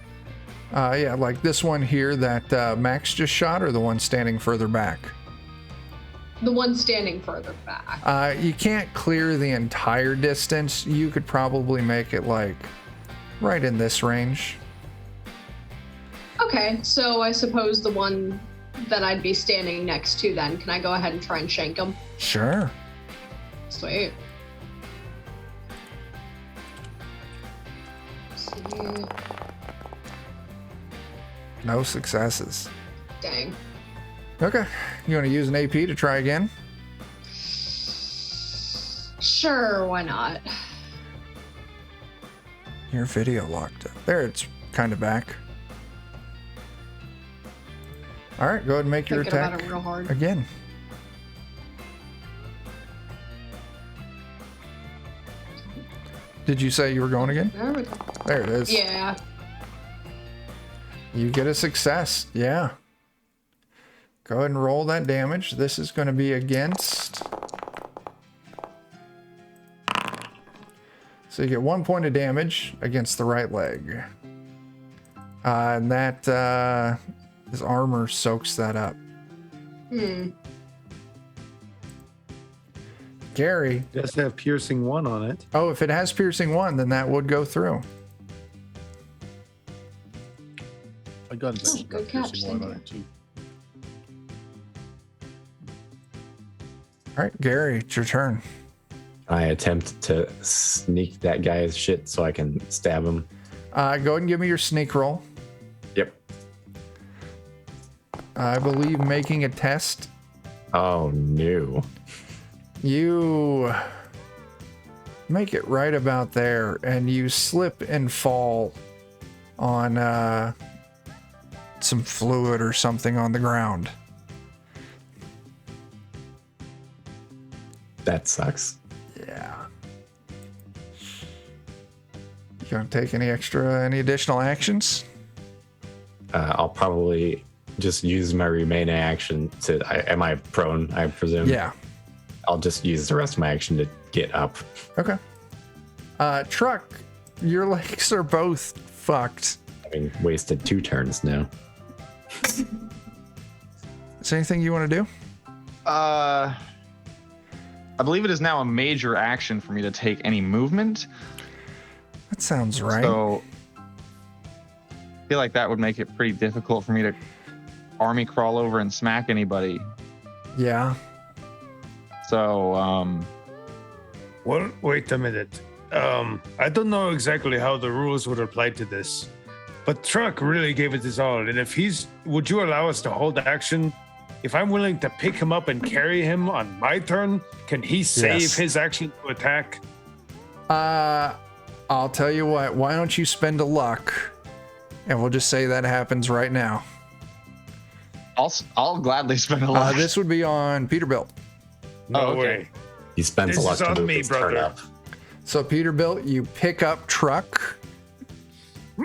Yeah, like this one here that Max just shot, or the one standing further back? The one standing further back. You can't clear the entire distance. You could probably make it like right in this range. Okay, so I suppose the one that I'd be standing next to then, can I go ahead and try and shank him? Sure. Sweet. Let's see. No successes. Dang. Okay. You want to use an AP to try again? Sure, why not? Your video locked up. There, it's kind of back. All right, go ahead and make your Thinking about attack it real hard. again. Did you say you were going again? There we go. There it is. Yeah. You get a success. Yeah. Go ahead and roll that damage. This is going to be against. So you get 1 point of damage against the right leg. And that, his armor soaks that up. Gary. It does have piercing 1 on it. Oh, if it has piercing 1, then that would go through. My gun's Oh, actually good got catch, piercing 1 thank on it too. All right, Gary, it's your turn. I attempt to sneak that guy's shit so I can stab him. Go ahead and give me your sneak roll. Yep. I believe making a test. Oh no. You make it right about there, and you slip and fall on some fluid or something on the ground. That sucks. Yeah. You gonna take any additional actions? I'll probably just use my remaining action to. Am I prone? I presume. Yeah. I'll just use the rest of my action to get up. Okay. Truck, your legs are both fucked. Having wasted 2 turns now. Is there anything you want to do? I believe it is now a major action for me to take any movement. That sounds right. So I feel like that would make it pretty difficult for me to army crawl over and smack anybody. Yeah. So, Well, wait a minute. I don't know exactly how the rules would apply to this, but Truck really gave it his all. And if would you allow us to hold action? If I'm willing to pick him up and carry him on my turn, can he save Yes. his action to attack? I'll tell you what. Why don't you spend a luck, and we'll just say that happens right now. I'll gladly spend a lot. This would be on Peterbilt. No Oh, okay. way. He spends This a lot is to on move me, his turn brother. up. So Peterbilt, you pick up Truck.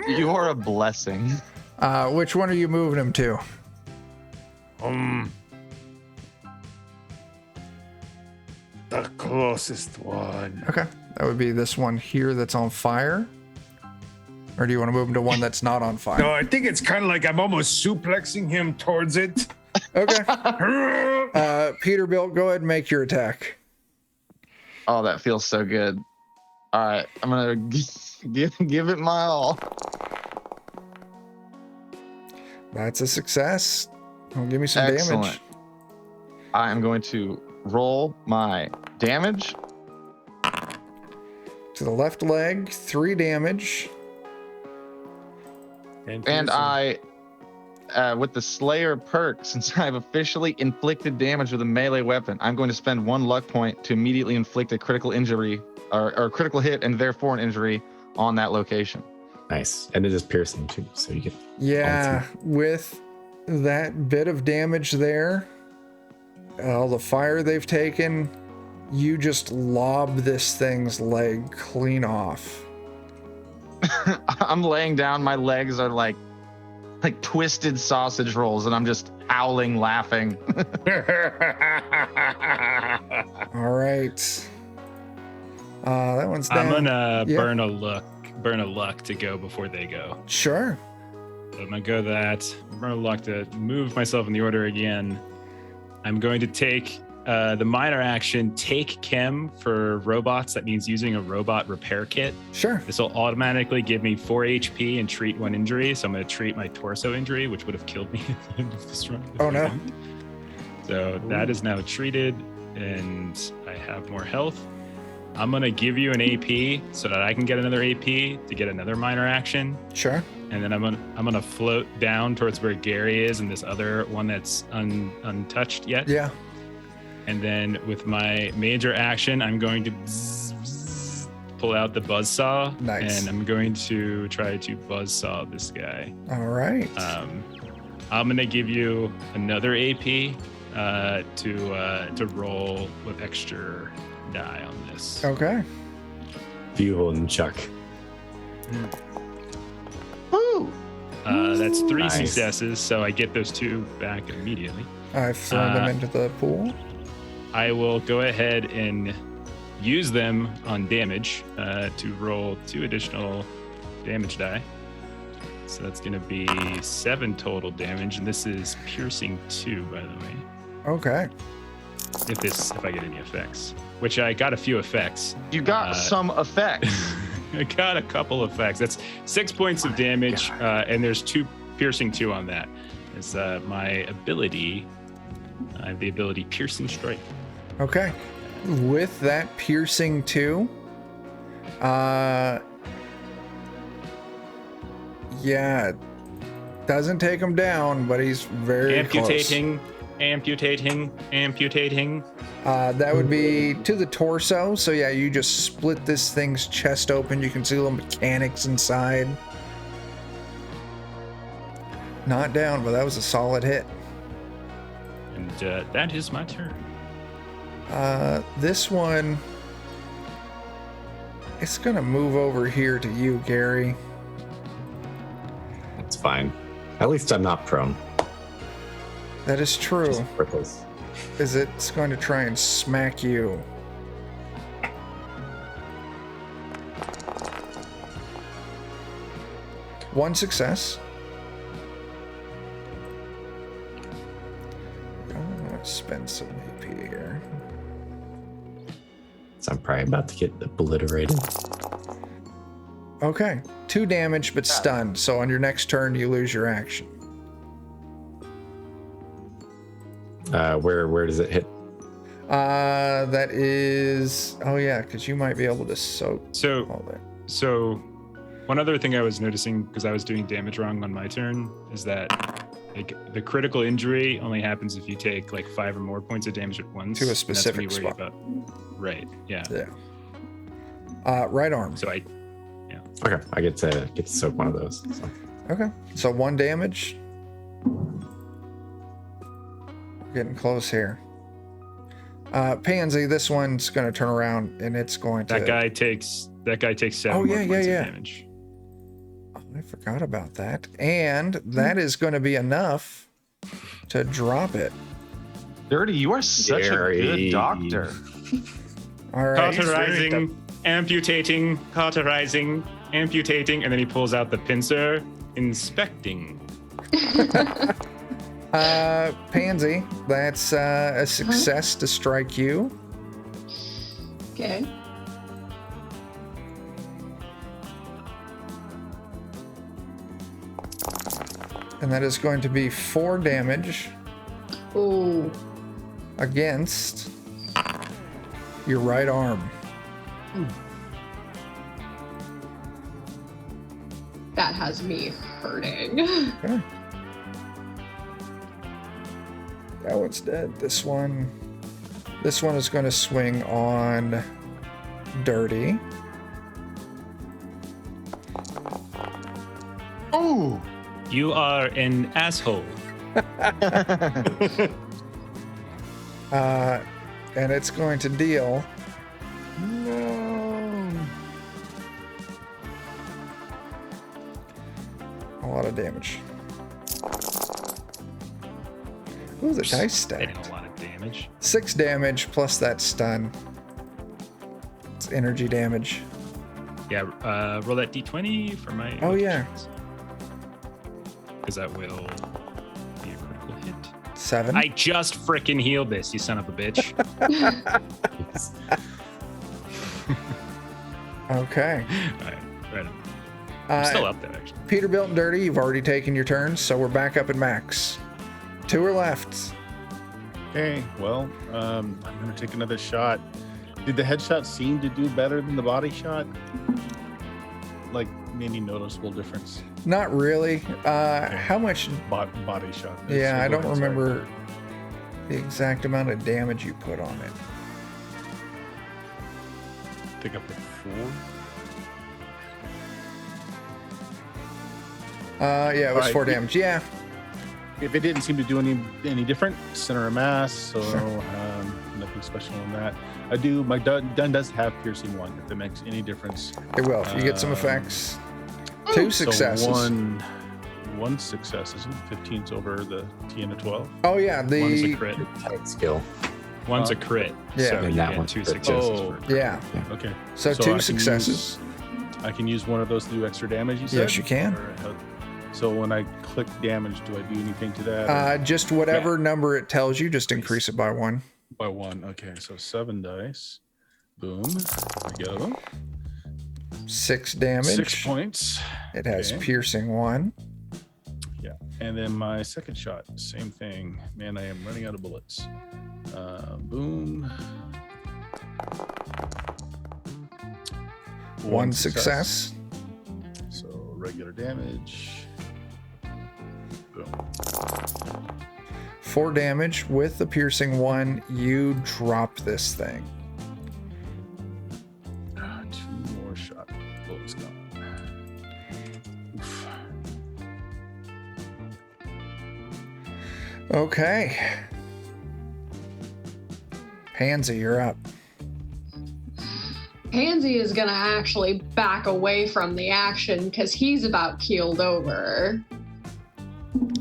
You're a blessing. Which one are you moving him to? The closest one. Okay, that would be this one here that's on fire. Or do you want to move him to one that's not on fire? No, I think it's kind of like I'm almost suplexing him towards it. Okay. Peterbilt, go ahead and make your attack. Oh, that feels so good. All right, I'm gonna give it my all. That's a success. Well, give me some Excellent. damage. I am going to roll my damage. To the left leg, 3 damage. And I, with the Slayer perk, since I've officially inflicted damage with a melee weapon, I'm going to spend 1 luck point to immediately inflict a critical injury or critical hit and therefore an injury on that location. Nice. And it is piercing too, so you get Yeah, with that bit of damage there, all the fire they've taken, you just lob this thing's leg clean off. I'm laying down, my legs are like twisted sausage rolls, and I'm just howling, laughing. All right. That one's down. I'm gonna Yeah. burn a luck to go before they go. Sure. So I'm gonna go that. Burn a luck to move myself in the order again. I'm going to take the minor action, take chem for robots. That means using a robot repair kit. Sure. This will automatically give me 4 HP and treat 1 injury. So I'm going to treat my torso injury, which would have killed me at the end of this run. Oh, no. So that is now treated, and I have more health. I'm going to give you an AP so that I can get another AP to get another minor action. Sure. And then I'm gonna float down towards where Gary is and this other one that's untouched yet. Yeah. And then with my major action, I'm going to pull out the buzzsaw. Nice. And I'm going to try to buzzsaw this guy. All right. I'm gonna give you another AP to roll with extra die on this. Okay. Fuel and Chuck. Woo! That's 3 Nice. successes, so I get those 2 back immediately. I've thrown them into the pool. I will go ahead and use them on damage to roll 2 additional damage die. So that's going to be 7 total damage, and this is piercing 2, by the way. Okay. If I get any effects, which I got a few effects. You got some effects. I got a couple effects. That's 6 points of damage, and there's 2 piercing 2 on that. It's my ability. I have the ability Piercing Strike. Okay. With that piercing 2, yeah, doesn't take him down, but he's very Amputating. That would be to the torso. So yeah, you just split this thing's chest open. You can see little mechanics inside. Not down, but that was a solid hit. And that is my turn. This one, it's gonna move over here to you, Gary. That's fine. At least I'm not prone. That is true. Just worthless. Is it's going to try and smack you. 1 success. I'm gonna spend some AP here. So I'm probably about to get obliterated. Okay, 2 damage, but stunned. So on your next turn, you lose your action. Where does it hit? That is. Oh yeah, because you might be able to soak all that. So one other thing I was noticing, because I was doing damage wrong on my turn, is that like the critical injury only happens if you take like 5 or more points of damage at once. To a and that's specific when you worry spot. about. Right. Yeah. Yeah. Right arm. So Okay, I get to soak one of those. So. Okay, so 1 damage. Getting close here. Pansy, this one's going to turn around and it's going to. That guy takes 7 Oh, more yeah, points yeah. of damage. Oh, I forgot about that. And that is going to be enough to drop it. Dirty, you are such a good doctor. All right. Cauterizing, amputating, cauterizing, amputating, and then he pulls out the pincer, inspecting. Pansy, that's a success to strike you. Okay. And that is going to be 4 damage Ooh. against your right arm. That has me hurting. Okay. That one's dead. This one is going to swing on Dirty. Oh, You are an asshole. And it's going to deal. No. A lot of damage. Ooh, the dice They stacked. did a lot of damage. 6 damage plus that stun. It's energy damage. Yeah, roll that d20 for my. Oh, yeah. Because that will be a critical hit. 7. I just frickin' healed this, you son of a bitch. Okay. Right on. I'm still up there, actually. Peterbilt and Dirty, you've already taken your turns, so we're back up at max. 2 are left. Okay, well, I'm going to take another shot. Did the headshot seem to do better than the body shot? Like, any noticeable difference? Not really. How much? Body shot. Yeah, I don't Sorry. remember the exact amount of damage you put on it. I think I put 4. Yeah, it was Alright, 4 damage. Yeah. If it didn't seem to do any different, center of mass, so nothing special on that. I do. My gun does have piercing 1. If it makes any difference, It will. If you get some effects. 2 successes. So one success, isn't it? 15's over the T and a 12. Oh yeah, One's a the crit. Tight skill. One's a crit. Yeah. So And you that get one's 2 crit. successes. Oh. For yeah. Okay. So I 2 can successes. I can use one of those to do extra damage. You said? Yes, you can. So when I click damage, do I do anything to that? Just whatever number it tells you, just increase it by 1. By 1. Okay, so 7 dice. Boom. I get them. 6 damage. 6 points. It has Okay. piercing 1. Yeah. And then my second shot, same thing. Man, I am running out of bullets. Boom. 1 success. So regular damage. Boom. 4 damage with the piercing 1. You drop this thing. 2 more shot. Bullets gone. Oof. Okay. Pansy, you're up. Pansy is gonna actually back away from the action because he's about keeled over.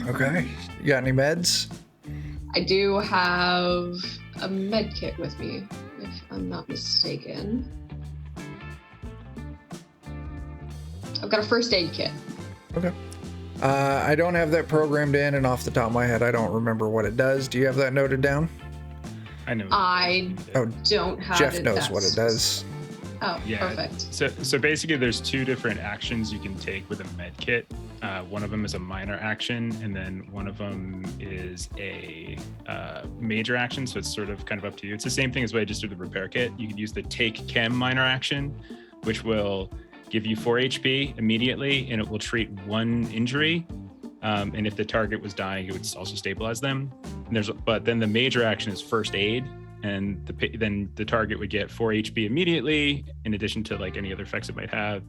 Okay. You got any meds? I do have a med kit with me, if I'm not mistaken. I've got a first aid kit. Okay. I don't have that programmed in, and off the top of my head, I don't remember what it does. Do you have that noted down? I know. I don't have Jeff it. knows what it does. Oh, Yeah. perfect. So basically, there's two different actions you can take with a med kit. One of them is a minor action, and then one of them is a major action. So it's sort of kind of up to you. It's the same thing as what I just did with the repair kit. You can use the take chem minor action, which will give you 4 HP immediately, and it will treat 1 injury. And if the target was dying, it would also stabilize them. But then the major action is first aid, and then the target would get 4 HP immediately, in addition to like any other effects it might have.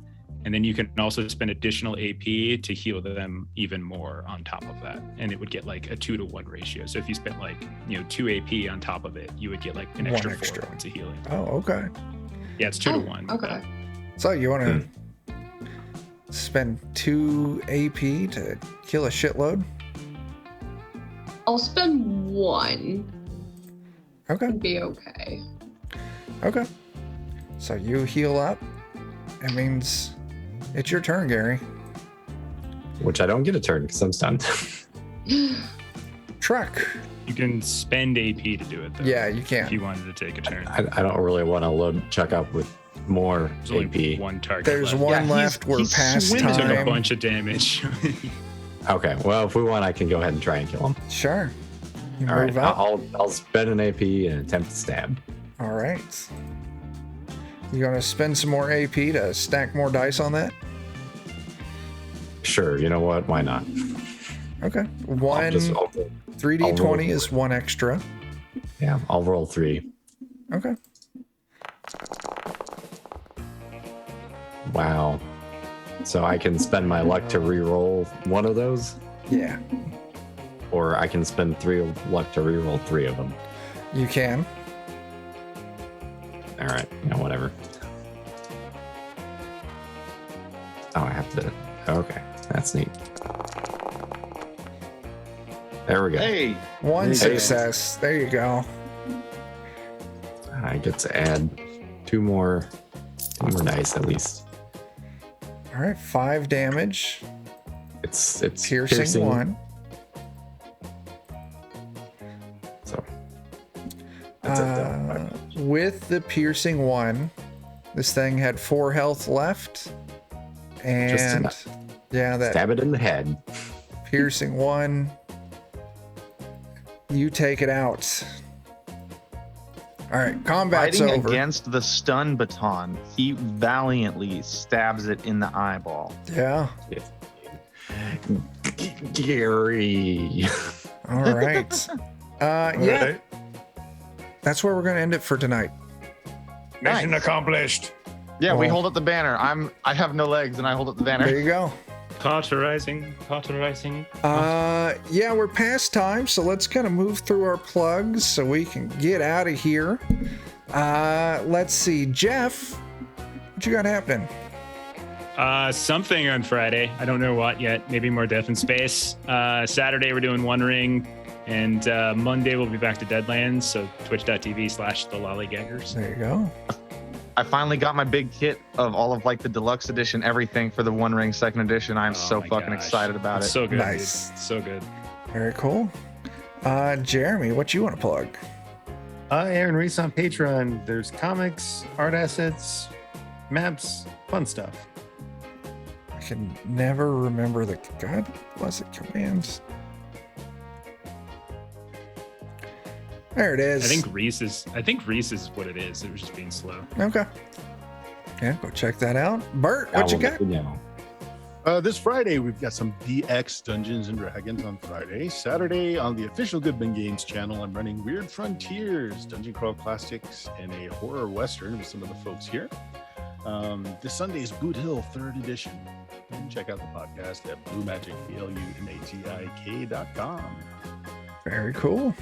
And then you can also spend additional AP to heal them even more on top of that, and it would get like a 2-to-1 ratio. So if you spent like 2 AP on top of it, you would get like an extra 4 points of healing. Oh, okay. Yeah, it's 2-to-1. Okay. So you want to spend 2 AP to kill a shitload? I'll spend 1. Okay. It'd be okay. Okay. So you heal up. It means it's your turn, Gary. Which I don't get a turn because I'm stunned. Truck. You can spend AP to do it, though. Yeah, you If can. you wanted to take a turn. I don't really want to load Chuck up with more There's only AP. one target There's left. one Yeah, left. We're he's past swimming. Took a time. bunch of damage. Okay, well, if we want, I can go ahead and try and kill him. Sure. You All right, move up. I'll spend an AP and attempt to stab. All right. You gonna spend some more AP to stack more dice on that? Sure, you know what? Why not? Okay. I'll One roll- 3d20 is 1 extra. Yeah, I'll roll 3. Okay. Wow. So I can spend my luck to re-roll one of those, Yeah, or I can spend 3 luck to re-roll 3 of them. you can. All right, whatever. Oh, I have to. Okay, that's neat. There we go. Hey, One Hey. success. There you go. I get to add 2 more dice at least. All right, 5 damage. It's Piercing 1. So that's it. Though. With the piercing 1, this thing had 4 health left. And enough. yeah, that Stab it in the head. piercing 1. You take it out. All right, combat's fighting over. against the stun baton, he valiantly stabs it in the eyeball. Yeah. Gary. All right. Yeah, that's where we're gonna end it for tonight. Mission accomplished. Yeah, we Well- hold up the banner. I have no legs, and I hold up the There banner. you go. Cauterizing. Yeah, we're past time, so let's kind of move through our plugs so we can get out of here. Let's see, Jeff, what you got happening? Something on Friday. I don't know what yet. Maybe more Death in Space. Saturday we're doing One Ring, and Monday we'll be back to Deadlands. So twitch.tv/thelollygaggers. There you go. I finally got my big kit of all of like the deluxe edition, everything for the One Ring second edition. I'm Oh so my fucking gosh. excited about It's it. so good. Nice. Dude. So good. Very cool. Jeremy, what you want to plug? Aaron Reese on Patreon. There's comics, art assets, maps, fun stuff. I can never remember the God bless it commands. There it is. I think Reese is what it is. It was just being slow. Okay. Yeah, go check that out. Bert, what you got? This Friday, we've got some DX Dungeons and Dragons on Friday. Saturday, on the official Goodman Games channel, I'm running Weird Frontiers, Dungeon Crawl Classics, and a horror western with some of the folks here. This Sunday is Boot Hill 3rd edition. And check out the podcast at bluemagic.com. Very cool.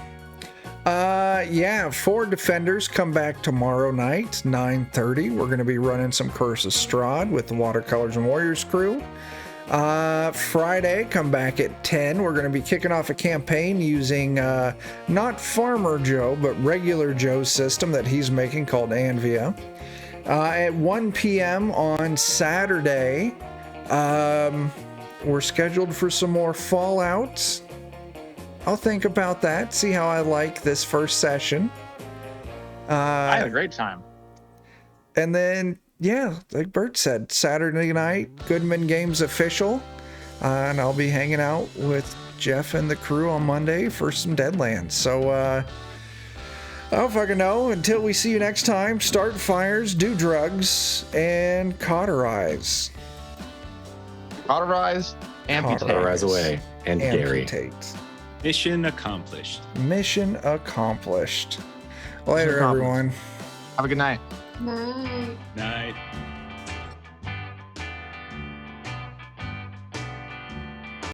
Yeah, 4 Defenders come back tomorrow night, 9:30. We're going to be running some Curse of Strahd with the Watercolors and Warriors crew. Friday, come back at 10. We're going to be kicking off a campaign using not Farmer Joe, but regular Joe's system that he's making called Anvia. At 1 p.m. on Saturday, we're scheduled for some more Fallout. I'll think about that, see how I like this first session. I had a great time. And then, yeah, like Bert said, Saturday night, Goodman Games official. And I'll be hanging out with Jeff and the crew on Monday for some Deadlands. So, I don't fucking know. Until we see you next time, start fires, do drugs, and cauterize. Cauterize, amputate. Cauterize away. And Gary. Amputate. Mission accomplished. Mission accomplished. Later, Mission accomplished. everyone. Have a good night. Night. Night.